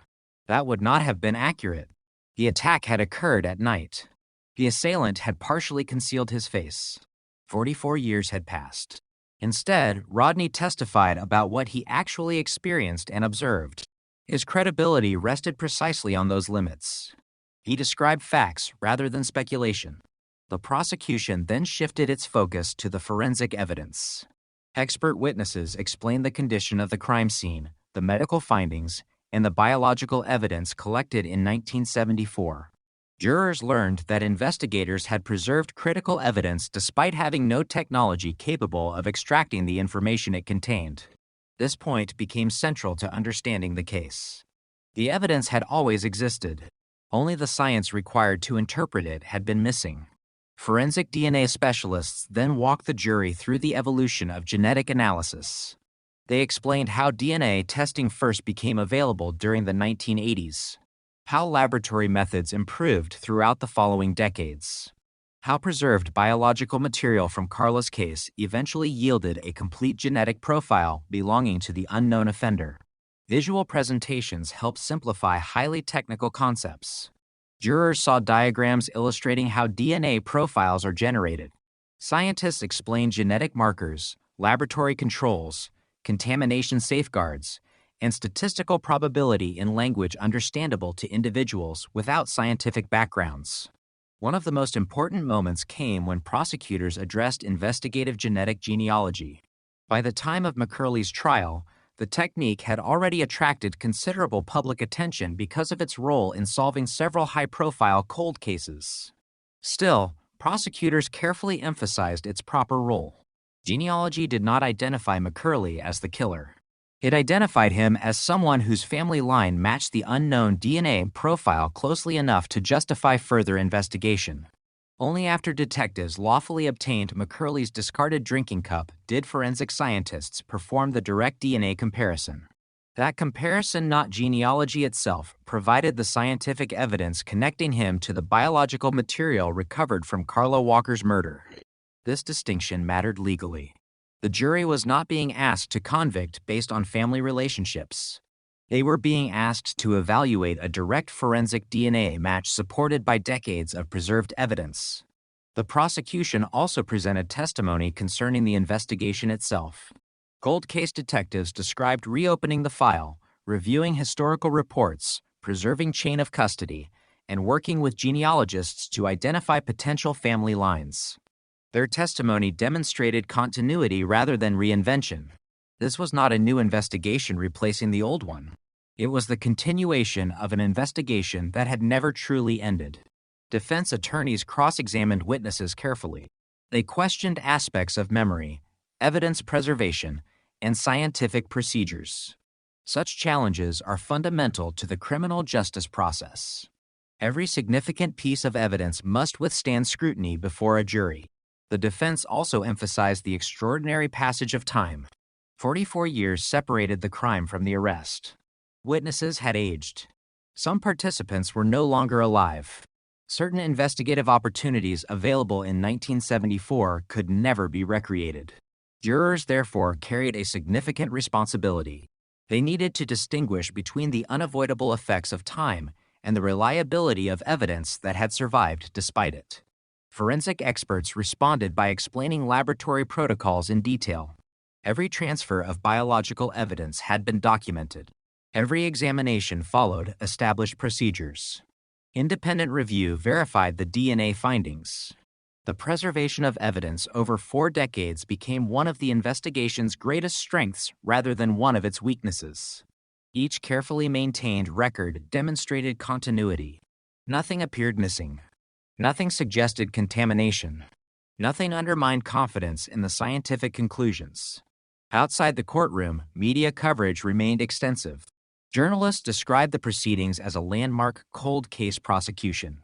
That would not have been accurate. The attack had occurred at night. The assailant had partially concealed his face. 44 years had passed. Instead, Rodney testified about what he actually experienced and observed. His credibility rested precisely on those limits. He described facts rather than speculation. The prosecution then shifted its focus to the forensic evidence. Expert witnesses explained the condition of the crime scene, the medical findings, and the biological evidence collected in 1974. Jurors learned that investigators had preserved critical evidence despite having no technology capable of extracting the information it contained. This point became central to understanding the case. The evidence had always existed. Only the science required to interpret it had been missing. Forensic DNA specialists then walked the jury through the evolution of genetic analysis. They explained how DNA testing first became available during the 1980s, how laboratory methods improved throughout the following decades, how preserved biological material from Carla's case eventually yielded a complete genetic profile belonging to the unknown offender. Visual presentations help simplify highly technical concepts. Jurors saw diagrams illustrating how DNA profiles are generated. Scientists explained genetic markers, laboratory controls, contamination safeguards, and statistical probability in language understandable to individuals without scientific backgrounds. One of the most important moments came when prosecutors addressed investigative genetic genealogy. By the time of McCurley's trial, the technique had already attracted considerable public attention because of its role in solving several high-profile cold cases. Still, prosecutors carefully emphasized its proper role. Genealogy did not identify McCurley as the killer. It identified him as someone whose family line matched the unknown DNA profile closely enough to justify further investigation. Only after detectives lawfully obtained McCurley's discarded drinking cup did forensic scientists perform the direct DNA comparison. That comparison, not genealogy itself, provided the scientific evidence connecting him to the biological material recovered from Carla Walker's murder. This distinction mattered legally. The jury was not being asked to convict based on family relationships. They were being asked to evaluate a direct forensic DNA match supported by decades of preserved evidence. The prosecution also presented testimony concerning the investigation itself. Cold case detectives described reopening the file, reviewing historical reports, preserving chain of custody, and working with genealogists to identify potential family lines. Their testimony demonstrated continuity rather than reinvention. This was not a new investigation replacing the old one. It was the continuation of an investigation that had never truly ended. Defense attorneys cross-examined witnesses carefully. They questioned aspects of memory, evidence preservation, and scientific procedures. Such challenges are fundamental to the criminal justice process. Every significant piece of evidence must withstand scrutiny before a jury. The defense also emphasized the extraordinary passage of time. 44 years separated the crime from the arrest. Witnesses had aged. Some participants were no longer alive. Certain investigative opportunities available in 1974 could never be recreated. Jurors therefore carried a significant responsibility. They needed to distinguish between the unavoidable effects of time and the reliability of evidence that had survived despite it. Forensic experts responded by explaining laboratory protocols in detail. Every transfer of biological evidence had been documented. Every examination followed established procedures. Independent review verified the DNA findings. The preservation of evidence over 4 decades became one of the investigation's greatest strengths rather than one of its weaknesses. Each carefully maintained record demonstrated continuity. Nothing appeared missing. Nothing suggested contamination. Nothing undermined confidence in the scientific conclusions. Outside the courtroom, media coverage remained extensive. Journalists described the proceedings as a landmark cold case prosecution.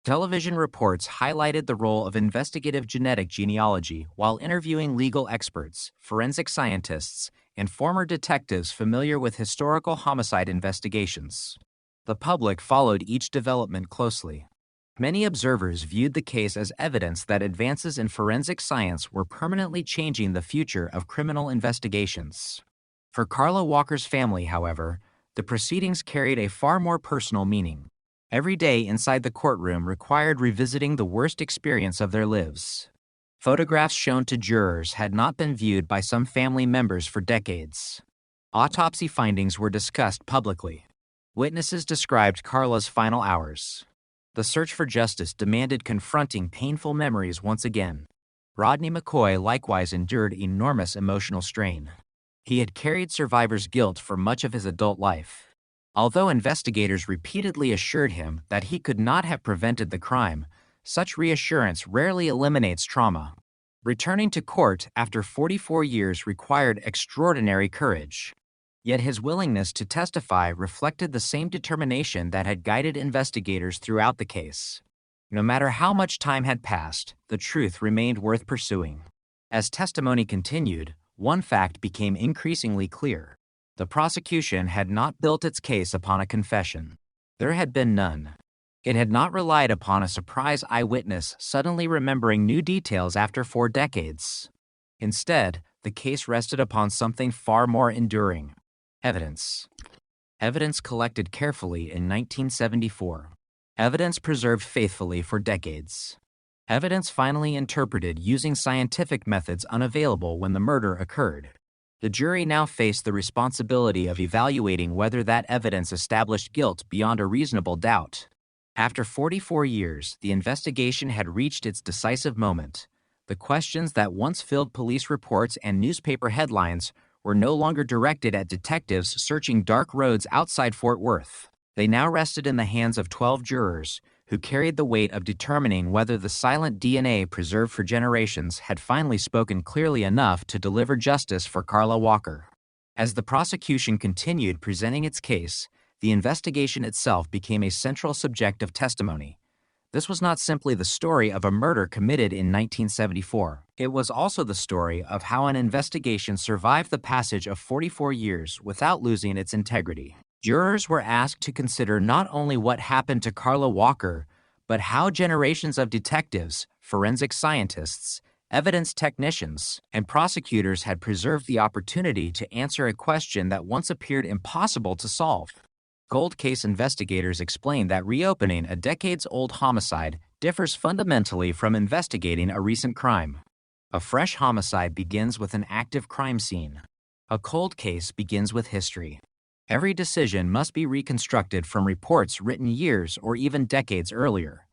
Television reports highlighted the role of investigative genetic genealogy while interviewing legal experts, forensic scientists, and former detectives familiar with historical homicide investigations. The public followed each development closely. Many observers viewed the case as evidence that advances in forensic science were permanently changing the future of criminal investigations. For Carla Walker's family, however, the proceedings carried a far more personal meaning. Every day inside the courtroom required revisiting the worst experience of their lives. Photographs shown to jurors had not been viewed by some family members for decades. Autopsy findings were discussed publicly. Witnesses described Carla's final hours. The search for justice demanded confronting painful memories once again. Rodney McCoy likewise endured enormous emotional strain. He had carried survivor's guilt for much of his adult life. Although investigators repeatedly assured him that he could not have prevented the crime, such reassurance rarely eliminates trauma. Returning to court after 44 years required extraordinary courage. Yet his willingness to testify reflected the same determination that had guided investigators throughout the case. No matter how much time had passed, the truth remained worth pursuing. As testimony continued, one fact became increasingly clear. The prosecution had not built its case upon a confession. There had been none. It had not relied upon a surprise eyewitness suddenly remembering new details after 4 decades. Instead, the case rested upon something far more enduring: evidence. Evidence collected carefully in 1974. Evidence preserved faithfully for decades. Evidence finally interpreted using scientific methods unavailable when the murder occurred. The jury now faced the responsibility of evaluating whether that evidence established guilt beyond a reasonable doubt. After 44 years, the investigation had reached its decisive moment. The questions that once filled police reports and newspaper headlines were no longer directed at detectives searching dark roads outside Fort Worth. They now rested in the hands of 12 jurors, who carried the weight of determining whether the silent DNA preserved for generations had finally spoken clearly enough to deliver justice for Carla Walker. As the prosecution continued presenting its case, the investigation itself became a central subject of testimony. This was not simply the story of a murder committed in 1974. It was also the story of how an investigation survived the passage of 44 years without losing its integrity. Jurors were asked to consider not only what happened to Carla Walker, but how generations of detectives, forensic scientists, evidence technicians, and prosecutors had preserved the opportunity to answer a question that once appeared impossible to solve. Cold case investigators explained that reopening a decades-old homicide differs fundamentally from investigating a recent crime. A fresh homicide begins with an active crime scene. A cold case begins with history. Every decision must be reconstructed from reports written years or even decades earlier.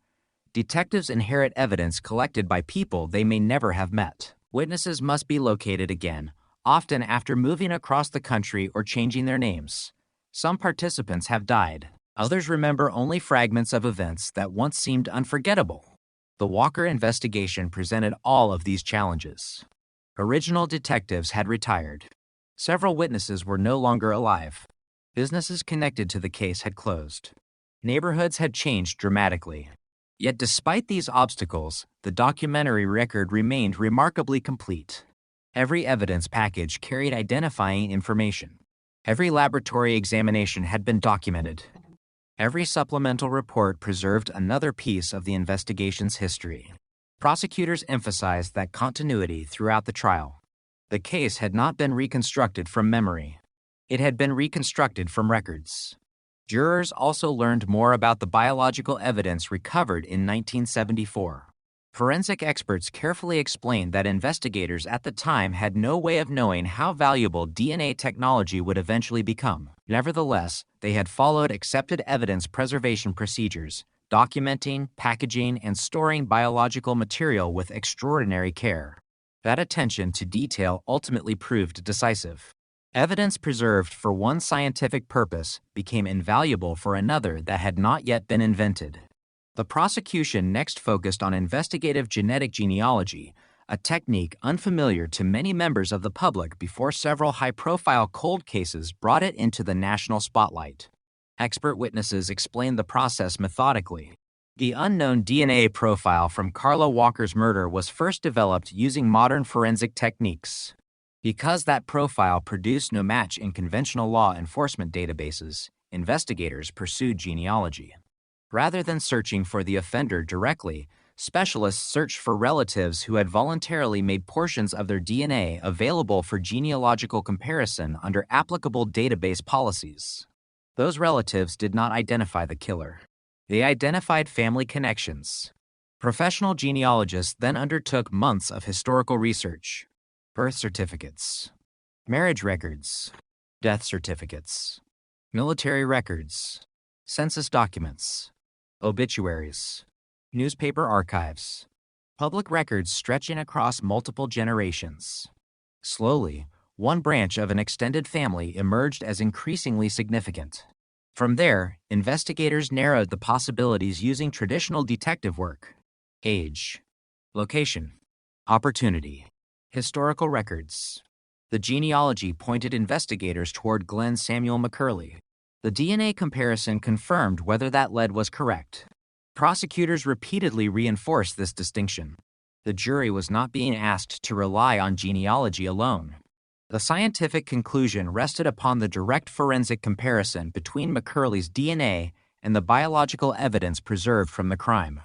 Detectives inherit evidence collected by people they may never have met. Witnesses must be located again, often after moving across the country or changing their names. Some participants have died. Others remember only fragments of events that once seemed unforgettable. The Walker investigation presented all of these challenges. Original detectives had retired. Several witnesses were no longer alive. Businesses connected to the case had closed. Neighborhoods had changed dramatically. Yet despite these obstacles, the documentary record remained remarkably complete. Every evidence package carried identifying information. Every laboratory examination had been documented. Every supplemental report preserved another piece of the investigation's history. Prosecutors emphasized that continuity throughout the trial. The case had not been reconstructed from memory. It had been reconstructed from records. Jurors also learned more about the biological evidence recovered in 1974. Forensic experts carefully explained that investigators at the time had no way of knowing how valuable DNA technology would eventually become. Nevertheless, they had followed accepted evidence preservation procedures, documenting, packaging, and storing biological material with extraordinary care. That attention to detail ultimately proved decisive. Evidence preserved for one scientific purpose became invaluable for another that had not yet been invented. The prosecution next focused on investigative genetic genealogy, a technique unfamiliar to many members of the public before several high-profile cold cases brought it into the national spotlight. Expert witnesses explained the process methodically. The unknown DNA profile from Carla Walker's murder was first developed using modern forensic techniques. Because that profile produced no match in conventional law enforcement databases, investigators pursued genealogy. Rather than searching for the offender directly, specialists searched for relatives who had voluntarily made portions of their DNA available for genealogical comparison under applicable database policies. Those relatives did not identify the killer. They identified family connections. Professional genealogists then undertook months of historical research: birth certificates, marriage records, death certificates, military records, census documents, obituaries, newspaper archives, public records stretching across multiple generations. Slowly, one branch of an extended family emerged as increasingly significant. From there, investigators narrowed the possibilities using traditional detective work: age, location, opportunity, historical records. The genealogy pointed investigators toward Glenn Samuel McCurley. The DNA comparison confirmed whether that lead was correct. Prosecutors repeatedly reinforced this distinction. The jury was not being asked to rely on genealogy alone. The scientific conclusion rested upon the direct forensic comparison between McCurley's DNA and the biological evidence preserved from the crime.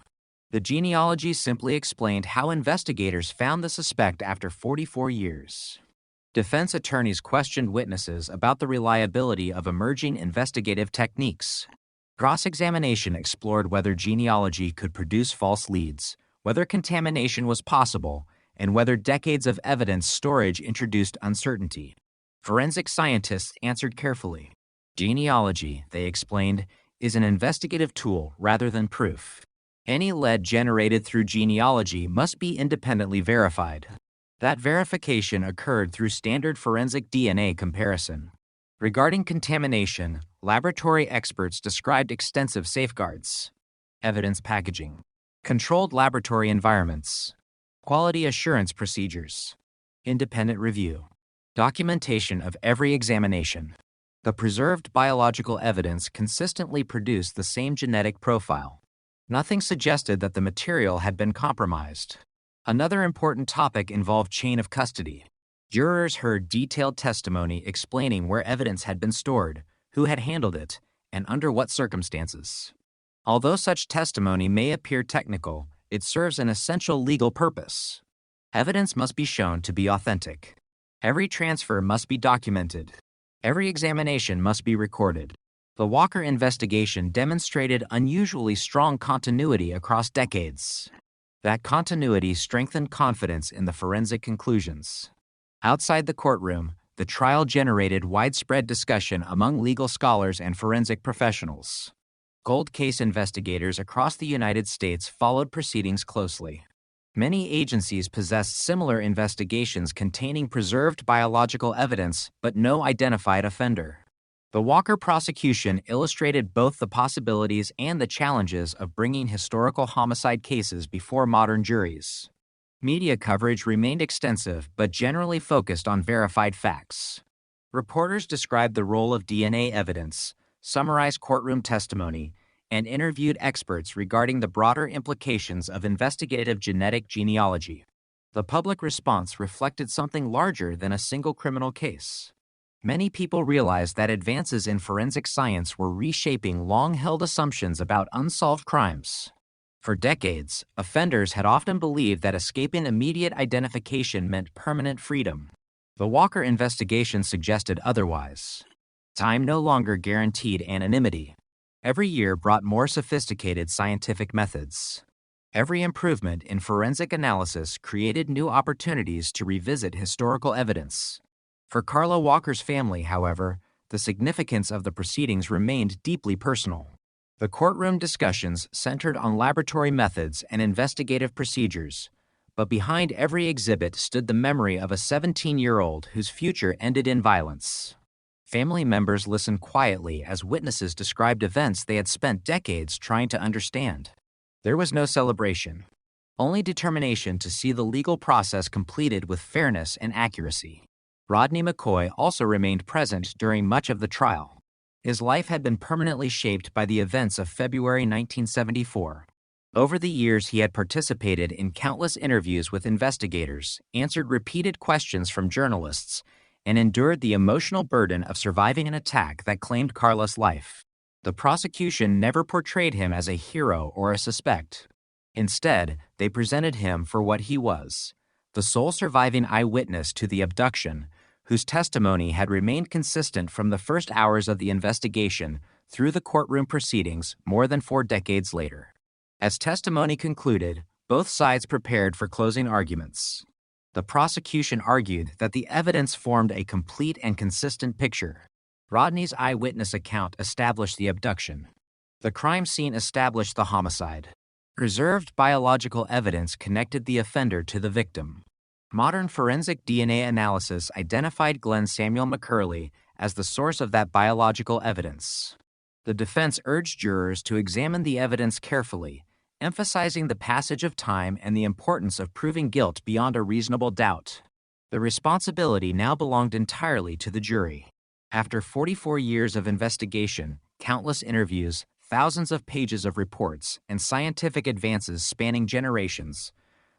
The genealogy simply explained how investigators found the suspect after 44 years. Defense attorneys questioned witnesses about the reliability of emerging investigative techniques. Cross-examination explored whether genealogy could produce false leads, whether contamination was possible, and whether decades of evidence storage introduced uncertainty. Forensic scientists answered carefully. Genealogy, they explained, is an investigative tool rather than proof. Any lead generated through genealogy must be independently verified. That verification occurred through standard forensic DNA comparison. Regarding contamination, laboratory experts described extensive safeguards: evidence packaging, controlled laboratory environments, quality assurance procedures, independent review, documentation of every examination. The preserved biological evidence consistently produced the same genetic profile. Nothing suggested that the material had been compromised. Another important topic involved chain of custody. Jurors heard detailed testimony explaining where evidence had been stored, who had handled it, and under what circumstances. Although such testimony may appear technical, it serves an essential legal purpose. Evidence must be shown to be authentic. Every transfer must be documented. Every examination must be recorded. The Walker investigation demonstrated unusually strong continuity across decades. That continuity strengthened confidence in the forensic conclusions. Outside the courtroom, the trial generated widespread discussion among legal scholars and forensic professionals. Cold case investigators across the United States followed proceedings closely. Many agencies possessed similar investigations containing preserved biological evidence but no identified offender. The Walker prosecution illustrated both the possibilities and the challenges of bringing historical homicide cases before modern juries. Media coverage remained extensive but generally focused on verified facts. Reporters described the role of DNA evidence, summarized courtroom testimony, and interviewed experts regarding the broader implications of investigative genetic genealogy. The public response reflected something larger than a single criminal case. Many people realized that advances in forensic science were reshaping long-held assumptions about unsolved crimes. For decades, offenders had often believed that escaping immediate identification meant permanent freedom. The Walker investigation suggested otherwise. Time no longer guaranteed anonymity. Every year brought more sophisticated scientific methods. Every improvement in forensic analysis created new opportunities to revisit historical evidence. For Carla Walker's family, however, the significance of the proceedings remained deeply personal. The courtroom discussions centered on laboratory methods and investigative procedures, but behind every exhibit stood the memory of a 17-year-old whose future ended in violence. Family members listened quietly as witnesses described events they had spent decades trying to understand. There was no celebration, only determination to see the legal process completed with fairness and accuracy. Rodney McCoy also remained present during much of the trial. His life had been permanently shaped by the events of February 1974. Over the years, he had participated in countless interviews with investigators, answered repeated questions from journalists, and endured the emotional burden of surviving an attack that claimed Carla's life. The prosecution never portrayed him as a hero or a suspect. Instead, they presented him for what he was, the sole surviving eyewitness to the abduction, whose testimony had remained consistent from the first hours of the investigation through the courtroom proceedings more than 4 decades later. As testimony concluded, both sides prepared for closing arguments. The prosecution argued that the evidence formed a complete and consistent picture. Rodney's eyewitness account established the abduction. The crime scene established the homicide. Preserved biological evidence connected the offender to the victim. Modern forensic DNA analysis identified Glenn Samuel McCurley as the source of that biological evidence. The defense urged jurors to examine the evidence carefully, emphasizing the passage of time and the importance of proving guilt beyond a reasonable doubt. The responsibility now belonged entirely to the jury. After 44 years of investigation, countless interviews, thousands of pages of reports, and scientific advances spanning generations,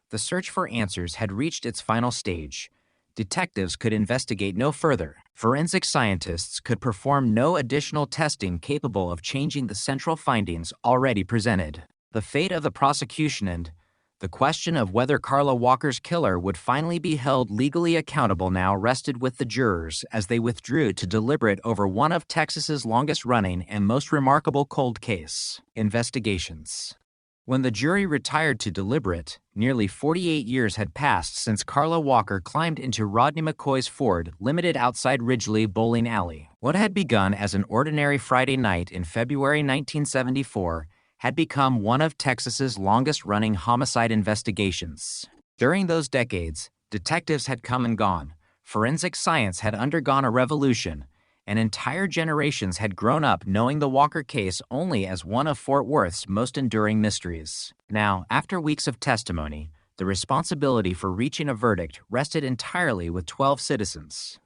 the search for answers had reached its final stage. Detectives could investigate no further. Forensic scientists could perform no additional testing capable of changing the central findings already presented. The fate of the prosecution and the question of whether Carla Walker's killer would finally be held legally accountable now rested with the jurors as they withdrew to deliberate over one of Texas's longest-running and most remarkable cold case investigations. When the jury retired to deliberate, nearly 48 years had passed since Carla Walker climbed into Rodney McCoy's Ford Limited outside Ridgely Bowling Alley. What had begun as an ordinary Friday night in February 1974 had become one of Texas's longest-running homicide investigations. During those decades, detectives had come and gone, forensic science had undergone a revolution, and entire generations had grown up knowing the Walker case only as one of Fort Worth's most enduring mysteries. Now, after weeks of testimony, the responsibility for reaching a verdict rested entirely with 12 citizens.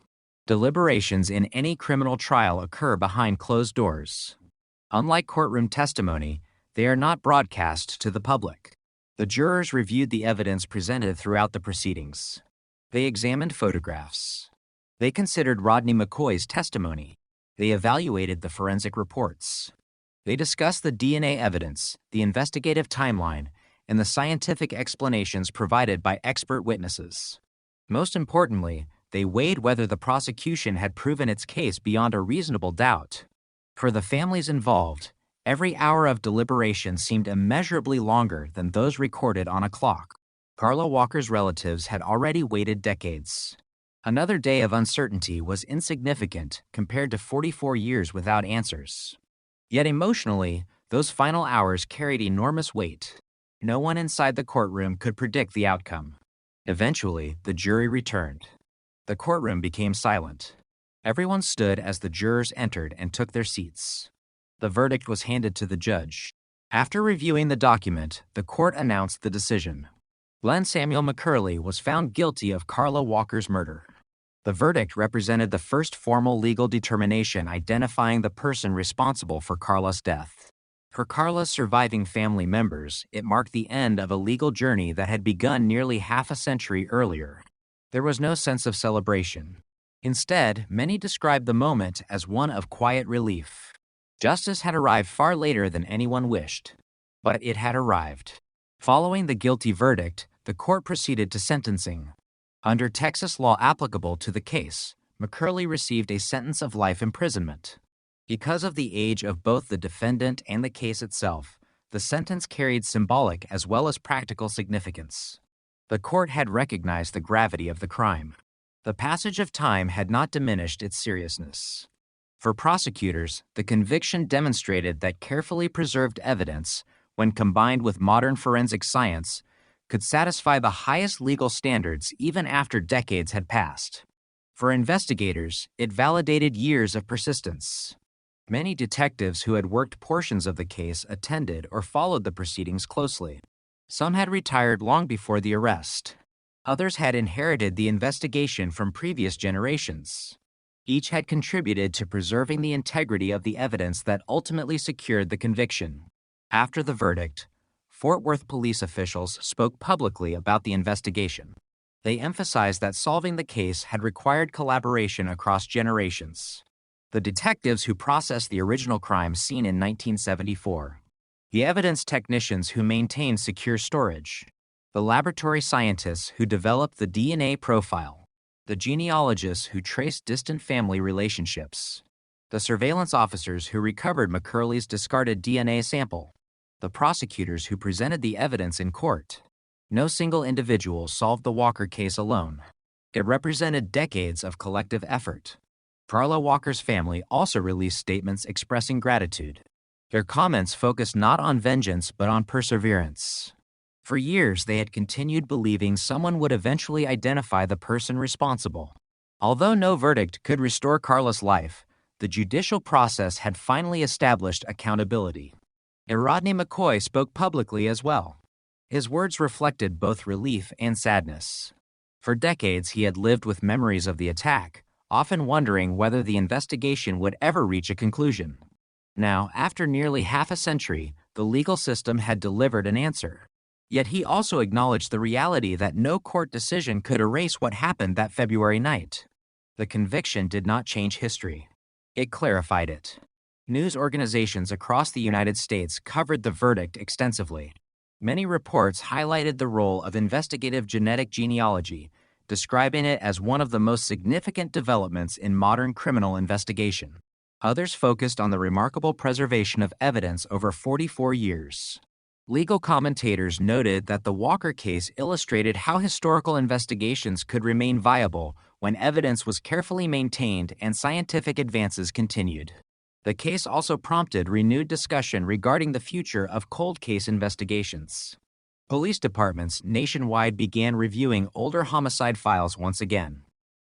Deliberations in any criminal trial occur behind closed doors. Unlike courtroom testimony, they are not broadcast to the public. The jurors reviewed the evidence presented throughout the proceedings. They examined photographs. They considered Rodney McCoy's testimony. They evaluated the forensic reports. They discussed the DNA evidence, the investigative timeline, and the scientific explanations provided by expert witnesses. Most importantly, they weighed whether the prosecution had proven its case beyond a reasonable doubt. For the families involved, every hour of deliberation seemed immeasurably longer than those recorded on a clock. Carla Walker's relatives had already waited decades. Another day of uncertainty was insignificant compared to 44 years without answers. Yet emotionally, those final hours carried enormous weight. No one inside the courtroom could predict the outcome. Eventually, the jury returned. The courtroom became silent. Everyone stood as the jurors entered and took their seats. The verdict was handed to the judge. After reviewing the document, the court announced the decision. Glenn Samuel McCurley was found guilty of Carla Walker's murder. The verdict represented the first formal legal determination identifying the person responsible for Carla's death. For Carla's surviving family members, it marked the end of a legal journey that had begun nearly half a century earlier. There was no sense of celebration. Instead, many described the moment as one of quiet relief. Justice had arrived far later than anyone wished, but it had arrived. Following the guilty verdict, the court proceeded to sentencing. Under Texas law applicable to the case, McCurley received a sentence of life imprisonment. Because of the age of both the defendant and the case itself, the sentence carried symbolic as well as practical significance. The court had recognized the gravity of the crime. The passage of time had not diminished its seriousness. For prosecutors, the conviction demonstrated that carefully preserved evidence, when combined with modern forensic science, could satisfy the highest legal standards even after decades had passed. For investigators, it validated years of persistence. Many detectives who had worked portions of the case attended or followed the proceedings closely. Some had retired long before the arrest. Others had inherited the investigation from previous generations. Each had contributed to preserving the integrity of the evidence that ultimately secured the conviction. After the verdict, Fort Worth police officials spoke publicly about the investigation. They emphasized that solving the case had required collaboration across generations. The detectives who processed the original crime scene in 1974, the evidence technicians who maintained secure storage, the laboratory scientists who developed the DNA profile, the genealogists who traced distant family relationships, the surveillance officers who recovered McCurley's discarded DNA sample, the prosecutors who presented the evidence in court. No single individual solved the Walker case alone. It represented decades of collective effort. Carla Walker's family also released statements expressing gratitude. Their comments focused not on vengeance but on perseverance. For years, they had continued believing someone would eventually identify the person responsible. Although no verdict could restore Carla's life, the judicial process had finally established accountability. And Rodney McCoy spoke publicly as well. His words reflected both relief and sadness. For decades, he had lived with memories of the attack, often wondering whether the investigation would ever reach a conclusion. Now, after nearly half a century, the legal system had delivered an answer. Yet he also acknowledged the reality that no court decision could erase what happened that February night. The conviction did not change history. It clarified it. News organizations across the United States covered the verdict extensively. Many reports highlighted the role of investigative genetic genealogy, describing it as one of the most significant developments in modern criminal investigation. Others focused on the remarkable preservation of evidence over 44 years. Legal commentators noted that the Walker case illustrated how historical investigations could remain viable when evidence was carefully maintained and scientific advances continued. The case also prompted renewed discussion regarding the future of cold case investigations. Police departments nationwide began reviewing older homicide files once again.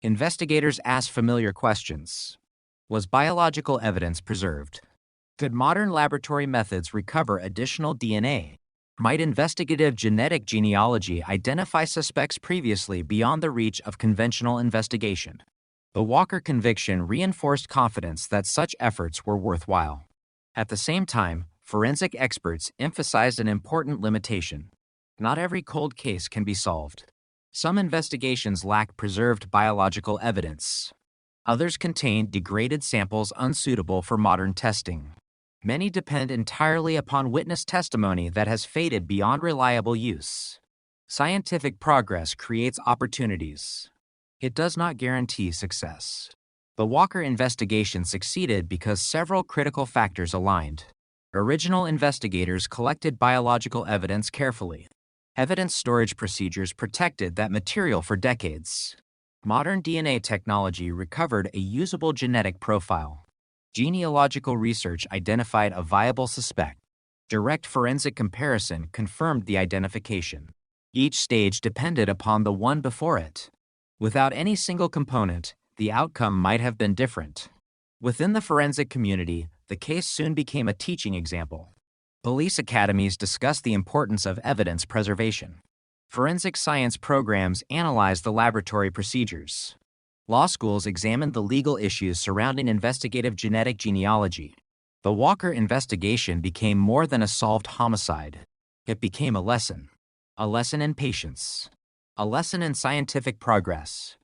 Investigators asked familiar questions. Was biological evidence preserved? Could modern laboratory methods recover additional DNA? Might investigative genetic genealogy identify suspects previously beyond the reach of conventional investigation? The Walker conviction reinforced confidence that such efforts were worthwhile. At the same time, forensic experts emphasized an important limitation. Not every cold case can be solved. Some investigations lack preserved biological evidence. Others contain degraded samples unsuitable for modern testing. Many depend entirely upon witness testimony that has faded beyond reliable use. Scientific progress creates opportunities. It does not guarantee success. The Walker investigation succeeded because several critical factors aligned. Original investigators collected biological evidence carefully. Evidence storage procedures protected that material for decades. Modern DNA technology recovered a usable genetic profile. Genealogical research identified a viable suspect. Direct forensic comparison confirmed the identification. Each stage depended upon the one before it. Without any single component, the outcome might have been different. Within the forensic community, the case soon became a teaching example. Police academies discussed the importance of evidence preservation. Forensic science programs analyzed the laboratory procedures. Law schools examined the legal issues surrounding investigative genetic genealogy. The Walker investigation became more than a solved homicide. It became a lesson in patience, a lesson in scientific progress,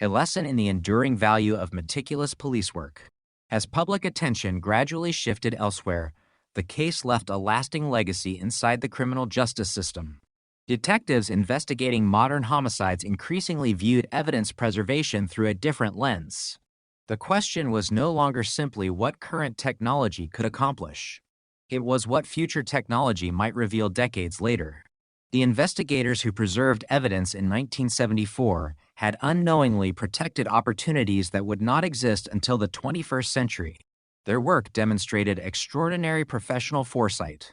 a lesson in the enduring value of meticulous police work. As public attention gradually shifted elsewhere, the case left a lasting legacy inside the criminal justice system. Detectives investigating modern homicides increasingly viewed evidence preservation through a different lens. The question was no longer simply what current technology could accomplish. It was what future technology might reveal decades later. The investigators who preserved evidence in 1974 had unknowingly protected opportunities that would not exist until the 21st century. Their work demonstrated extraordinary professional foresight.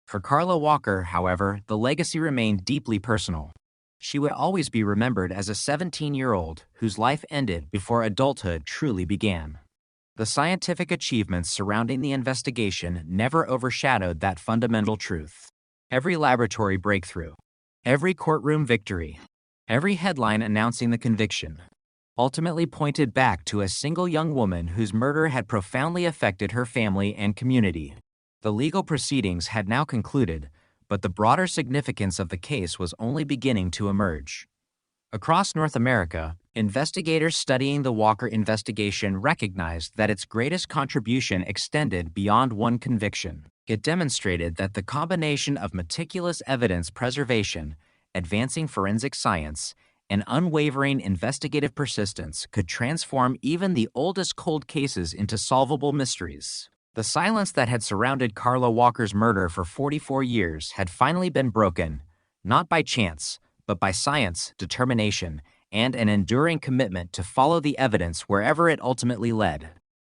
For Carla Walker, however, the legacy remained deeply personal. She would always be remembered as a 17-year-old whose life ended before adulthood truly began. The scientific achievements surrounding the investigation never overshadowed that fundamental truth. Every laboratory breakthrough, every courtroom victory, every headline announcing the conviction, ultimately pointed back to a single young woman whose murder had profoundly affected her family and community. The legal proceedings had now concluded, but the broader significance of the case was only beginning to emerge. Across North America, investigators studying the Walker investigation recognized that its greatest contribution extended beyond one conviction. It demonstrated that the combination of meticulous evidence preservation, advancing forensic science, and unwavering investigative persistence could transform even the oldest cold cases into solvable mysteries. The silence that had surrounded Carla Walker's murder for 44 years had finally been broken, not by chance, but by science, determination, and an enduring commitment to follow the evidence wherever it ultimately led.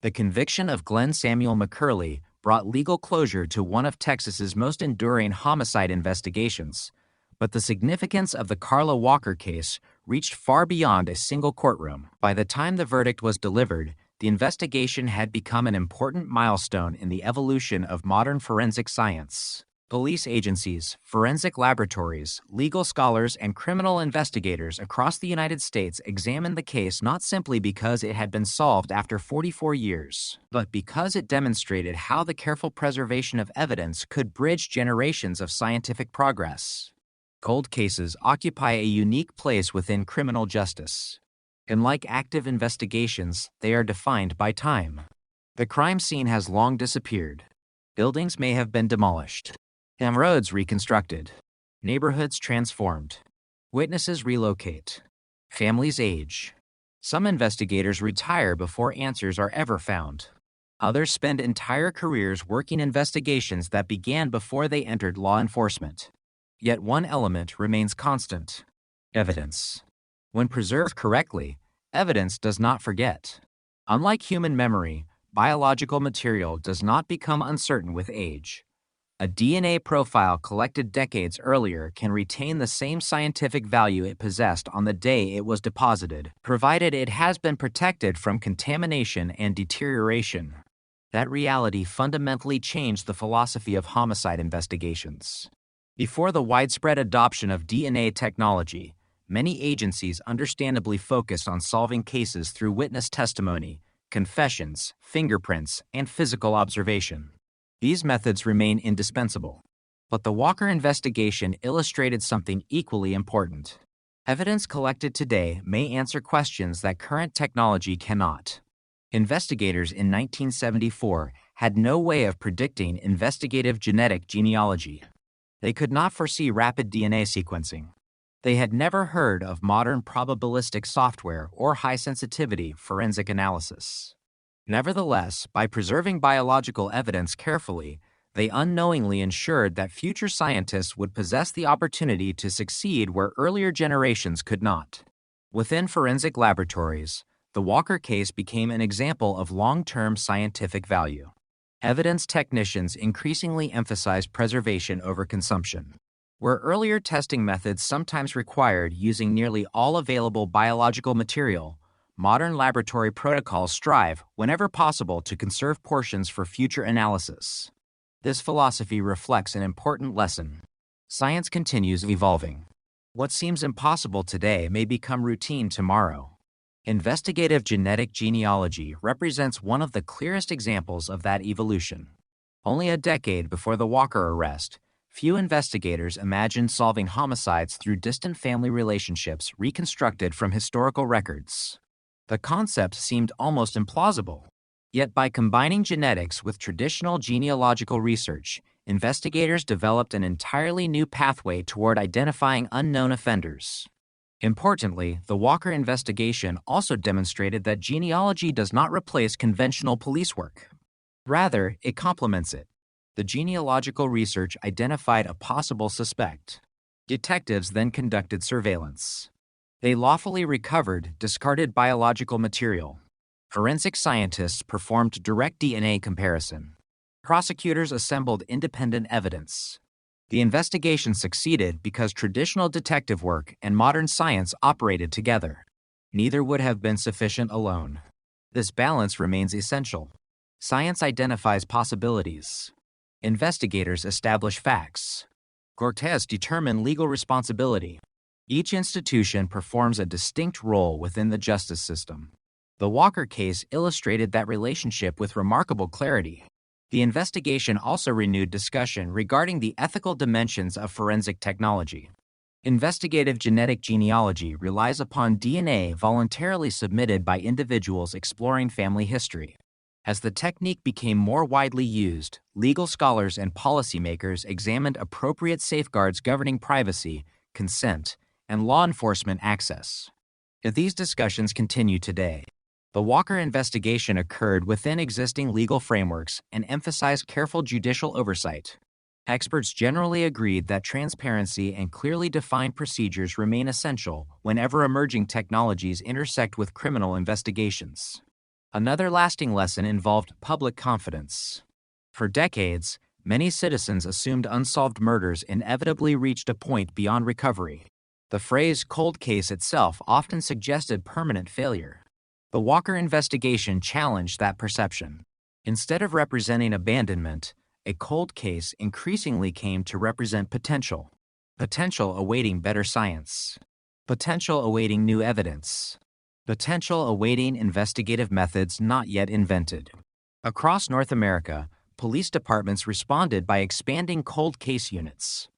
The conviction of Glenn Samuel McCurley brought legal closure to one of Texas's most enduring homicide investigations, but the significance of the Carla Walker case reached far beyond a single courtroom. By the time the verdict was delivered, the investigation had become an important milestone in the evolution of modern forensic science. Police agencies, forensic laboratories, legal scholars, and criminal investigators across the United States examined the case not simply because it had been solved after 44 years, but because it demonstrated how the careful preservation of evidence could bridge generations of scientific progress. Cold cases occupy a unique place within criminal justice. Unlike active investigations, they are defined by time. The crime scene has long disappeared. Buildings may have been demolished, and roads reconstructed, neighborhoods transformed, witnesses relocate, families age. Some investigators retire before answers are ever found. Others spend entire careers working investigations that began before they entered law enforcement. Yet one element remains constant: evidence. When preserved correctly, evidence does not forget. Unlike human memory, biological material does not become uncertain with age. A DNA profile collected decades earlier can retain the same scientific value it possessed on the day it was deposited, provided it has been protected from contamination and deterioration. That reality fundamentally changed the philosophy of homicide investigations. Before the widespread adoption of DNA technology, many agencies understandably focused on solving cases through witness testimony, confessions, fingerprints, and physical observation. These methods remain indispensable. But the Walker investigation illustrated something equally important. Evidence collected today may answer questions that current technology cannot. Investigators in 1974 had no way of predicting investigative genetic genealogy. They could not foresee rapid DNA sequencing. They had never heard of modern probabilistic software or high-sensitivity forensic analysis. Nevertheless, by preserving biological evidence carefully, they unknowingly ensured that future scientists would possess the opportunity to succeed where earlier generations could not. Within forensic laboratories, the Walker case became an example of long-term scientific value. Evidence technicians increasingly emphasized preservation over consumption. Where earlier testing methods sometimes required using nearly all available biological material, modern laboratory protocols strive, whenever possible, to conserve portions for future analysis. This philosophy reflects an important lesson. Science continues evolving. What seems impossible today may become routine tomorrow. Investigative genetic genealogy represents one of the clearest examples of that evolution. Only a decade before the Walker arrest, few investigators imagined solving homicides through distant family relationships reconstructed from historical records. The concept seemed almost implausible. Yet by combining genetics with traditional genealogical research, investigators developed an entirely new pathway toward identifying unknown offenders. Importantly, the Walker investigation also demonstrated that genealogy does not replace conventional police work. Rather, it complements it. The genealogical research identified a possible suspect. Detectives then conducted surveillance. They lawfully recovered discarded biological material. Forensic scientists performed direct DNA comparison. Prosecutors assembled independent evidence. The investigation succeeded because traditional detective work and modern science operated together. Neither would have been sufficient alone. This balance remains essential. Science identifies possibilities. Investigators establish facts. Courts determine legal responsibility. Each institution performs a distinct role within the justice system. The Walker case illustrated that relationship with remarkable clarity. The investigation also renewed discussion regarding the ethical dimensions of forensic technology. Investigative genetic genealogy relies upon DNA voluntarily submitted by individuals exploring family history. As the technique became more widely used, legal scholars and policymakers examined appropriate safeguards governing privacy, consent, and law enforcement access. These discussions continue today. The Walker investigation occurred within existing legal frameworks and emphasized careful judicial oversight. Experts generally agreed that transparency and clearly defined procedures remain essential whenever emerging technologies intersect with criminal investigations. Another lasting lesson involved public confidence. For decades, many citizens assumed unsolved murders inevitably reached a point beyond recovery. The phrase cold case itself often suggested permanent failure. The Walker investigation challenged that perception. Instead of representing abandonment, a cold case increasingly came to represent potential. Potential awaiting better science. Potential awaiting new evidence. Potential awaiting investigative methods not yet invented. Across North America, police departments responded by expanding cold case units.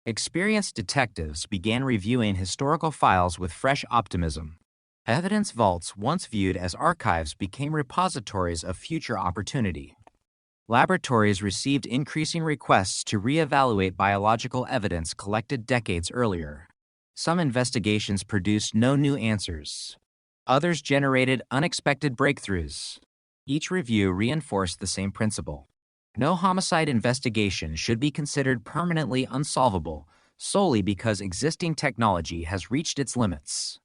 Experienced detectives began reviewing historical files with fresh optimism. Evidence vaults, once viewed as archives, became repositories of future opportunity. Laboratories received increasing requests to reevaluate biological evidence collected decades earlier. Some investigations produced no new answers. Others generated unexpected breakthroughs. Each review reinforced the same principle. No homicide investigation should be considered permanently unsolvable solely because existing technology has reached its limits.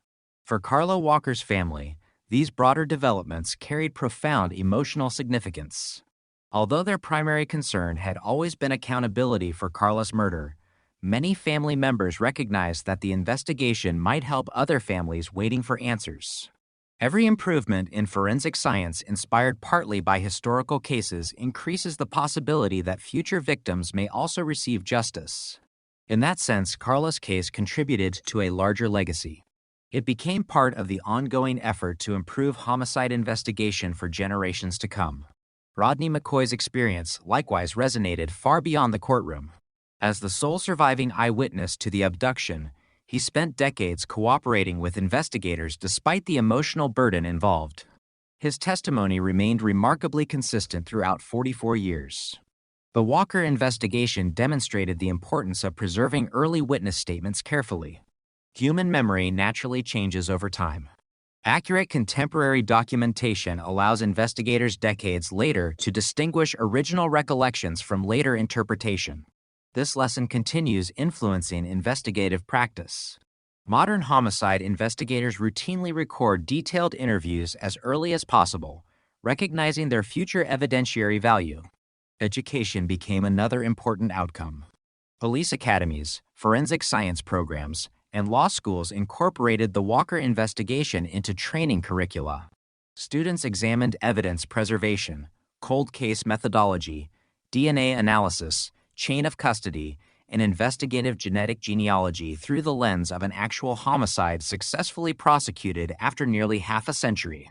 For Carla Walker's family, these broader developments carried profound emotional significance. Although their primary concern had always been accountability for Carla's murder, many family members recognized that the investigation might help other families waiting for answers. Every improvement in forensic science, inspired partly by historical cases, increases the possibility that future victims may also receive justice. In that sense, Carla's case contributed to a larger legacy. It became part of the ongoing effort to improve homicide investigation for generations to come. Rodney McCoy's experience likewise resonated far beyond the courtroom. As the sole surviving eyewitness to the abduction, he spent decades cooperating with investigators despite the emotional burden involved. His testimony remained remarkably consistent throughout 44 years. The Walker investigation demonstrated the importance of preserving early witness statements carefully. Human memory naturally changes over time. Accurate contemporary documentation allows investigators decades later to distinguish original recollections from later interpretation. This lesson continues influencing investigative practice. Modern homicide investigators routinely record detailed interviews as early as possible, recognizing their future evidentiary value. Education became another important outcome. Police academies, forensic science programs, and law schools incorporated the Walker investigation into training curricula. Students examined evidence preservation, cold case methodology, DNA analysis, chain of custody, and investigative genetic genealogy through the lens of an actual homicide successfully prosecuted after nearly half a century.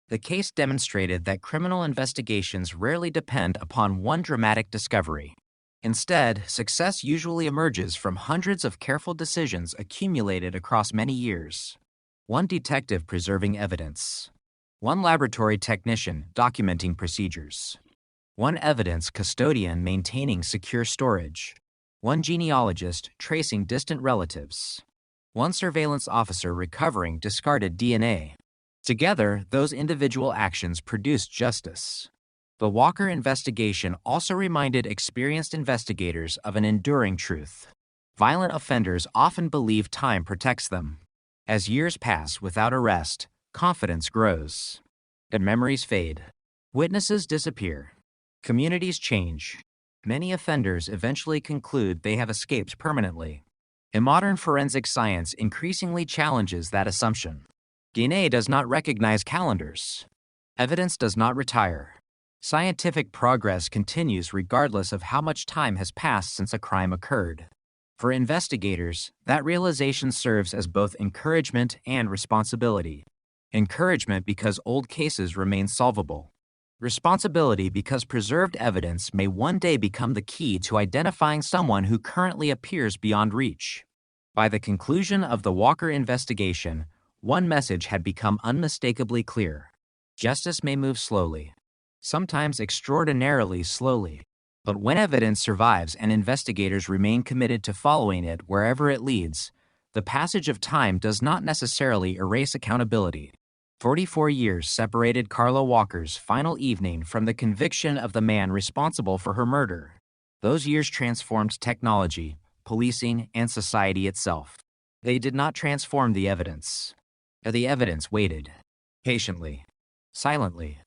The case demonstrated that criminal investigations rarely depend upon one dramatic discovery. Instead, success usually emerges from hundreds of careful decisions accumulated across many years. One detective preserving evidence. One laboratory technician documenting procedures. One evidence custodian maintaining secure storage. One genealogist tracing distant relatives. One surveillance officer recovering discarded DNA. Together, those individual actions produced justice. The Walker investigation also reminded experienced investigators of an enduring truth. Violent offenders often believe time protects them. As years pass without arrest, confidence grows. And memories fade. Witnesses disappear. Communities change. Many offenders eventually conclude they have escaped permanently. In modern forensic science increasingly challenges that assumption. DNA does not recognize calendars. Evidence does not retire. Scientific progress continues regardless of how much time has passed since a crime occurred. For investigators, that realization serves as both encouragement and responsibility. Encouragement because old cases remain solvable. Responsibility because preserved evidence may one day become the key to identifying someone who currently appears beyond reach. By the conclusion of the Walker investigation, one message had become unmistakably clear. Justice may move slowly, sometimes extraordinarily slowly. But when evidence survives and investigators remain committed to following it wherever it leads, the passage of time does not necessarily erase accountability. 44 years separated Carla Walker's final evening from the conviction of the man responsible for her murder. Those years transformed technology, policing, and society itself. They did not transform the evidence. The evidence waited, patiently, silently,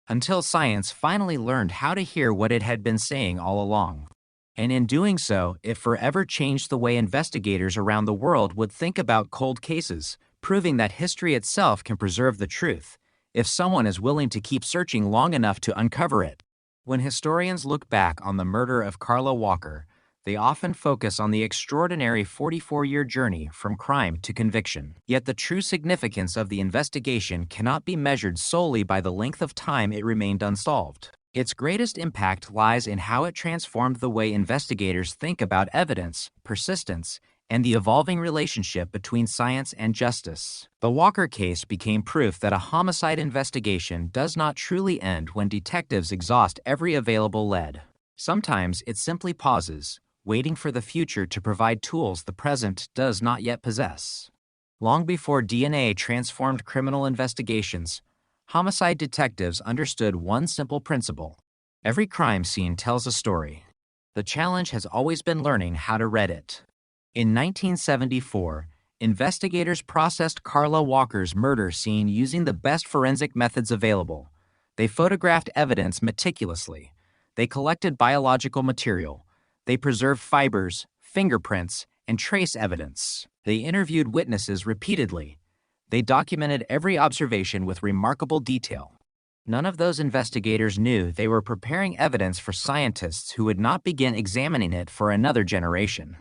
until science finally learned how to hear what it had been saying all along. And in doing so, it forever changed the way investigators around the world would think about cold cases, proving that history itself can preserve the truth, if someone is willing to keep searching long enough to uncover it. When historians look back on the murder of Carla Walker, they often focus on the extraordinary 44-year journey from crime to conviction. Yet the true significance of the investigation cannot be measured solely by the length of time it remained unsolved. Its greatest impact lies in how it transformed the way investigators think about evidence, persistence, and the evolving relationship between science and justice. The Walker case became proof that a homicide investigation does not truly end when detectives exhaust every available lead. Sometimes it simply pauses, waiting for the future to provide tools the present does not yet possess. Long before DNA transformed criminal investigations, homicide detectives understood one simple principle. Every crime scene tells a story. The challenge has always been learning how to read it. In 1974, investigators processed Carla Walker's murder scene using the best forensic methods available. They photographed evidence meticulously. They collected biological material. They preserved fibers, fingerprints, and trace evidence. They interviewed witnesses repeatedly. They documented every observation with remarkable detail. None of those investigators knew they were preparing evidence for scientists who would not begin examining it for another generation.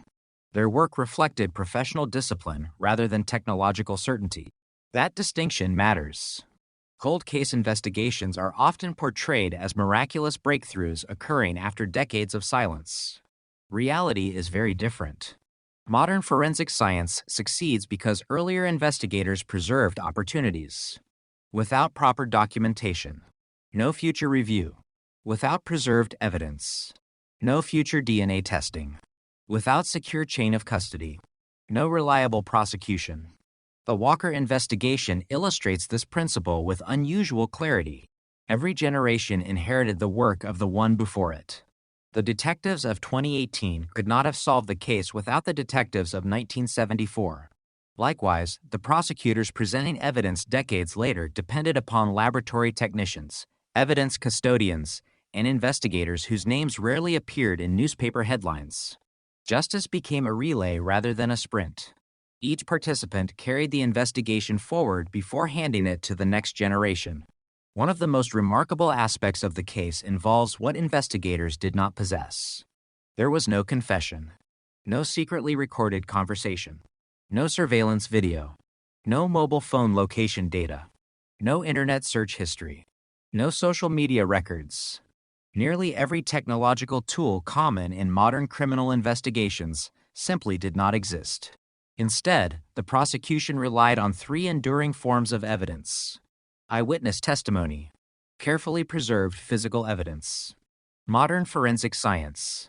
Their work reflected professional discipline rather than technological certainty. That distinction matters. Cold case investigations are often portrayed as miraculous breakthroughs occurring after decades of silence. Reality is very different. Modern forensic science succeeds because earlier investigators preserved opportunities. Without proper documentation, no future review. Without preserved evidence, no future DNA testing. Without secure chain of custody, no reliable prosecution. The Walker investigation illustrates this principle with unusual clarity. Every generation inherited the work of the one before it. The detectives of 2018 could not have solved the case without the detectives of 1974. Likewise, the prosecutors presenting evidence decades later depended upon laboratory technicians, evidence custodians, and investigators whose names rarely appeared in newspaper headlines. Justice became a relay rather than a sprint. Each participant carried the investigation forward before handing it to the next generation. One of the most remarkable aspects of the case involves what investigators did not possess. There was no confession, no secretly recorded conversation, no surveillance video, no mobile phone location data, no internet search history, no social media records. Nearly every technological tool common in modern criminal investigations simply did not exist. Instead, the prosecution relied on three enduring forms of evidence: eyewitness testimony, carefully preserved physical evidence, modern forensic science.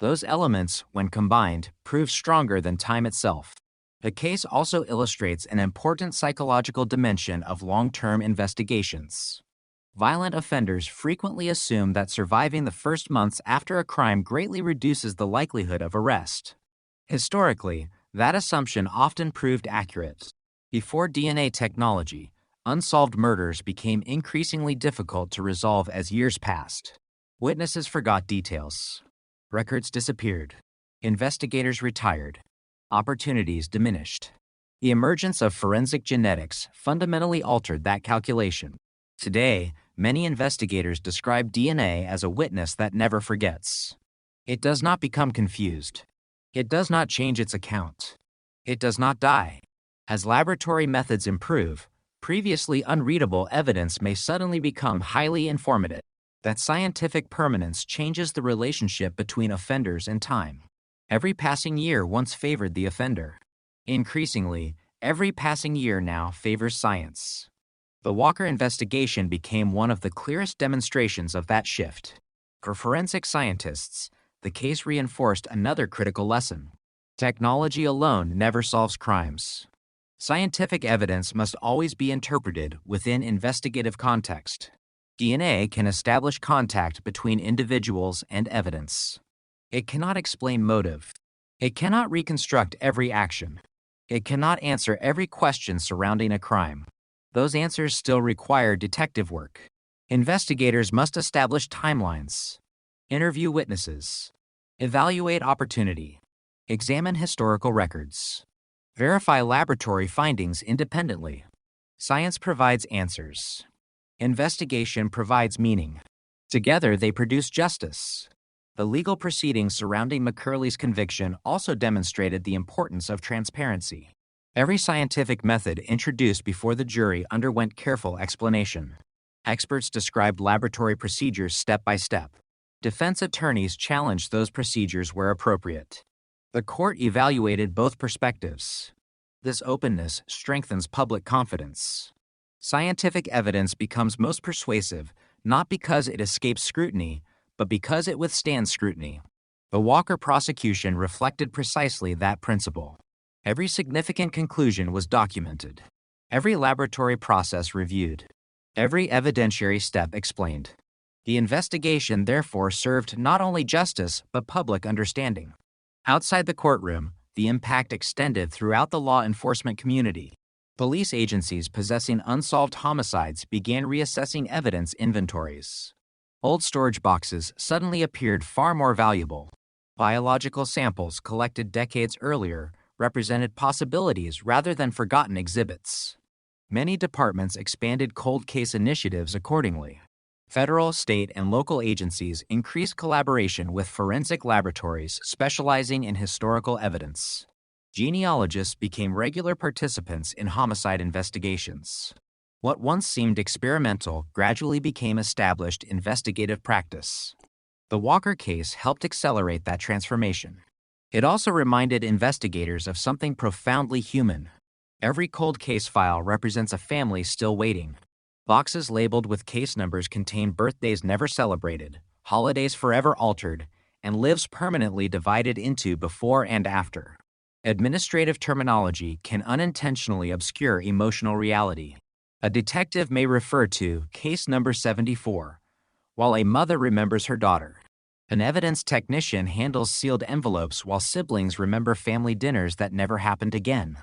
Those elements, when combined, prove stronger than time itself. The case also illustrates an important psychological dimension of long-term investigations. Violent offenders frequently assume that surviving the first months after a crime greatly reduces the likelihood of arrest. Historically, that assumption often proved accurate. Before DNA technology, unsolved murders became increasingly difficult to resolve as years passed. Witnesses forgot details. Records disappeared. Investigators retired. Opportunities diminished. The emergence of forensic genetics fundamentally altered that calculation. Today, many investigators describe DNA as a witness that never forgets. It does not become confused. It does not change its account. It does not die. As laboratory methods improve, Previously unreadable evidence may suddenly become highly informative. That scientific permanence changes the relationship between offenders and time. Every passing year once favored the offender. Increasingly, every passing year now favors science. The Walker investigation became one of the clearest demonstrations of that shift. For forensic scientists, the case reinforced another critical lesson. Technology alone never solves crimes. Scientific evidence must always be interpreted within investigative context. DNA can establish contact between individuals and evidence. It cannot explain motive. It cannot reconstruct every action. It cannot answer every question surrounding a crime. Those answers still require detective work. Investigators must establish timelines, interview witnesses, evaluate opportunity, examine historical records, verify laboratory findings independently. Science provides answers. Investigation provides meaning. Together, they produce justice. The legal proceedings surrounding McCurley's conviction also demonstrated the importance of transparency. Every scientific method introduced before the jury underwent careful explanation. Experts described laboratory procedures step by step. Defense attorneys challenged those procedures where appropriate. The court evaluated both perspectives. This openness strengthens public confidence. Scientific evidence becomes most persuasive not because it escapes scrutiny, but because it withstands scrutiny. The Walker prosecution reflected precisely that principle. Every significant conclusion was documented. Every laboratory process reviewed. Every evidentiary step explained. The investigation therefore served not only justice but public understanding. Outside the courtroom, the impact extended throughout the law enforcement community. Police agencies possessing unsolved homicides began reassessing evidence inventories. Old storage boxes suddenly appeared far more valuable. Biological samples collected decades earlier represented possibilities rather than forgotten exhibits. Many departments expanded cold case initiatives accordingly. Federal, state, and local agencies increased collaboration with forensic laboratories specializing in historical evidence. Genealogists became regular participants in homicide investigations. What once seemed experimental gradually became established investigative practice. The Walker case helped accelerate that transformation. It also reminded investigators of something profoundly human. Every cold case file represents a family still waiting. Boxes labeled with case numbers contain birthdays never celebrated, holidays forever altered, and lives permanently divided into before and after. Administrative terminology can unintentionally obscure emotional reality. A detective may refer to case number 74, while a mother remembers her daughter. An evidence technician handles sealed envelopes while siblings remember family dinners that never happened again.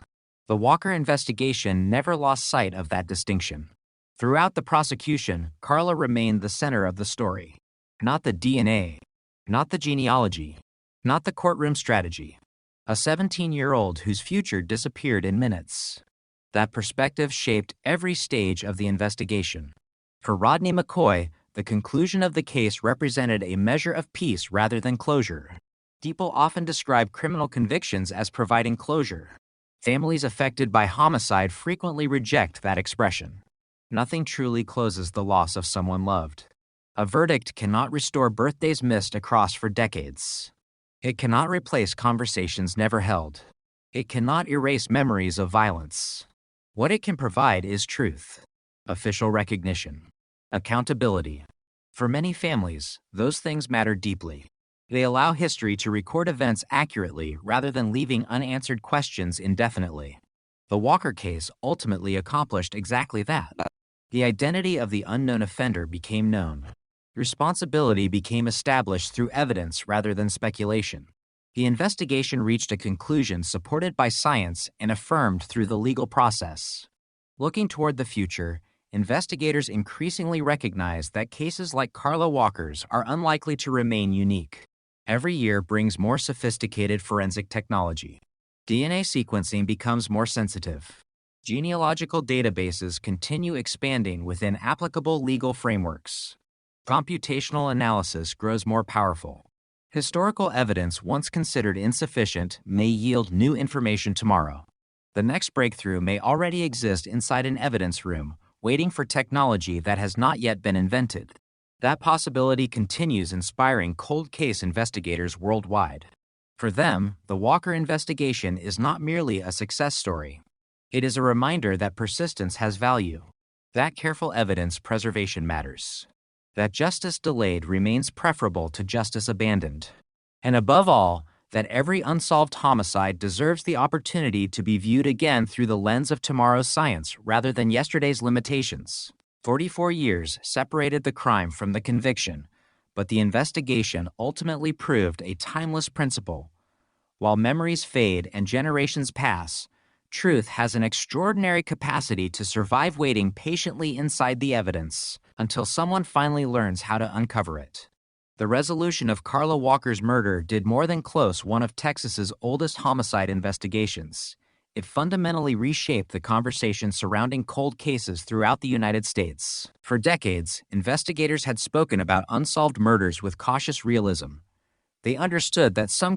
The Walker investigation never lost sight of that distinction. Throughout the prosecution, Carla remained the center of the story. Not the DNA, not the genealogy, not the courtroom strategy. A 17-year-old whose future disappeared in minutes. That perspective shaped every stage of the investigation. For Rodney McCoy, the conclusion of the case represented a measure of peace rather than closure. People often describe criminal convictions as providing closure. Families affected by homicide frequently reject that expression. Nothing truly closes the loss of someone loved. A verdict cannot restore birthdays missed across for decades. It cannot replace conversations never held. It cannot erase memories of violence. What it can provide is truth, official recognition, accountability. For many families, those things matter deeply. They allow history to record events accurately rather than leaving unanswered questions indefinitely. The Walker case ultimately accomplished exactly that. The identity of the unknown offender became known. Responsibility became established through evidence rather than speculation. The investigation reached a conclusion supported by science and affirmed through the legal process. Looking toward the future, investigators increasingly recognize that cases like Carla Walker's are unlikely to remain unique. Every year brings more sophisticated forensic technology. DNA sequencing becomes more sensitive. Genealogical databases continue expanding within applicable legal frameworks. Computational analysis grows more powerful. Historical evidence once considered insufficient may yield new information tomorrow. The next breakthrough may already exist inside an evidence room, waiting for technology that has not yet been invented. That possibility continues inspiring cold case investigators worldwide. For them, the Walker investigation is not merely a success story. It is a reminder that persistence has value, that careful evidence preservation matters, that justice delayed remains preferable to justice abandoned, and above all, that every unsolved homicide deserves the opportunity to be viewed again through the lens of tomorrow's science rather than yesterday's limitations. 44 years separated the crime from the conviction, but the investigation ultimately proved a timeless principle. While memories fade and generations pass, truth has an extraordinary capacity to survive waiting patiently inside the evidence until someone finally learns how to uncover it. The resolution of Carla Walker's murder did more than close one of Texas's oldest homicide investigations. It fundamentally reshaped the conversation surrounding cold cases throughout the United States. For decades, investigators had spoken about unsolved murders with cautious realism. They understood that some